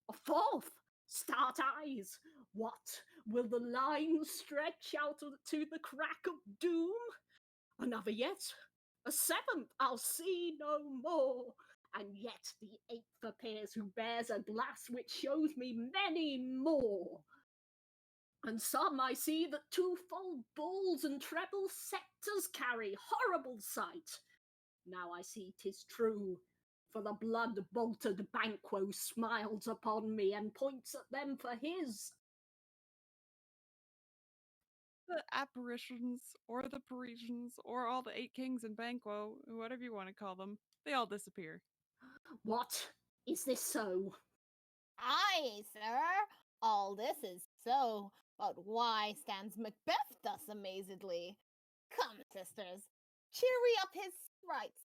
A fourth, start eyes. What, will the line stretch out to the crack of doom? Another yet? A seventh, I'll see no more. And yet the eighth appears, who bears a glass which shows me many more. And some I see that twofold bulls and treble sceptres carry, horrible sight. Now I see 'tis true, for the blood-bolted Banquo smiles upon me and points at them for his. The apparitions, or the Parisians, or all the 8 kings in Banquo, whatever you want to call them, they all disappear. What? Is this so? Aye, sir. All this is so, but why stands Macbeth thus amazedly? Come, sisters, cheery up his sprites,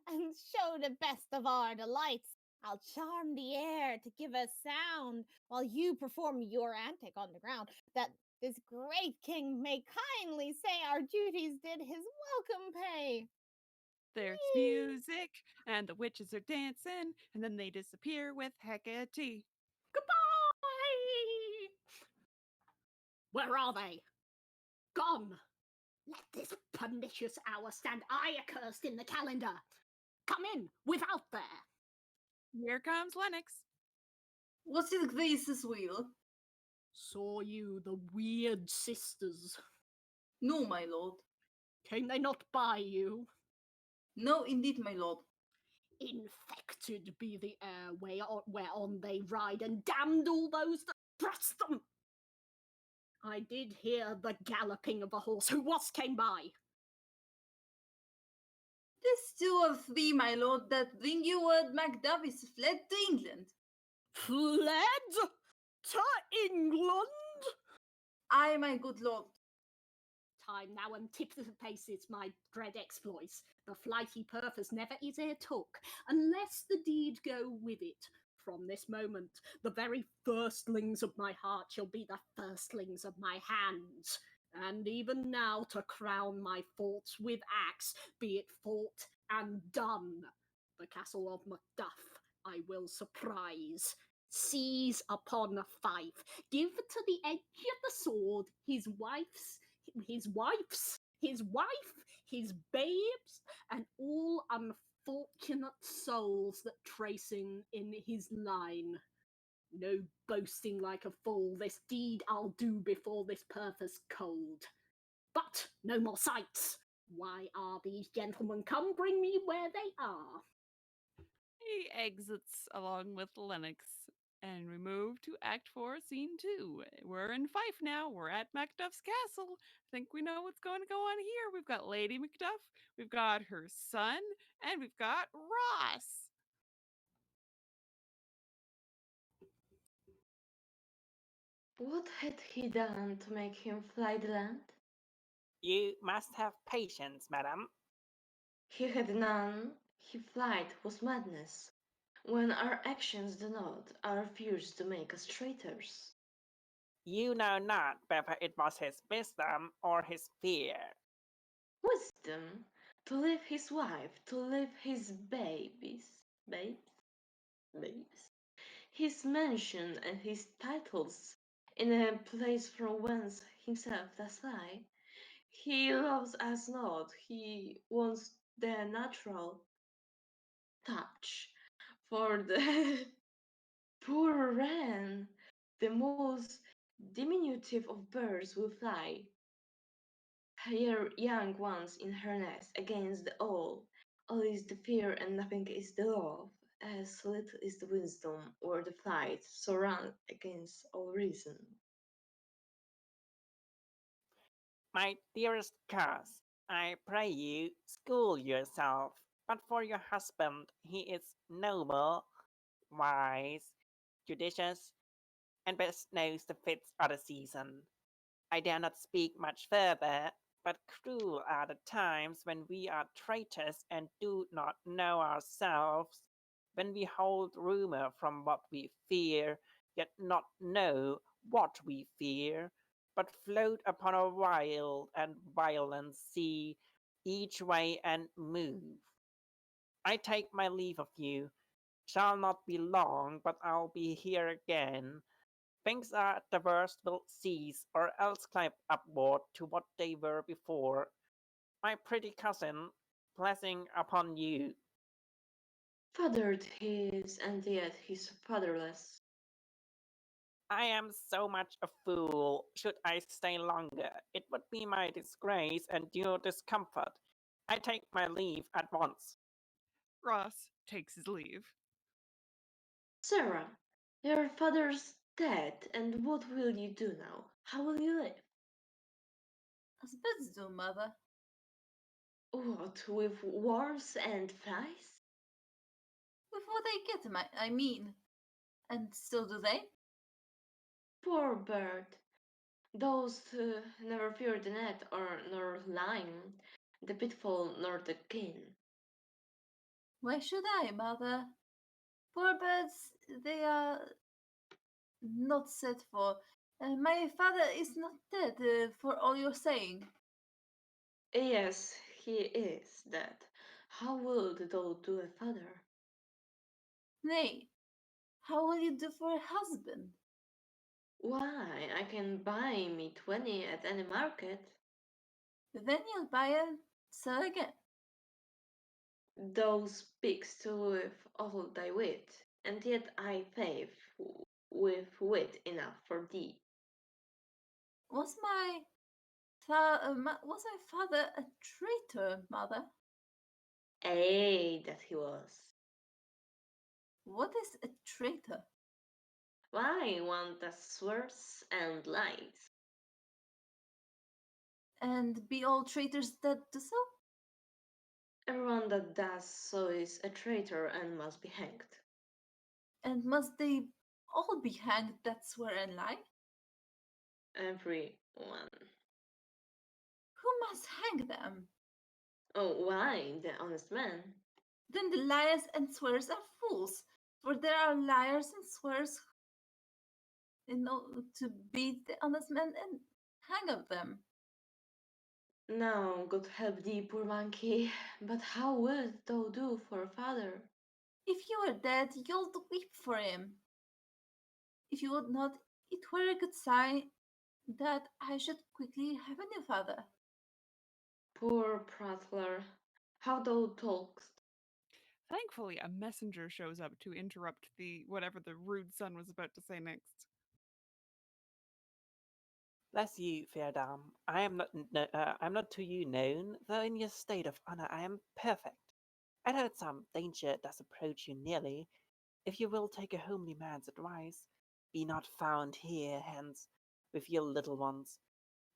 and show the best of our delights. I'll charm the air to give a sound, while you perform your antic on the ground, that this great king may kindly say our duties did his welcome pay. There's Whee! music, and the witches are dancing, and then they disappear with Hecate. Goodbye! Where are they? Gone! Let this pernicious hour stand accursed in the calendar. Come in, without there. Here comes Lennox. Was it Grace's will? Saw you the weird sisters? No, my lord. Came they not by you? No, indeed, my lord. Infected be the air whereon they ride, and damned all those that thrust them. I did hear the galloping of a horse. Who was came by? 'Tis 2 or 3, my lord, that bring you word Macduff is fled to England. Fled to England? Aye, my good lord. Time now anticipates my dread exploits. The flighty purpose never is e'er took, unless the deed go with it. From this moment, the very firstlings of my heart shall be the firstlings of my hands. And even now, to crown my faults with axe, be it fought and done. The castle of Macduff I will surprise, Seize upon 5. Give to the edge of the sword his wife, his babes, and all unfortunate souls that tracing in his line. No boasting like a fool, this deed I'll do before this purpose cold. But no more sights. Why are these gentlemen come? Bring me where they are. He exits along with Lennox, and we move to Act 4, Scene 2. We're in Fife now. We're at Macduff's castle. I think we know what's going to go on here. We've got Lady Macduff, we've got her son, and we've got Ross. What had he done to make him fly the land? You must have patience, madam. He had none. His flight was madness. When our actions do not, our fears do make us traitors. You know not whether it was his wisdom or his fear. Wisdom, to leave his wife, to leave his babes, his mansion and his titles in a place from whence himself does fly. He loves us not, he wants the natural touch for the poor wren. The most diminutive of birds will fly, her young ones in her nest against the all. All is the fear and nothing is the love, as little is the wisdom or the flight, so run against all reason. My dearest coz, I pray you, school yourself. But for your husband, he is noble, wise, judicious, and best knows the fits of the season. I dare not speak much further, but cruel are the times when we are traitors and do not know ourselves, when we hold rumor from what we fear, yet not know what we fear, but float upon a wild and violent sea, each way and move. I take my leave of you. Shall not be long, but I'll be here again. Things are at the worst will cease, or else climb upward to what they were before. My pretty cousin, blessing upon you. Fathered he is, and yet he's fatherless. I am so much a fool. Should I stay longer, it would be my disgrace and your discomfort. I take my leave at once. Ross takes his leave. Sarah, your father's dead, and what will you do now? How will you live? As birds do, mother. What, with worms and flies? With what I get, I mean. And so do they? Poor bird. Those never fear the net or nor line, the pitfall nor the kin. Why should I, mother? Poor birds, they are not set for. My father is not dead, for all you're saying. Yes, he is dead. How wilt thou do a father? Nay, how will you do for a husband? Why, I can buy me 20 at any market. Then you'll buy and sell again. Thou speakst with all thy wit, and yet I faith with wit enough for thee. Was my father a traitor, mother? Ay, that he was. What is a traitor? Why, one that swears and lies. And be all traitors that do so? Everyone that does so is a traitor and must be hanged. And must they all be hanged that swear and lie? Every one. Who must hang them? Oh, why, the honest man? Then the liars and swearers are fools, for there are liars and swearers to beat the honest men and hang of them. Now, God help thee, poor monkey, but how wilt thou do for a father? If you are dead, you'll weep for him. if you would not, it were a good sign that I should quickly have a new father. Poor prattler, how thou talkst. Thankfully, a messenger shows up to interrupt the whatever the rude son was about to say next. Bless you, fair dame. I'm not to you known, though in your state of honor I am perfect. I heard some danger does approach you nearly. If you will take a homely man's advice, be not found here hence with your little ones.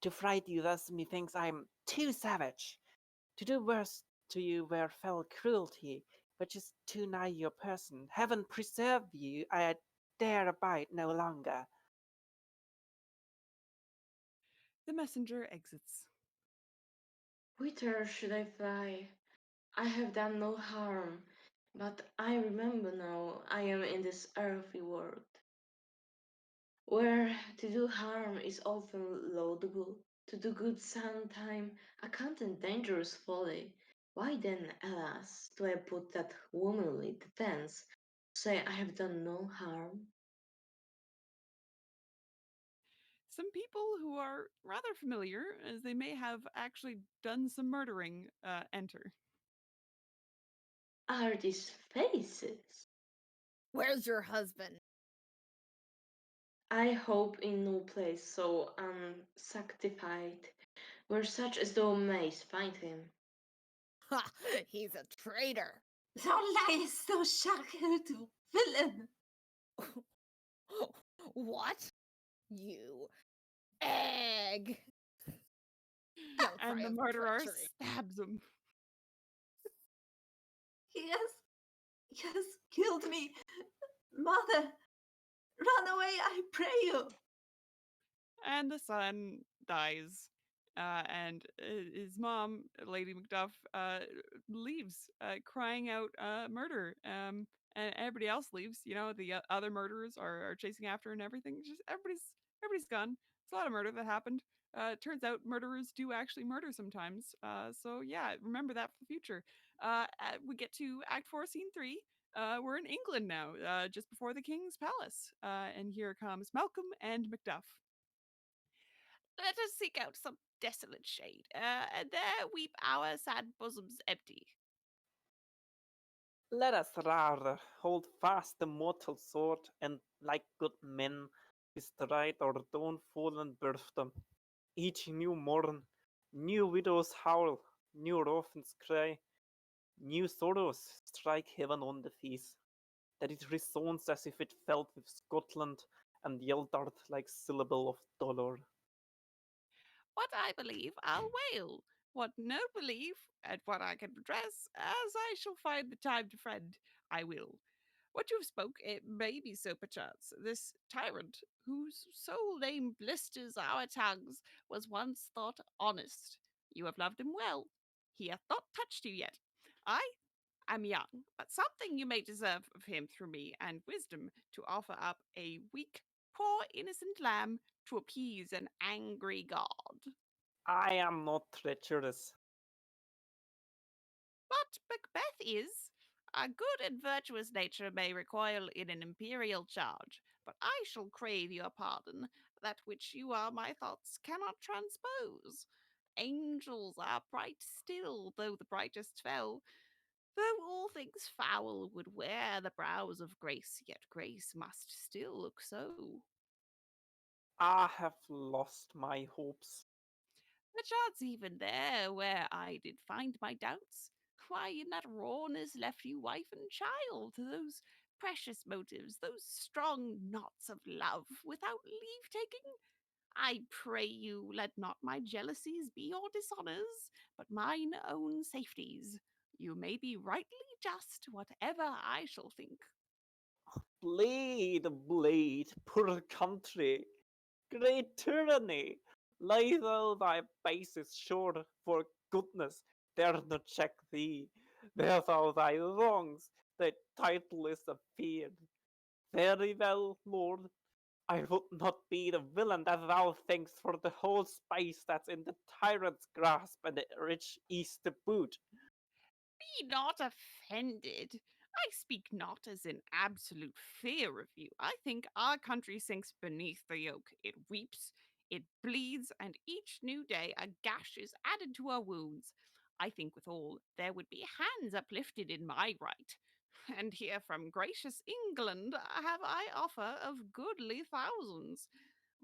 To fright you thus, methinks I am too savage. To do worse to you were fell cruelty, which is too nigh your person. Heaven preserve you, I dare abide no longer. The messenger exits. Whither should I fly? I have done no harm, but I remember now I am in this earthly world, where to do harm is often laudable, to do good sometime accounted dangerous folly. Why then, alas, do I put that womanly defense to say I have done no harm? Some people who are rather familiar, as they may have actually done some murdering, enter. Are these faces? Where's your husband? I hope in no place so unsanctified, where such as thou mayst find him. Ha! He's a traitor. Thou liest, thou shackled villain! What? You egg! Don't And cry the over murderer treachery. stabs him. He has killed me. Mother, run away, I pray you. And the son dies. And his mom, Lady Macduff, leaves, crying out murder. And everybody else leaves. You know, the other murderers are chasing after her and everything. Just everybody's gone. It's a lot of murder that happened. Turns out murderers do actually murder sometimes. So yeah, remember that for the future. We get to Act 4, Scene 3. We're in England now, just before the King's Palace. And here comes Malcolm and Macduff. Let us seek out some desolate shade, and there weep our sad bosoms empty. Let us rather hold fast the mortal sword, and like good men, bestride our downfall and birthdom. Each new morn, new widows howl, new orphans cry, new sorrows strike heaven on the face, that it resounds as if it felt with Scotland, and yelled out like syllable of dolor. What I believe, I'll wail. What no believe, and what I can redress, as I shall find the time to friend, I will. What you have spoke, it may be so perchance. This tyrant, whose sole name blisters our tongues, was once thought honest. You have loved him well. He hath not touched you yet. I am young, but something you may deserve of him through me, and wisdom to offer up a weak, poor, innocent lamb to appease an angry god. I am not treacherous. But Macbeth is. A good and virtuous nature may recoil in an imperial charge, but I shall crave your pardon, that which you are my thoughts cannot transpose. Angels are bright still, though the brightest fell. Though all things foul would wear the brows of grace, yet grace must still look so. I have lost my hopes. Perchance even there where I did find my doubts. Why in that rawness left you wife and child, those precious motives, those strong knots of love, without leave taking? I pray you, let not my jealousies be your dishonors, but mine own safeties. You may be rightly just, whatever I shall think. Blade, blade, poor country, great tyranny, lay thou thy bases sure, for goodness dare not check thee. Bear thou thy wrongs, thy title is appeared. Very well, lord, I would not be the villain that thou thinkst for the whole space that's in the tyrant's grasp and the rich east to boot. Be not offended. I speak not as in absolute fear of you. I think our country sinks beneath the yoke. It weeps, it bleeds, and each new day a gash is added to our wounds. I think withal there would be hands uplifted in my right. And here from gracious England have I offer of goodly thousands.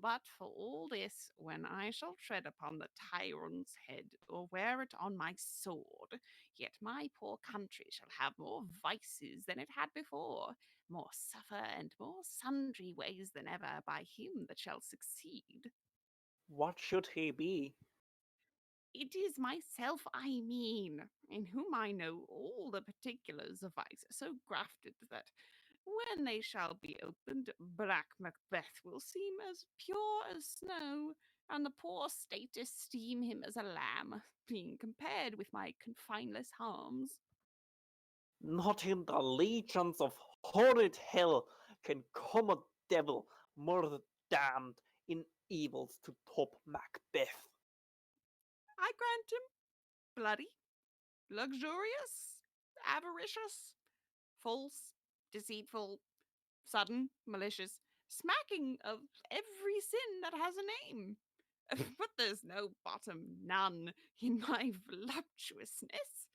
But for all this, when I shall tread upon the tyrant's head, or wear it on my sword, yet my poor country shall have more vices than it had before, more suffer and more sundry ways than ever by him that shall succeed. What should he be? It is myself I mean, in whom I know all the particulars of vice, so grafted that when they shall be opened, black Macbeth will seem as pure as snow, and the poor state esteem him as a lamb, being compared with my confineless harms. Not in the legions of horrid hell can come a devil more damned in evils to top Macbeth. I grant him bloody, luxurious, avaricious, false, deceitful, sudden, malicious, smacking of every sin that has a name. But there's no bottom, none, in my voluptuousness.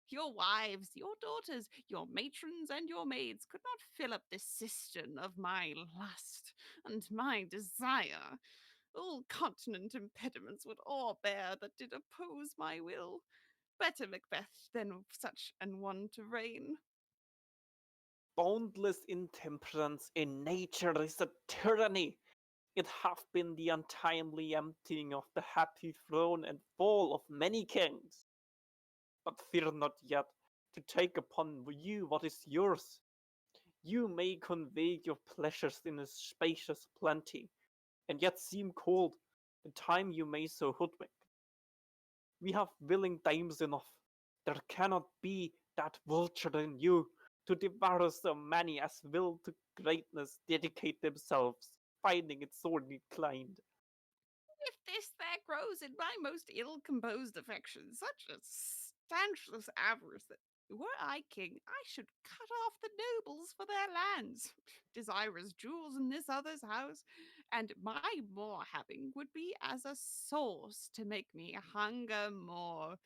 Your wives, your daughters, your matrons, and your maids could not fill up this cistern of my lust and my desire. All continent impediments would o'erbear that did oppose my will. Better Macbeth than such an one to reign. Boundless intemperance in nature is a tyranny. It hath been the untimely emptying of the happy throne and fall of many kings. But fear not yet to take upon you what is yours. You may convey your pleasures in a spacious plenty, and yet seem cold the time you may so hoodwink. We have willing dames enough. There cannot be that vulture in you to devour so many as will to greatness dedicate themselves, finding it sorely inclined. If this there grows in my most ill-composed affection, such a stancherous avarice that, were I king, I should cut off the nobles for their lands, desirous jewels in this other's house, and my more having would be as a sauce to make me hunger more,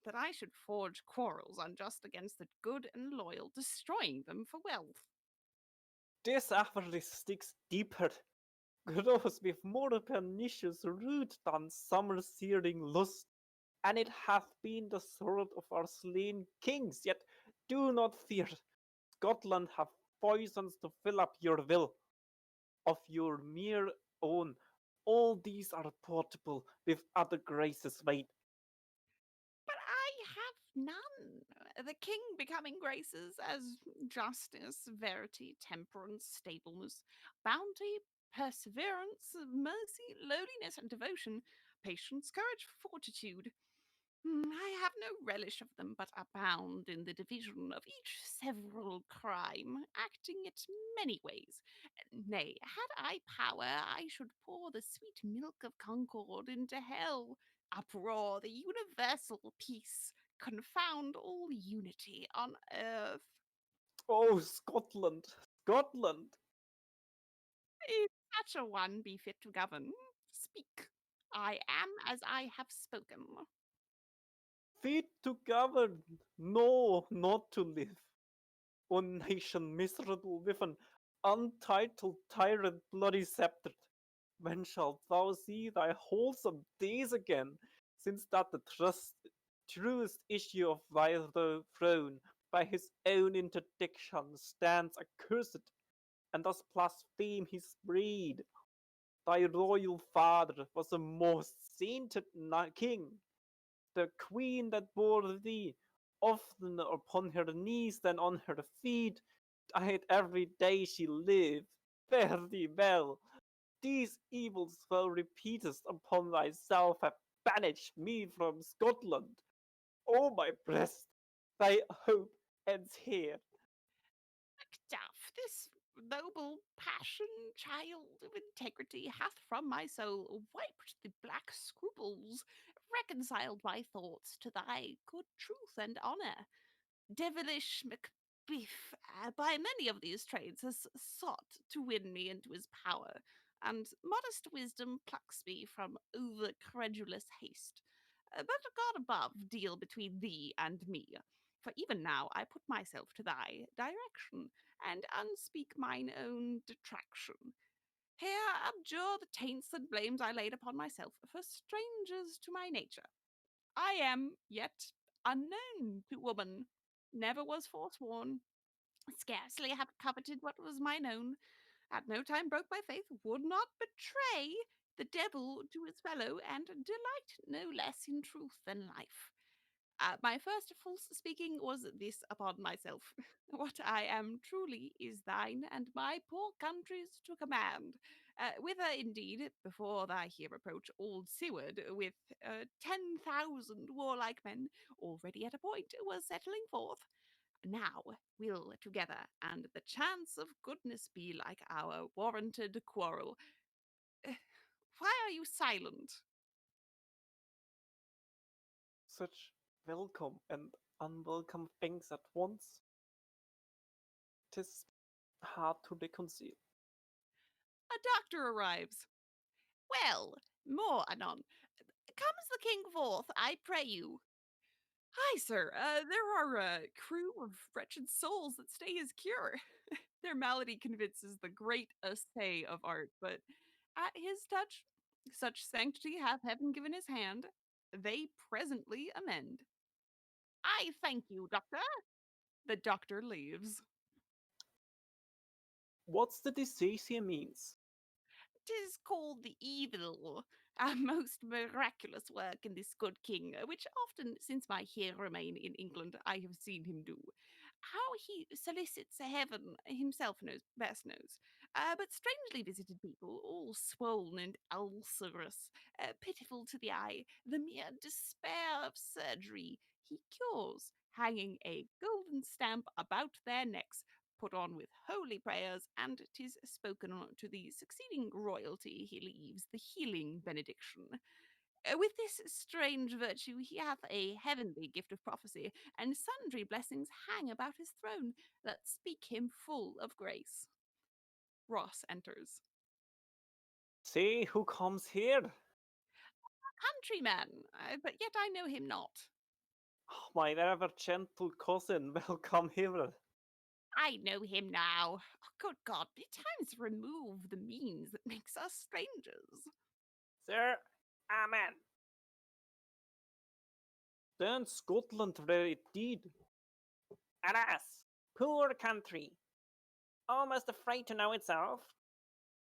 that I should forge quarrels unjust against the good and loyal, destroying them for wealth. This avarice sticks deeper, grows with more pernicious root than summer-searing lust, and it hath been the sword of our slain kings. Yet do not fear. Scotland hath poisons to fill up your will. Of your mere own, all these are portable with other graces weight. But I have none. The king becoming graces as justice, verity, temperance, stableness, bounty, perseverance, mercy, lowliness, and devotion, patience, courage, fortitude. I have no relish of them, but abound in the division of each several crime, acting it many ways. Nay, had I power, I should pour the sweet milk of concord into hell, uproar the universal peace, confound all unity on earth. Oh, Scotland, Scotland! If such a one be fit to govern, speak. I am as I have spoken. Fit to govern, no, not to live. O nation miserable with an untitled tyrant bloody sceptred, when shalt thou see thy wholesome days again, since that the truest issue of thy throne by his own interdiction stands accursed, and does blaspheme his breed? Thy royal father was a most sainted king, the queen that bore thee, often upon her knees than on her feet, died every day she lived. Fare thee well. These evils thou repeatest upon thyself have banished me from Scotland. O my breast, thy hope ends here. Macduff, this noble passion, child of integrity, hath from my soul wiped the black scruples, reconciled my thoughts to thy good truth and honour. Devilish Biff, by many of these trades, has sought to win me into his power, and modest wisdom plucks me from over-credulous haste. But God above deal between thee and me, for even now I put myself to thy direction, and unspeak mine own detraction. Here abjure the taints and blames I laid upon myself, for strangers to my nature. I am yet unknown to woman, never was forsworn, scarcely have coveted what was mine own, at no time broke my faith, would not betray the devil to his fellow, and delight no less in truth than life. My first false speaking was this upon myself. What I am truly is thine, and my poor country's to command. Whither, indeed, before thy here approach, old Seward, with 10,000 warlike men, already at a point, was settling forth. Now we'll together, and the chance of goodness be like our warranted quarrel. Why are you silent? Such welcome and unwelcome things at once. 'Tis hard to reconcile. A doctor arrives. Well, more anon. Comes the king forth, I pray you. Hi, sir. There are a crew of wretched souls that stay his cure. Their malady convinces the great assay of art, but at his touch, such sanctity hath heaven given his hand, they presently amend. I thank you, doctor. The doctor leaves. What's the disease he means? 'Tis called the evil, a most miraculous work in this good king, which often, since my here remain in England, I have seen him do. How he solicits heaven himself best knows. But strangely visited people, all swollen and ulcerous, pitiful to the eye, the mere despair of surgery, he cures, hanging a golden stamp about their necks, put on with holy prayers, and 'tis spoken to the succeeding royalty he leaves the healing benediction. With this strange virtue he hath a heavenly gift of prophecy, and sundry blessings hang about his throne that speak him full of grace. Ross enters. See who comes here. Countryman, but yet I know him not. Oh, my ever gentle cousin, welcome hither. I know him now. Oh, good God, betimes remove the means that makes us strangers. Sir, amen. Then Scotland rare indeed. Alas, poor country, almost afraid to know itself.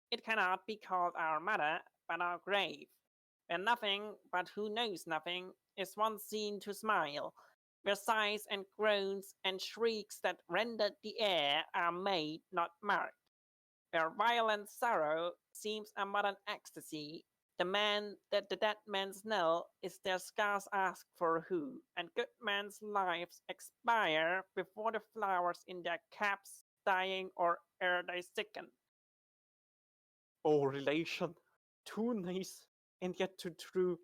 It cannot be called our mother, but our grave, where nothing but who knows nothing is once seen to smile, where sighs and groans and shrieks that rend the air are made, not marked, where violent sorrow seems a modern ecstasy. The dead man's knell is there scarce asked for who, and good men's lives expire before the flowers in their caps, dying or ere they sicken. Oh, relation, too nice and yet too true.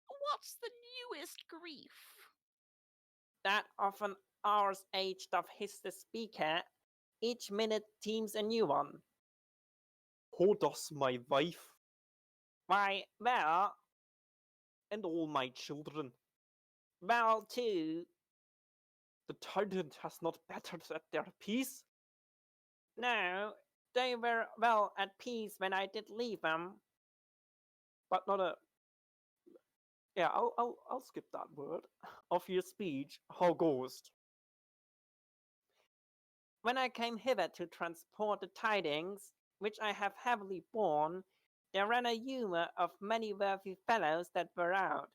What's the newest grief? That of an hour's age doth hiss the speaker, each minute teems a new one. How does my wife Why, well, and all my children? well too. The tyrant has not battered at their peace? No, they were well at peace when I did leave them. But not a. Yeah, I'll skip that word of your speech. How goest? When I came hither to transport the tidings, which I have heavily borne, there ran a humour of many worthy fellows that were out,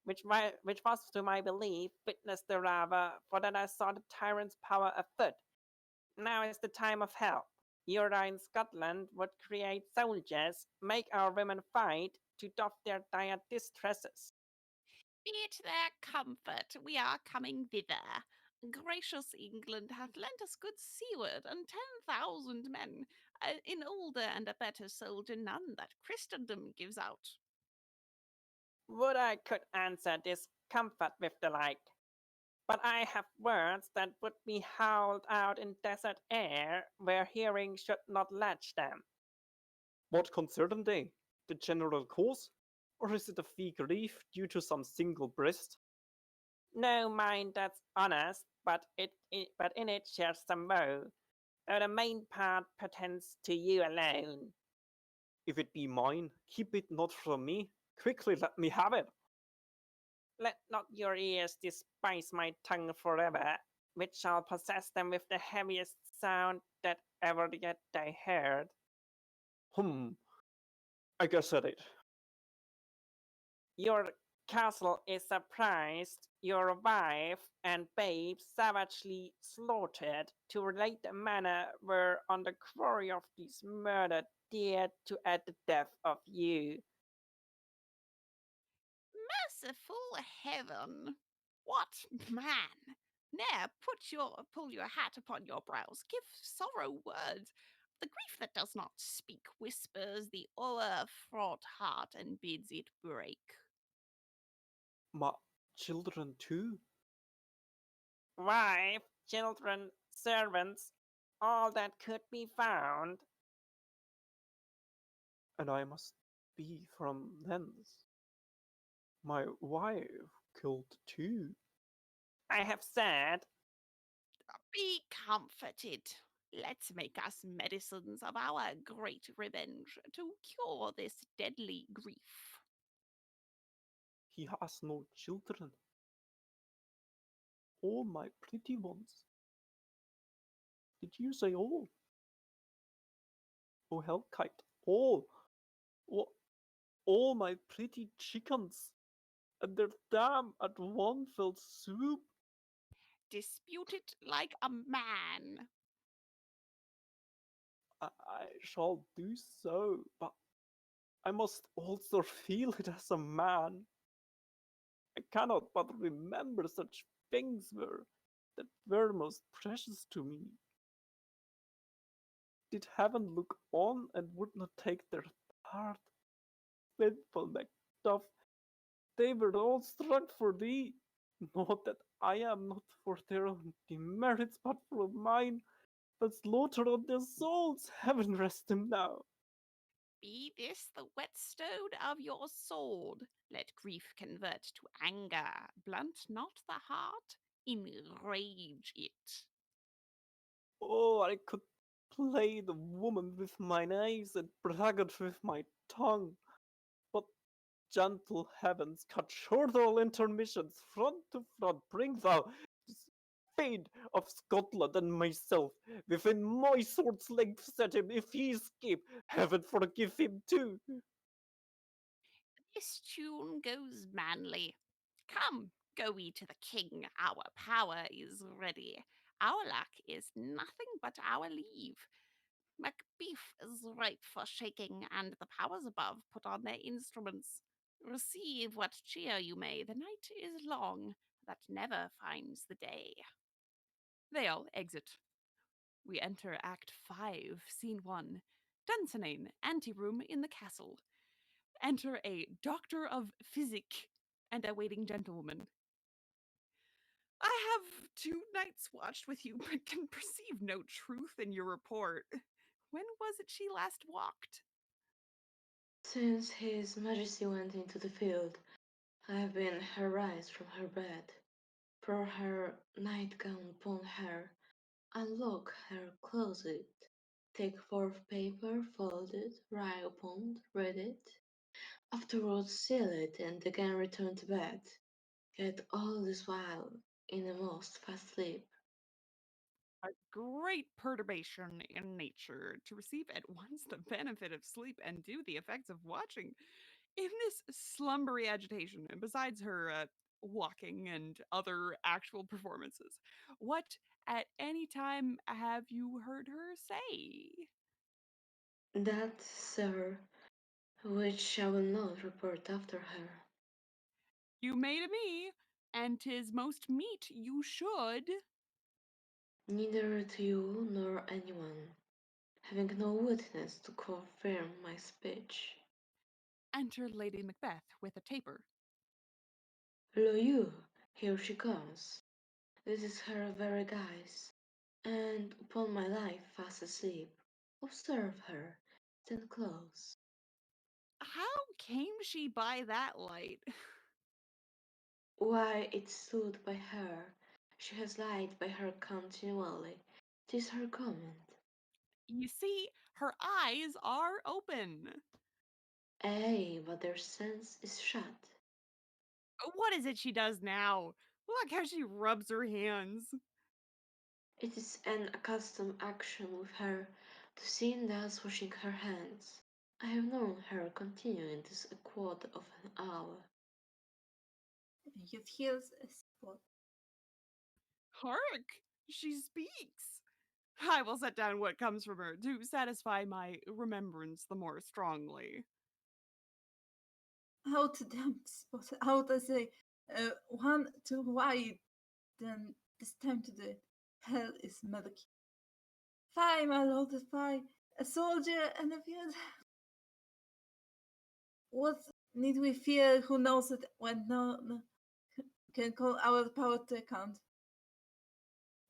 which was to my belief witness the rather, for that I saw the tyrant's power afoot. Now is the time of help. Ura in Scotland would create soldiers, make our women fight, to doff their dire distresses. Be it their comfort, we are coming thither. Gracious England hath lent us good seaward and 10,000 men, in older and a better soldier none that Christendom gives out. Would I could answer this comfort with the like. But I have words that would be howled out in desert air where hearing should not latch them. What concern they? The general cause? Or is it a fee grief due to some single breast? No mind that's honest, but in it shares some woe, though the main part pertains to you alone. If it be mine, keep it not from me. Quickly let me have it. Let not your ears despise my tongue forever, which shall possess them with the heaviest sound that ever yet they heard. I guess at it. Your castle is surprised, your wife and babe savagely slaughtered, to relate the manner whereon the quarry of these murdered dared to add the death of you. Merciful heaven! What man? Ne'er pull your hat upon your brows. Give sorrow words. The grief that does not speak whispers the o'er-fraught heart and bids it break. My children too? Wife, children, servants, all that could be found. And I must be from thence. My wife killed too. I have said, Be comforted. Let's make us medicines of our great revenge to cure this deadly grief. He has no children. All my pretty ones. Did you say all? Oh, Hellkite, all. All my pretty chickens. And their dam at one fell swoop. Dispute it like a man. I shall do so, but I must also feel it as a man. I cannot but remember such things that were most precious to me. Did heaven look on and would not take their part? Faithful Macduff, they were all struck for thee. Not that I am not for their own demerits, but for mine. But slaughter on their souls, heaven rest them now. Be this the whetstone of your sword. Let grief convert to anger. Blunt not the heart, enrage it. Oh, I could play the woman with mine eyes and braggart with my tongue. But gentle heavens, cut short all intermissions, front to front, bring thou this Thane of Scotland and myself within my sword's length. Set him, if he escape, heaven forgive him too. This tune goes manly. Come, go we to the king. Our power is ready. Our luck is nothing but our leave. Macbeth is ripe for shaking, and the powers above put on their instruments. Receive what cheer you may. The night is long, that never finds the day. They all exit. We enter Act 5, Scene 1. Dunsinane, anteroom in the castle. Enter a doctor of physic and a waiting gentlewoman. I have 2 nights watched with you, but can perceive no truth in your report. When was it she last walked? Since His Majesty went into the field, I have been her rise from her bed, pour her nightgown upon her, unlock her closet, take forth paper, fold it, write upon, read it, afterwards seal it, and again return to bed, yet all this while in a most fast sleep. A great perturbation in nature to receive at once the benefit of sleep and do the effects of watching. In this slumbery agitation, and besides her walking and other actual performances, what at any time have you heard her say? That, sir, which I will not report after her. You may to me, and 'tis most meet you should. Neither to you nor anyone, having no witness to confirm my speech. Enter Lady Macbeth with a taper. Lo you, here she comes. This is her very guise, and upon my life fast asleep. Observe her, stand close. How came she by that light? Why, it stood by her. She has lied by her continually. 'Tis her comment. You see, her eyes are open. Ay, but their sense is shut. What is it she does now? Look how she rubs her hands. It is an accustomed action with her to sit thus washing her hands. I have known her continuing this a quarter of an hour. It heals a spot. Hark! She speaks. I will set down what comes from her to satisfy my remembrance the more strongly. Out damn spot. Out I say, one too wide. Then this time to the hell is Medic. Fie, my lord, fie. A soldier and a field. What need we fear? Who knows it when none can call our power to account?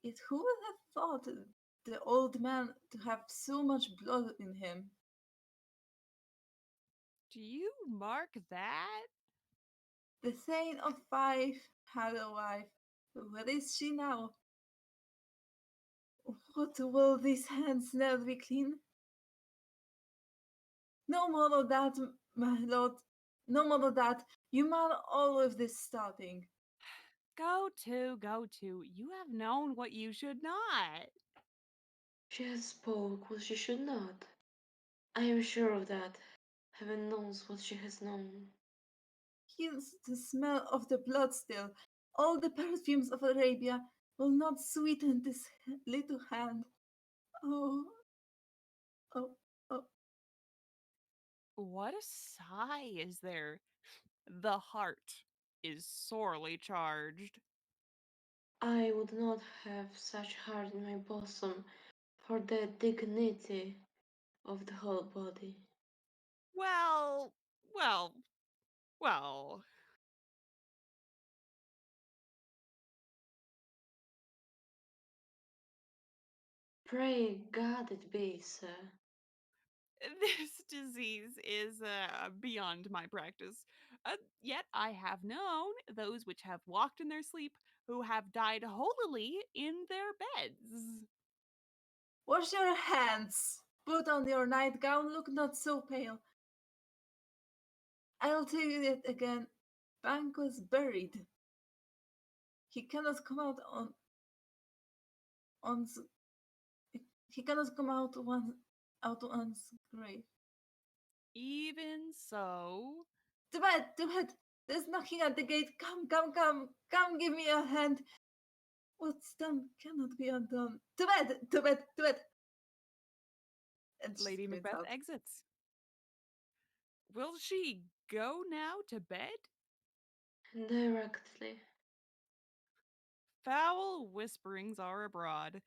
Yet who would have thought the old man to have so much blood in him? Do you mark that? The Thane of Fife had a wife. Where is she now? What will these hands never be clean? No more of that, my lord. No more of that. You man all of this starting. Go to, go to. You have known what you should not. She has spoke what she should not. I am sure of that. Heaven knows what she has known. Here's the smell of the blood still. All the perfumes of Arabia will not sweeten this little hand. Oh, oh, oh. What a sigh is there? The heart is sorely charged. I would not have such heart in my bosom for the dignity of the whole body. Well, well, well. Pray God it be, sir. This disease is beyond my practice. Yet I have known those which have walked in their sleep who have died holily in their beds. Wash your hands. Put on your nightgown. Look not so pale. I'll tell you it again. Bank was buried. He cannot come out on. He cannot come out one's grave. Even so, To bed, to bed. There's knocking at the gate. Come, come, come, come. Give me a hand. What's done cannot be undone. To bed, to bed, to bed. And she Lady sprints Macbeth out. exits. Will she go now to bed? Directly. Foul whisperings are abroad.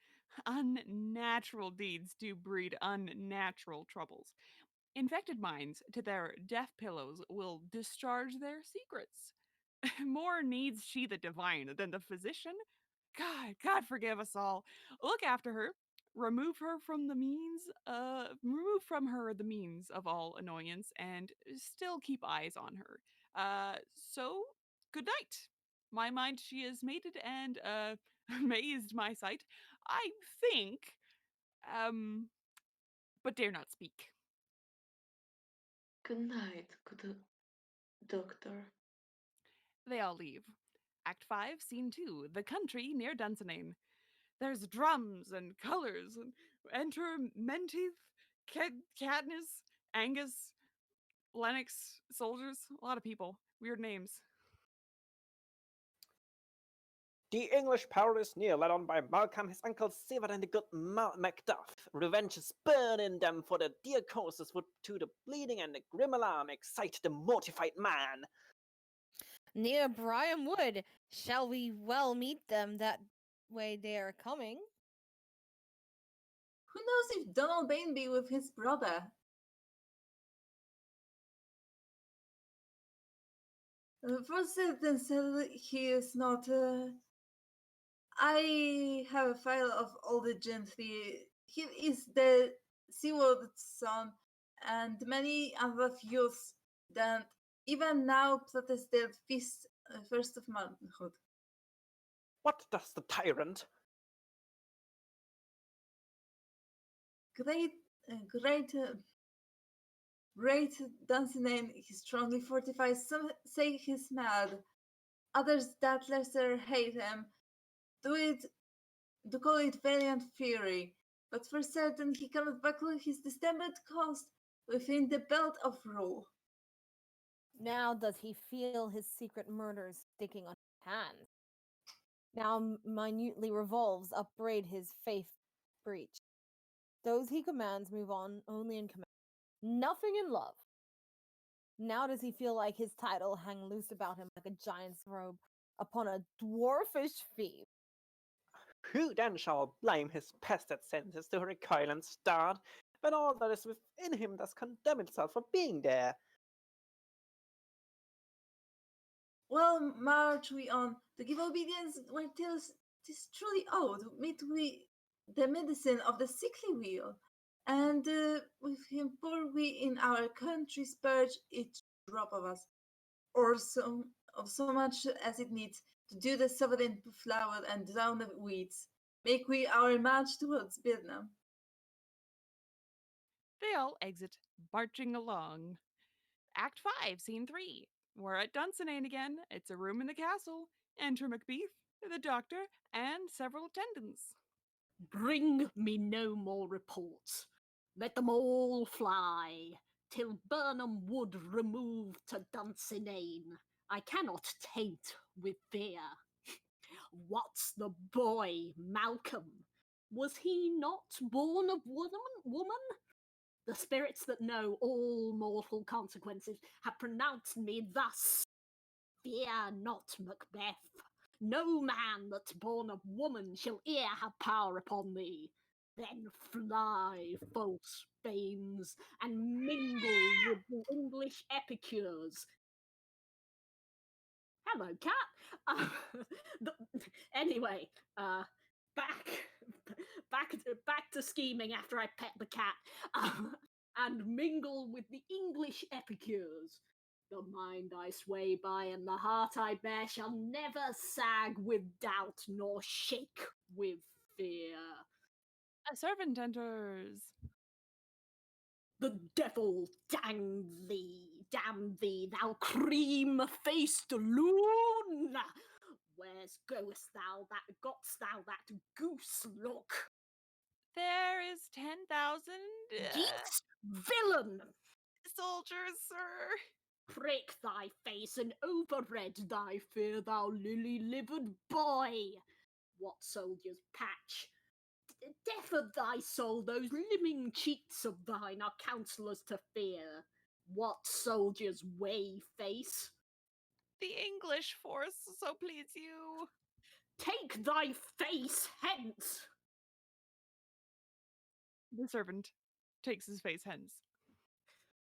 Unnatural deeds do breed unnatural troubles. Infected minds to their deaf pillows will discharge their secrets. More needs she the divine than the physician. God forgive us all. Look after her. Remove from her the means of all annoyance, and still keep eyes on her. So, good night. My mind she is mated and amazed my sight. I think, um, but dare not speak. Good night, good doctor. They all leave. Act 5, Scene 2, the country near Dunsinane. There's drums and colours, and enter Menteith, Katniss, Angus, Lennox, soldiers, a lot of people. Weird names. The English power is near, led on by Malcolm, his uncle Sever, and the good Macduff. Revenge is burning them for their dear causes, would to the bleeding and the grim alarm excite the mortified man. Near Brian Wood, shall we well meet them that way they are coming? Who knows if Donald Bain be with his brother? For certain said he is not. I have a file of all the gentry. Here is the seaworld son and many other youths that even now protest their first of manhood. What does the tyrant? Great, great dancing name. He strongly fortifies. Some say he's mad. Others that lesser hate him. Do call it valiant fury. But for certain he cannot buckle his distempered cost within the belt of rule. Now does he feel his secret murders sticking on his hands? Now minutely revolves upbraid his faith breach. Those he commands move on only in command, nothing in love. Now does he feel like his title hang loose about him like a giant's robe upon a dwarfish feet? Who then shall blame his pested senses to recoil and start, when all that is within him does condemn itself for being there? Well, march we on, to give obedience where 'tis truly owed, meet we the medicine of the sickly wheel, and with him pour we in our country's purge each drop of us, or so much as it needs, to do the sovereign flower and drown the weeds. Make we our march towards Birnam. They all exit, marching along. Act 5, Scene 3. We're at Dunsinane again. It's a room in the castle. Enter Macbeth, the doctor, and several attendants. Bring me no more reports. Let them all fly, till Burnham Wood remove to Dunsinane. I cannot taint with fear. What's the boy, Malcolm? Was he not born of woman? The spirits that know all mortal consequences have pronounced me thus. Fear not, Macbeth. No man that's born of woman shall e'er have power upon thee. Then fly, false fames, and mingle with the English epicures. Hello, cat. Anyway, back to scheming after I pet the cat, and mingle with the English epicures. The mind I sway by and the heart I bear shall never sag with doubt nor shake with fear. A servant enters. The devil damn thee, thou cream-faced loon! Where's goest thou that goose look? There is 10,000 Geese, villain! soldiers, sir. Prick thy face and overread thy fear, thou lily-livered boy! What soldiers patch? Deaf of thy soul, those limbing cheats of thine are counsellors to fear. What soldiers weigh face? The English force, so please you. Take thy face hence! The servant takes his face hence.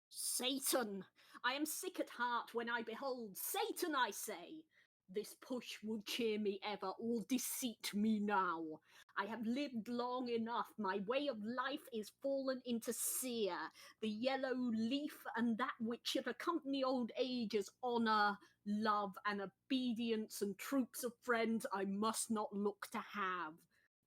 Satan! I am sick at heart when I behold Satan, I say! This push will cheer me ever, or deceit me now. I have lived long enough, my way of life is fallen into sere. The yellow leaf and that which should accompany old age is honour, love, and obedience, and troops of friends I must not look to have.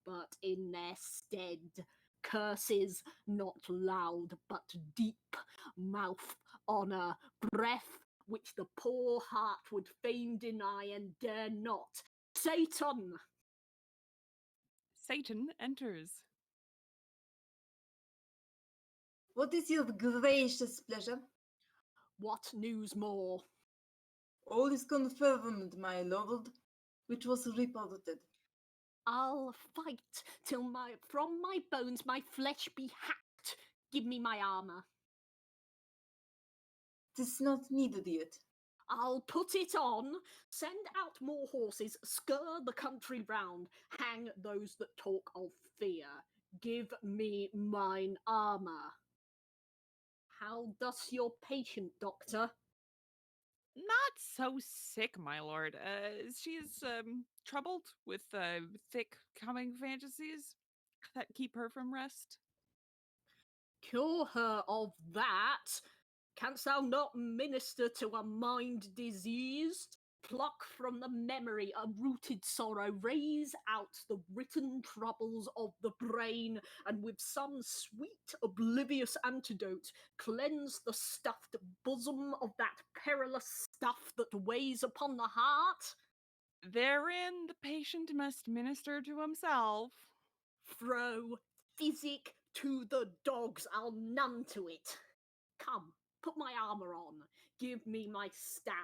But in their stead, curses not loud but deep, mouth, honour, breath, which the poor heart would fain deny and dare not. Satan! Satan enters. What is your gracious pleasure? What news more? All is confirmed, my lord, which was reported. I'll fight till from my bones my flesh be hacked. Give me my armour. 'Tis not needed yet. I'll put it on, send out more horses, scur the country round, hang those that talk of fear. Give me mine armour. How does your patient, doctor? Not so sick, my lord. She's troubled with thick coming fantasies that keep her from rest. Cure her of that. Canst thou not minister to a mind diseased? Pluck from the memory a rooted sorrow, raise out the written troubles of the brain, and with some sweet oblivious antidote, cleanse the stuffed bosom of that perilous stuff that weighs upon the heart? Therein the patient must minister to himself. Throw physic to the dogs, I'll none to it. Come, put my armour on, give me my staff.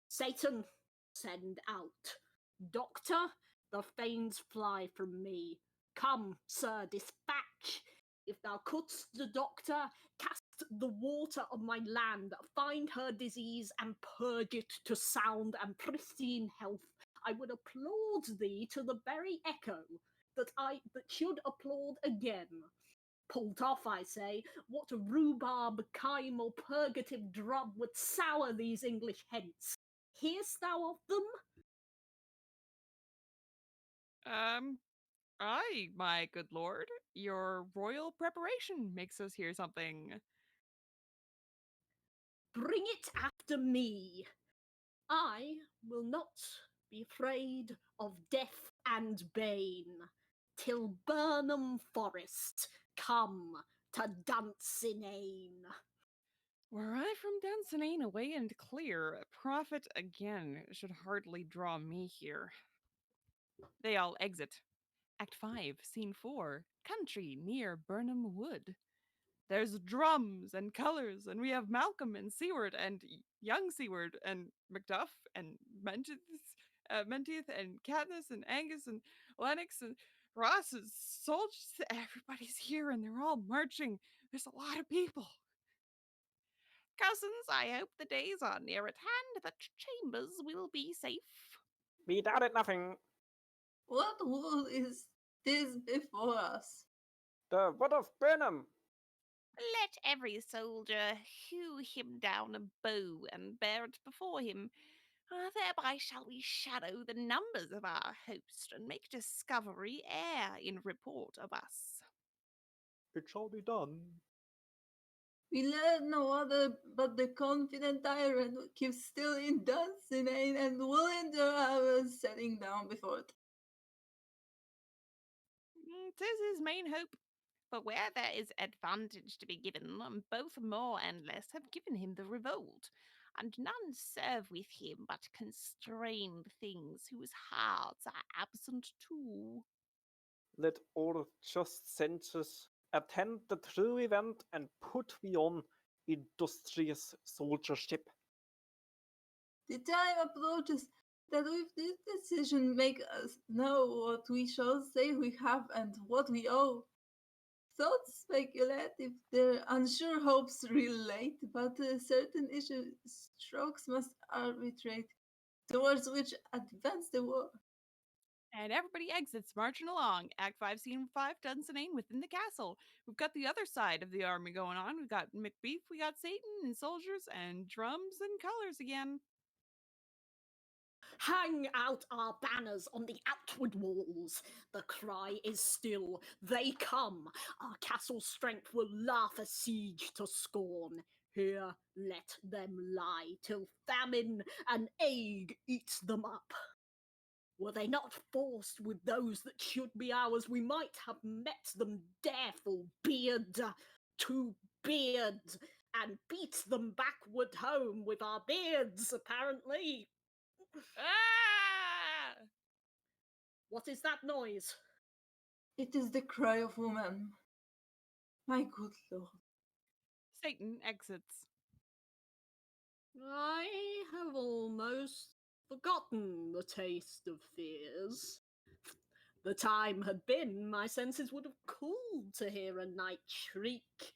Satan, send out. Doctor, the fiends fly from me. Come, sir, dispatch. If thou couldst the doctor, cast the water of my land, find her disease and purge it to sound and pristine health. I would applaud thee to the very echo that should applaud again. Pulled off, I say, what rhubarb, chyme, or purgative drub would sour these English heads? Hear'st thou of them? Aye, my good lord. Your royal preparation makes us hear something. Bring it after me. I will not be afraid of death and bane, till Burnham Forest come to Dunsinane. Were I from Dunsinane away and clear, profit again should hardly draw me here. They all exit. Act 5, Scene 4, country near Burnham Wood. There's drums and colours, and we have Malcolm and Seward and young Seward and Macduff and Menteith and Katniss and Angus and Lennox and Ross's soldiers. Everybody's here and they're all marching. There's a lot of people. Cousins, I hope the days are near at hand that chambers will be safe. We doubted nothing. What wood is this before us? The wood of Burnham. Let every soldier hew him down a bow and bear it before him. Thereby shall we shadow the numbers of our host and make discovery err in report of us. It shall be done. We let no other but the confident tyrant who keeps still in Dunsinane and will endure our setting down before it. 'Tis his main hope. For where there is advantage to be given, both more and less have given him the revolt, and none serve with him but constrained things whose hearts are absent too. Let all just senses attend the true event and put we on industrious soldiership. The time approaches that with this decision make us know what we shall say we have and what we owe. Thoughts speculate if their unsure hopes relate, but certain issue strokes must arbitrate towards which advance the war. And everybody exits, marching along. Act 5, Scene 5, Dunsinane within the castle. We've got the other side of the army going on. We've got Macbeth, we got Satan, and soldiers, and drums and colors again. Hang out our banners on the outward walls. The cry is still, they come. Our castle strength will laugh a siege to scorn. Here let them lie till famine and ague eats them up. Were they not forced with those that should be ours, we might have met them dareful beard to beard, and beat them backward home with our beards, apparently. Ah! What is that noise? It is the cry of woman. My good lord. Satan exits. I have almost forgotten the taste of fears. The time had been, my senses would have cooled to hear a night shriek,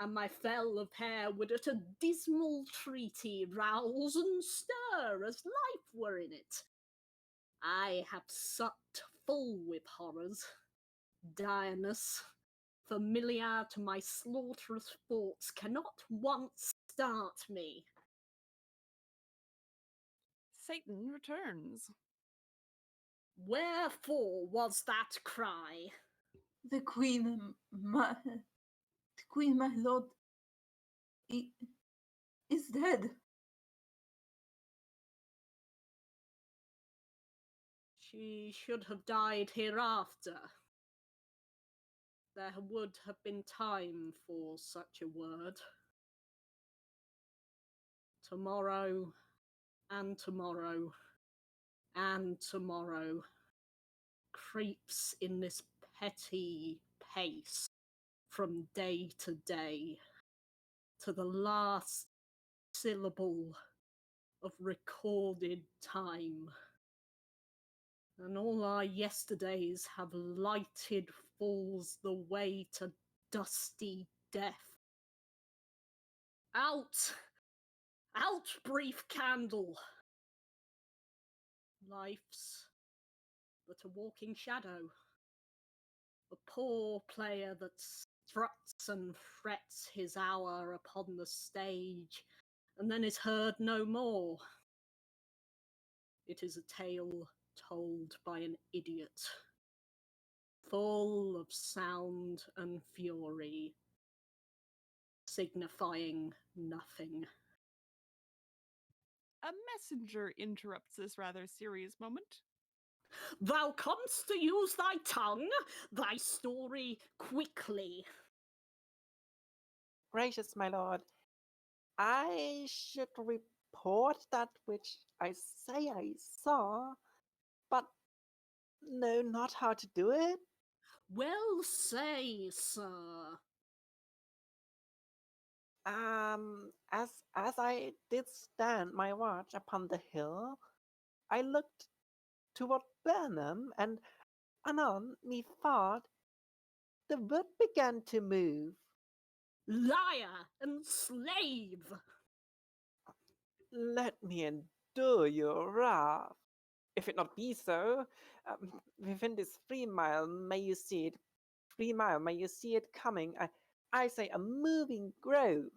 and my fell of hair would at a dismal treaty rouse and stir as life were in it. I have supped full with horrors. Direness, familiar to my slaughterous thoughts, cannot once start me. Satan returns. Wherefore was that cry? The queen, my lord, is dead. She should have died hereafter. There would have been time for such a word. Tomorrow, and tomorrow, and tomorrow creeps in this petty pace from day to day to the last syllable of recorded time. And all our yesterdays have lighted falls the way to dusty death. Out! Out, brief candle! Life's but a walking shadow. A poor player that struts and frets his hour upon the stage, and then is heard no more. It is a tale told by an idiot, full of sound and fury, signifying nothing. A messenger interrupts this rather serious moment. Thou comest to use thy tongue, thy story quickly. Gracious, my lord, I should report that which I say I saw, but know not how to do it. Well say, sir. As I did stand my watch upon the hill, I looked toward Burnham, and anon methought the wood began to move. Liar and slave! Let me endure your wrath. If it not be so, within this 3 mile may you see it. 3 mile may you see it coming. I say a moving grove.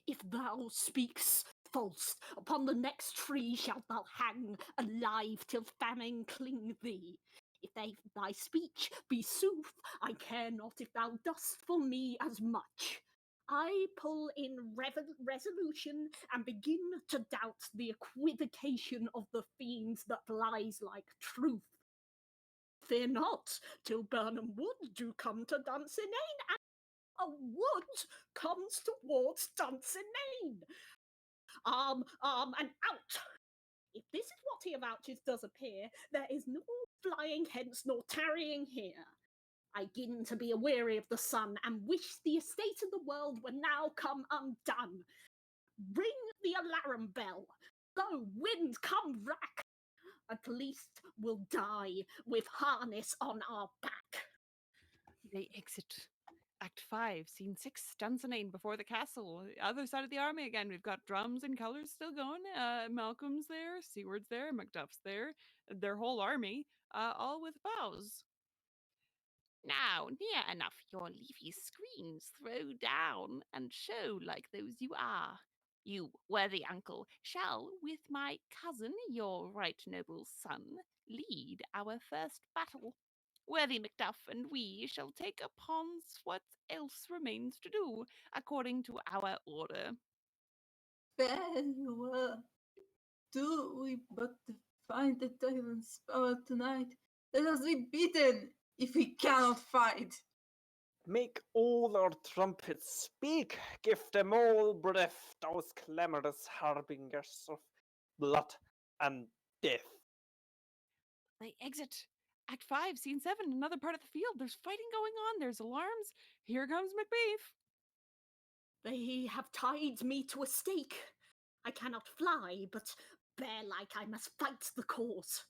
If thou speaks false, upon the next tree shalt thou hang alive till famine cling thee. If thy speech be sooth, I care not if thou dost for me as much. I pull in resolution and begin to doubt the equivocation of the fiends that lies like truth. Fear not, till Burnham Wood do come to Dunsinane, and a wood comes towards Dunsinane. Arm, and out! If this is what he avouches does appear, there is no flying hence nor tarrying here. I begin to be aweary of the sun, and wish the estate of the world were now come undone. Ring the alarum bell. Lo, wind, come rack. At least we'll die with harness on our back. They exit. Act 5, Scene 6, Dunsinane before the castle. Other side of the army again. We've got drums and colors still going. Malcolm's there, Seward's there, Macduff's there. Their whole army, all with bows. Now, near enough your leafy screens throw down, and show like those you are. You, worthy uncle, shall, with my cousin, your right noble son, lead our first battle. Worthy Macduff and we shall take upon what else remains to do, according to our order. Very well. Do we but find the tyrant's power tonight, let us be beaten if we cannot fight. Make all our trumpets speak, give them all breath, those clamorous harbingers of blood and death. They exit. Act 5, Scene 7, another part of the field. There's fighting going on. There's alarms. Here comes Macbeth. They have tied me to a stake. I cannot fly, but bear-like I must fight the cause.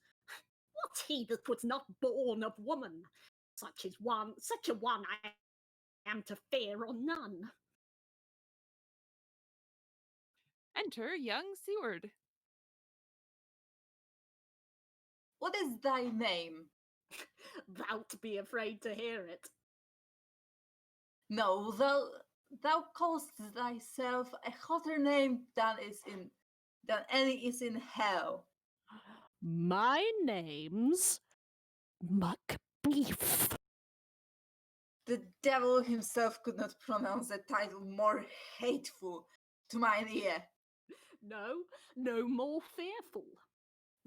What he that was not born of woman? Such a one I am to fear or none. Enter young Seward. What is thy name? Thou'lt be afraid to hear it. No, thou callest thyself a hotter name than is in than any is in hell. My name's Macbeth. The devil himself could not pronounce a title more hateful to mine ear. No more fearful.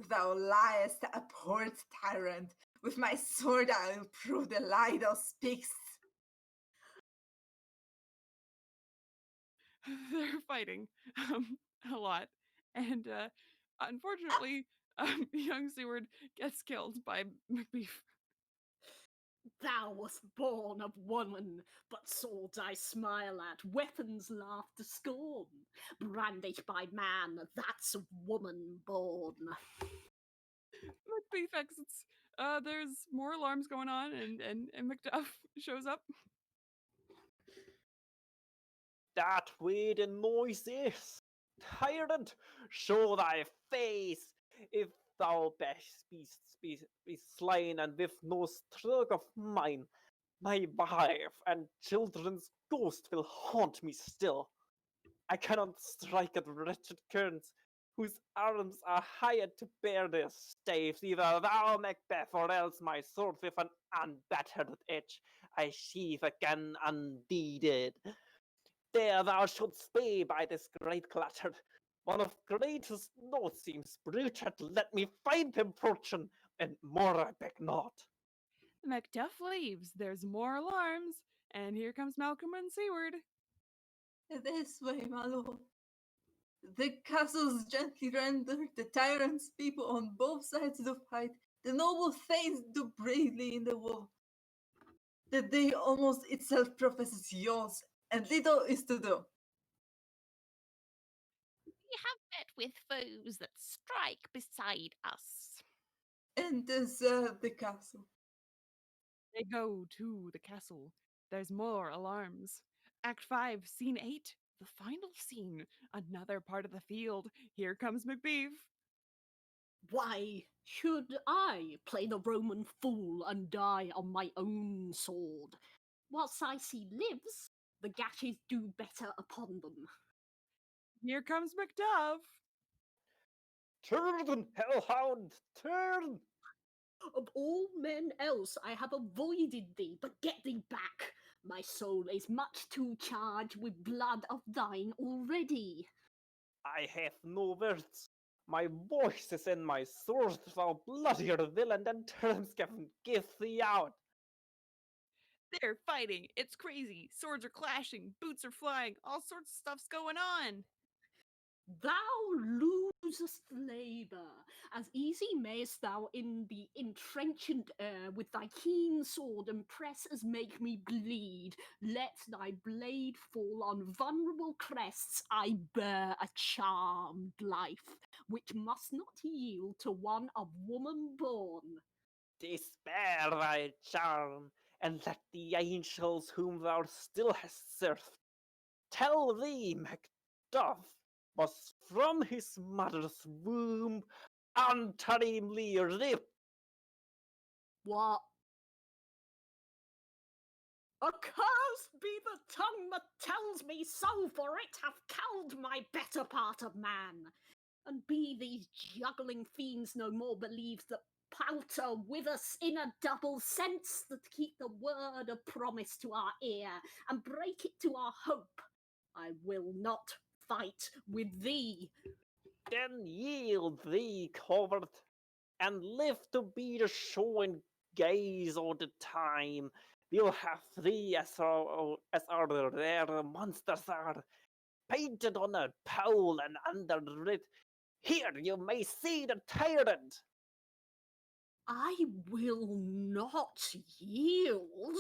Thou liest, abhorred tyrant. With my sword I'll prove the lie thou speakst. They're fighting a lot, and unfortunately, young Seward gets killed by Macbeth. Thou wast born of woman, but swords I smile at, weapons laugh to scorn. Brandished by man, that's woman born. Macbeth exits. There's more alarms going on, and Macduff shows up. That way the noise is. Tyrant, show thy face, if thou be slain, and with no stroke of mine, my wife and children's ghost will haunt me still. I cannot strike at wretched currents, whose arms are hired to bear their staves. Either thou, Macbeth, or else my sword with an unbattered edge I sheathe again undeeded. There thou shouldst be by this great clatter. One of greatest note seems bruited. Let me find him, fortune, and more I beg not. Macduff leaves. There's more alarms, and here comes Malcolm and Seward. This way, my lord. The castles gently render, the tyrant's people on both sides do fight, the noble thanes do bravely in the war. The day almost itself professes yours, and little is to do. We have met with foes that strike beside us. And deserve the castle. They go to the castle. There's more alarms. Act 5, Scene 8, the final scene. Another part of the field. Here comes Macbeth. Why should I play the Roman fool and die on my own sword? Whilst I see lives, the gashes do better upon them. Here comes Macduff. Turn, hellhound, turn! Of all men else I have avoided thee, but get thee back. My soul is much too charged with blood of thine already. I have no words. My voice is in my sword, thou bloodier villain than Termskeffen, give thee out. They're fighting. It's crazy. Swords are clashing. Boots are flying. All sorts of stuff's going on. Thou losest labour, as easy mayst thou in the entrenchant air with thy keen sword and press as make me bleed. Let thy blade fall on vulnerable crests. I bear a charmed life, which must not yield to one of woman born. Despair thy charm, and let the angels whom thou still hast served tell thee, Macduff was from his mother's womb untamely ripped. What? Accursed be the tongue that tells me so, for it hath cowed my better part of man. And be these juggling fiends no more believed that powter with us in a double sense, that keep the word of promise to our ear and break it to our hope. I will not fight with thee. Then yield thee, coward, and live to be the show and gaze all the time. We'll have thee as our rare monsters are, painted on a pole and underwrit. Here you may see the tyrant. I will not yield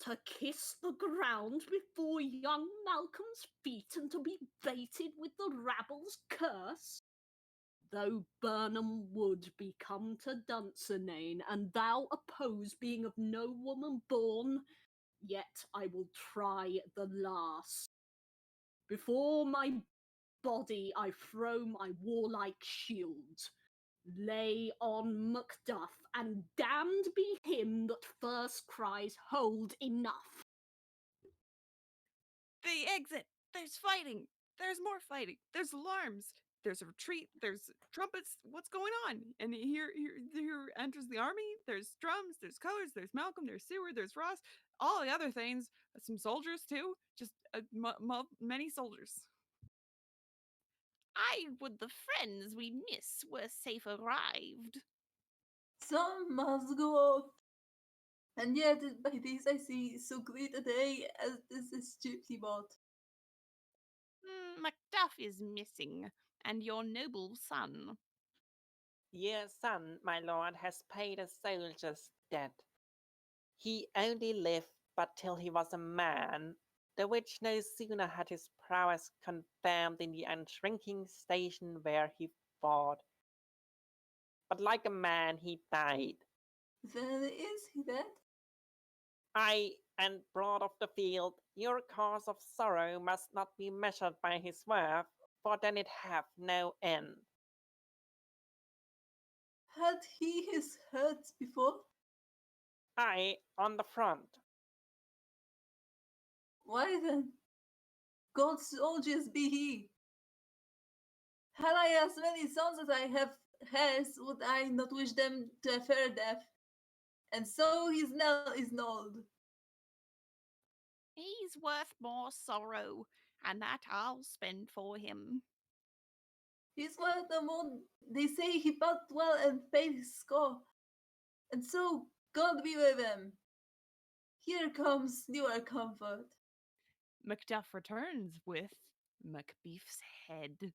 to kiss the ground before young Malcolm's feet and to be baited with the rabble's curse. Though Burnham would be come to Dunsinane, and thou oppose being of no woman born, yet I will try the last. Before my body I throw my warlike shield. Lay on Macduff, and damned be him that first cries, hold enough. They exit. There's fighting. There's more fighting. There's alarms. there's a retreat, there's trumpets, what's going on? And here enters the army, there's drums, there's colors, there's Malcolm, there's Seward, there's Ross, all the other things, some soldiers too, just many soldiers. I would the friends we miss were safe arrived. Some must go off. And yet, by this I see so great a day as this gypsy bought. Macduff is missing, and your noble son. Your son, my lord, has paid a soldier's debt. He only lived but till he was a man, the which no sooner had his prowess confirmed in the unshrinking station where he fought, but like a man he died. Then is he dead? Aye, and broad of the field, your cause of sorrow must not be measured by his worth, for then it hath no end. Had he his hurts before? Aye, on the front. Why then? God's soldiers be he. Had I as many sons as I have heirs, would I not wish them to a fair death? And so his knell is knolled. He's worth more sorrow, and that I'll spend for him. He's worth the more. They say he fought well and paid his score. And so, God be with him. Here comes newer comfort. Macduff returns with Macbeef's head.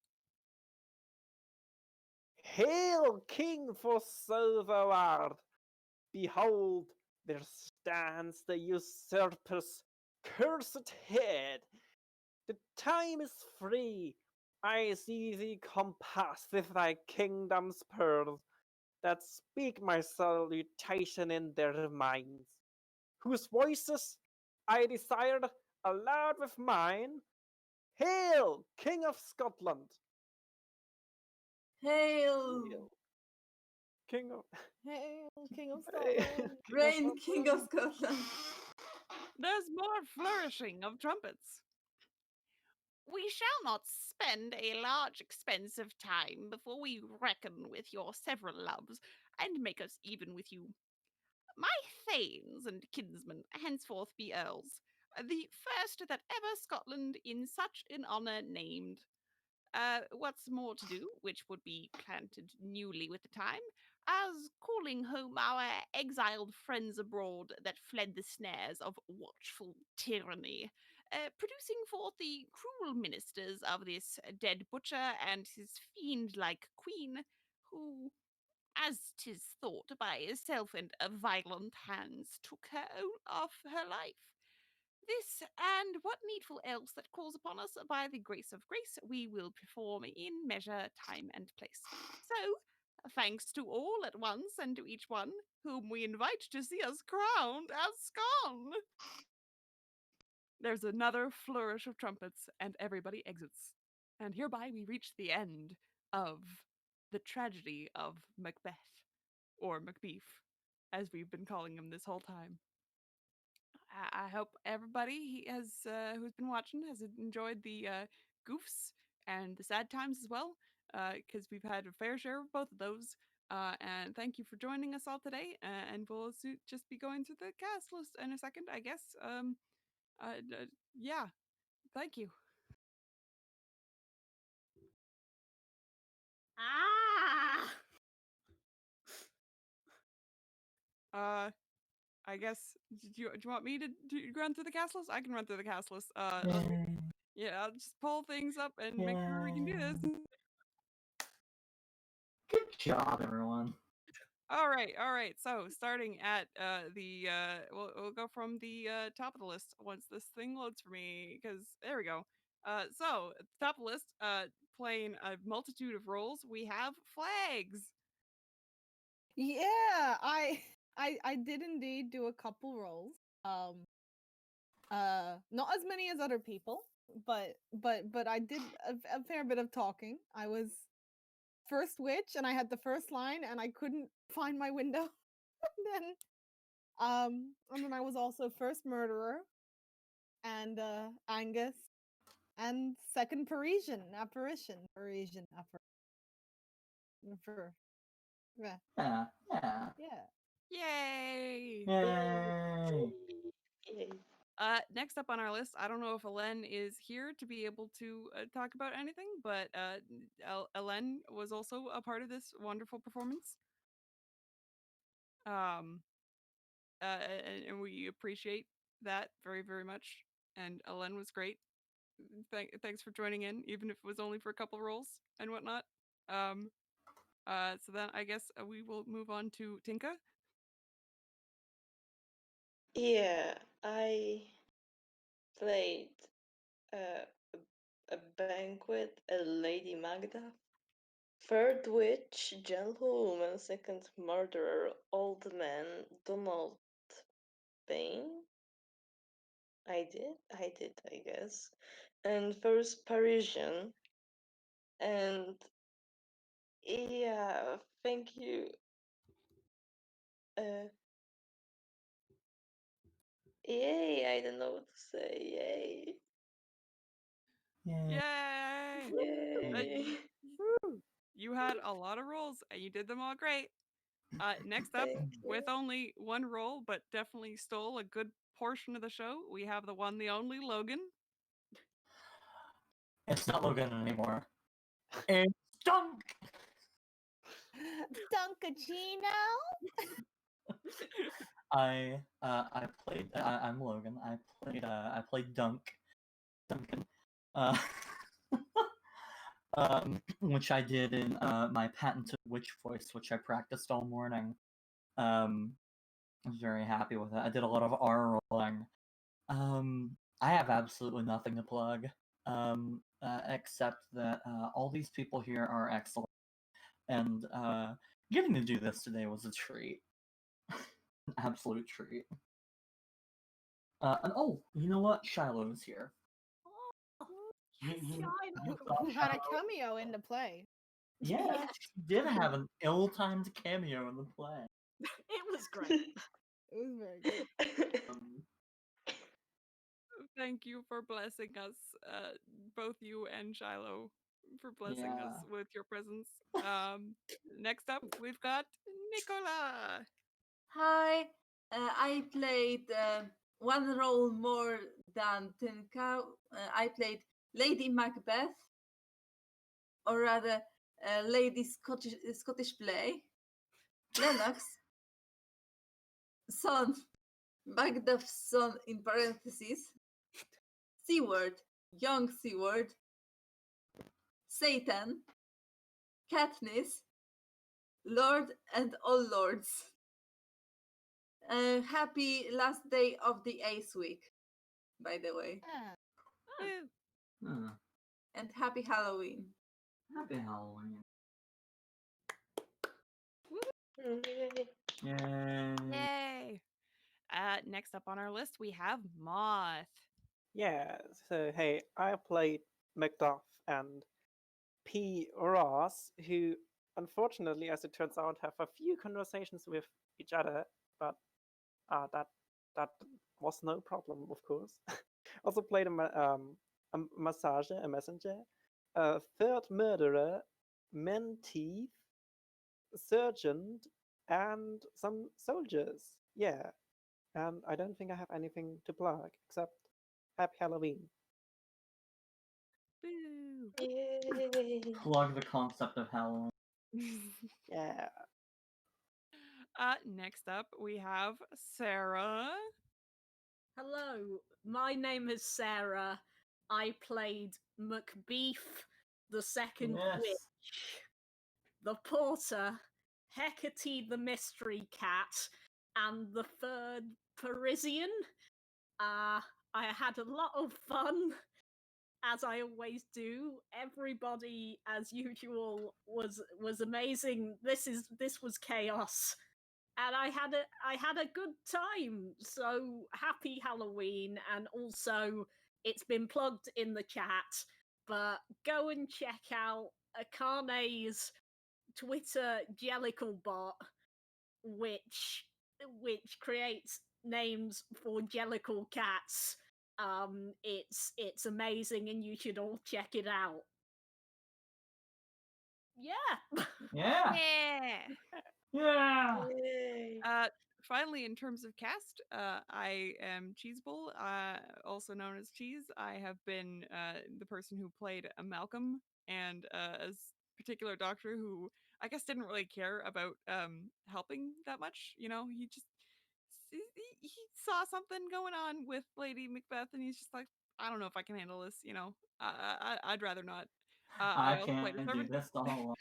Hail, King, for so thou art! Behold, there stands the usurper's cursed head. The time is free. I see thee compassed with thy kingdom's pearls, that speak my salutation in their minds, whose voices I desired aloud with mine. Hail, King of Scotland! Hail! Hail, King of Hail, King of Hey, Scotland! Reign, King of Scotland! There's more flourishing of trumpets. We shall not spend a large expense of time before we reckon with your several loves, and make us even with you. My thanes and kinsmen henceforth be earls, the first that ever Scotland in such an honour named. What's more to do, which would be planted newly with the time, as calling home our exiled friends abroad that fled the snares of watchful tyranny, producing forth the cruel ministers of this dead butcher and his fiend-like queen, who, as 'tis thought by self and violent hands, took her own off her life. This and what needful else that calls upon us by the grace of grace, we will perform in measure, time, and place. So, thanks to all at once, and to each one whom we invite to see us crowned as Scone. There's another flourish of trumpets, and everybody exits. And hereby we reach the end of the tragedy of Macbeth, or Macbeef, as we've been calling him this whole time. I hope everybody has who's been watching has enjoyed the goofs and the sad times as well, because we've had a fair share of both of those. And thank you for joining us all today. And we'll just be going through the cast list in a second, I guess. Yeah, thank you. I guess do you want me to run through the cast list? I can run through the cast list. Yeah, I'll just pull things up and make sure we can do this. Good job, everyone. All right. So starting at we'll go from the top of the list once this thing loads for me, because there we go. So at the top of the list, playing a multitude of roles, we have Flags. Yeah, I did indeed do a couple roles. Not as many as other people, but I did a fair bit of talking. I was first witch, and I had the first line, and I couldn't find my window. And then I was also first murderer, and Angus, And second Parisian apparition. Parisian apparition. Yeah. Yeah, yeah. Yay! Yay! Yay. Next up on our list, I don't know if Elen is here to be able to talk about anything, but Elen was also a part of this wonderful performance. And we appreciate that very, very much. And Elen was great. Thanks for joining in, even if it was only for a couple roles and whatnot. So then I guess we will move on to Tinka. Yeah, I played uh, a banquet, a Lady Magda. Third witch, gentlewoman, second murderer, old man, Donald Payne. I did, I guess. And first Parisian. And yeah, thank you. Yay, I don't know what to say. Yay. Yay! Yay. You had a lot of roles and you did them all great. Next up, Thank with you. only one role, but definitely stole a good portion of the show, we have the one, the only Logan. It's not Logan anymore. It's Dunk! Dunkachino. I'm Logan. I played Duncan. Which I did in my patented witch voice, which I practiced all morning. I was very happy with it. I did a lot of R rolling. I have absolutely nothing to plug, except that all these people here are excellent, and getting to do this today was a treat, an absolute treat. And oh, you know what? Shiloh's here. You saw Who had a Shiloh? cameo in the play. Yeah, Yes. she did have an ill-timed cameo in the play. It was great. It was very good. Thank you for blessing us, both you and Shiloh, for blessing us Yeah. with your presence. Next up, we've got Nicola. Hi, I played one role more than Tinka. I played Lady Macbeth, or rather, Lady Scottish play. Lennox, son, Macduff's son in parentheses. Seward, young Seward. Satan, Katniss, Lord and all lords. Happy last day of the Ace Week, by the way. Woo. And happy Halloween. Happy Halloween. Yay. Yay. Yay! Next up on our list, we have Moth. Yeah, so hey, I played Macduff and P. Ross, who unfortunately, as it turns out, have a few conversations with each other, but that was no problem, of course. Also played a massager, a messenger, a third murderer, Menteith, sergeant, and some soldiers. Yeah, and I don't think I have anything to plug except Happy Halloween. Boo! Yay. Plug the concept of Halloween. Yeah. Next up, we have Sarah. Hello, my name is Sarah. I played Macbeth, the second Yes. witch, the porter, Hecate the mystery cat, and the third Parisian. I had a lot of fun, as I always do. Everybody, as usual, was amazing. This was chaos. And I had a good time. So happy Halloween, and also it's been plugged in the chat, but go and check out Akane's Twitter Jellicle bot, which creates names for Jellicle cats. It's amazing, and you should all check it out. Yeah. Yeah. Yeah. Yeah. Finally, in terms of cast, I am Cheesebowl, also known as Cheese. I have been the person who played Malcolm, and as particular doctor who I guess didn't really care about helping that much. You know, he just he saw something going on with Lady Macbeth, and he's just like, I don't know if I can handle this. You know, I'd rather not. I I also played a can't do servant. this the whole.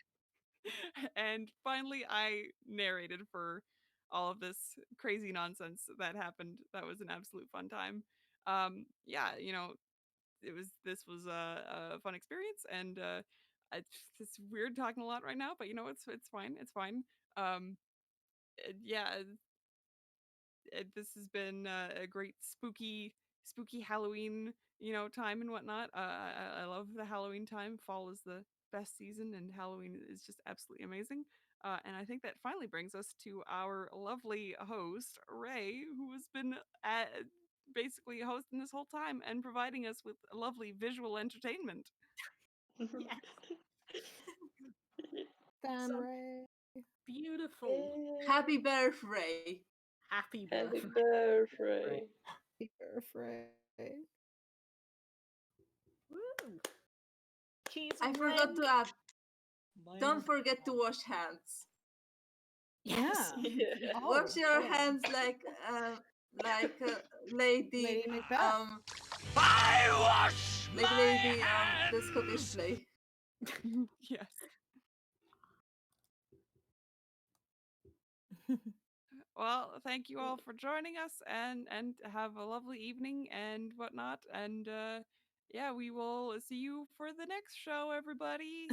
And finally, I narrated for all of this crazy nonsense that happened. That was an absolute fun time. Yeah, you know, this was a fun experience, and it's weird talking a lot right now, but you know, it's fine. It's fine. Yeah, this has been a great spooky Halloween, you know, time and whatnot. I love the Halloween time. Fall is the best season, and Halloween is just absolutely amazing. And I think that finally brings us to our lovely host, Ray, who has been basically hosting this whole time and providing us with lovely visual entertainment. Yes. Dan So Ray. beautiful. Happy birthday. Happy Happy birthday. birthday. Happy birthday. Woo. Cheese I and forgot Ray. to add, don't forget to wash hands. Yes. Yeah. Yeah. Wash your yeah. hands like Lady Lady Macbeth. I wash like Lady the Scottish play. Yes. Well, thank you all for joining us, and have a lovely evening and whatnot. And yeah, we will see you for the next show, everybody.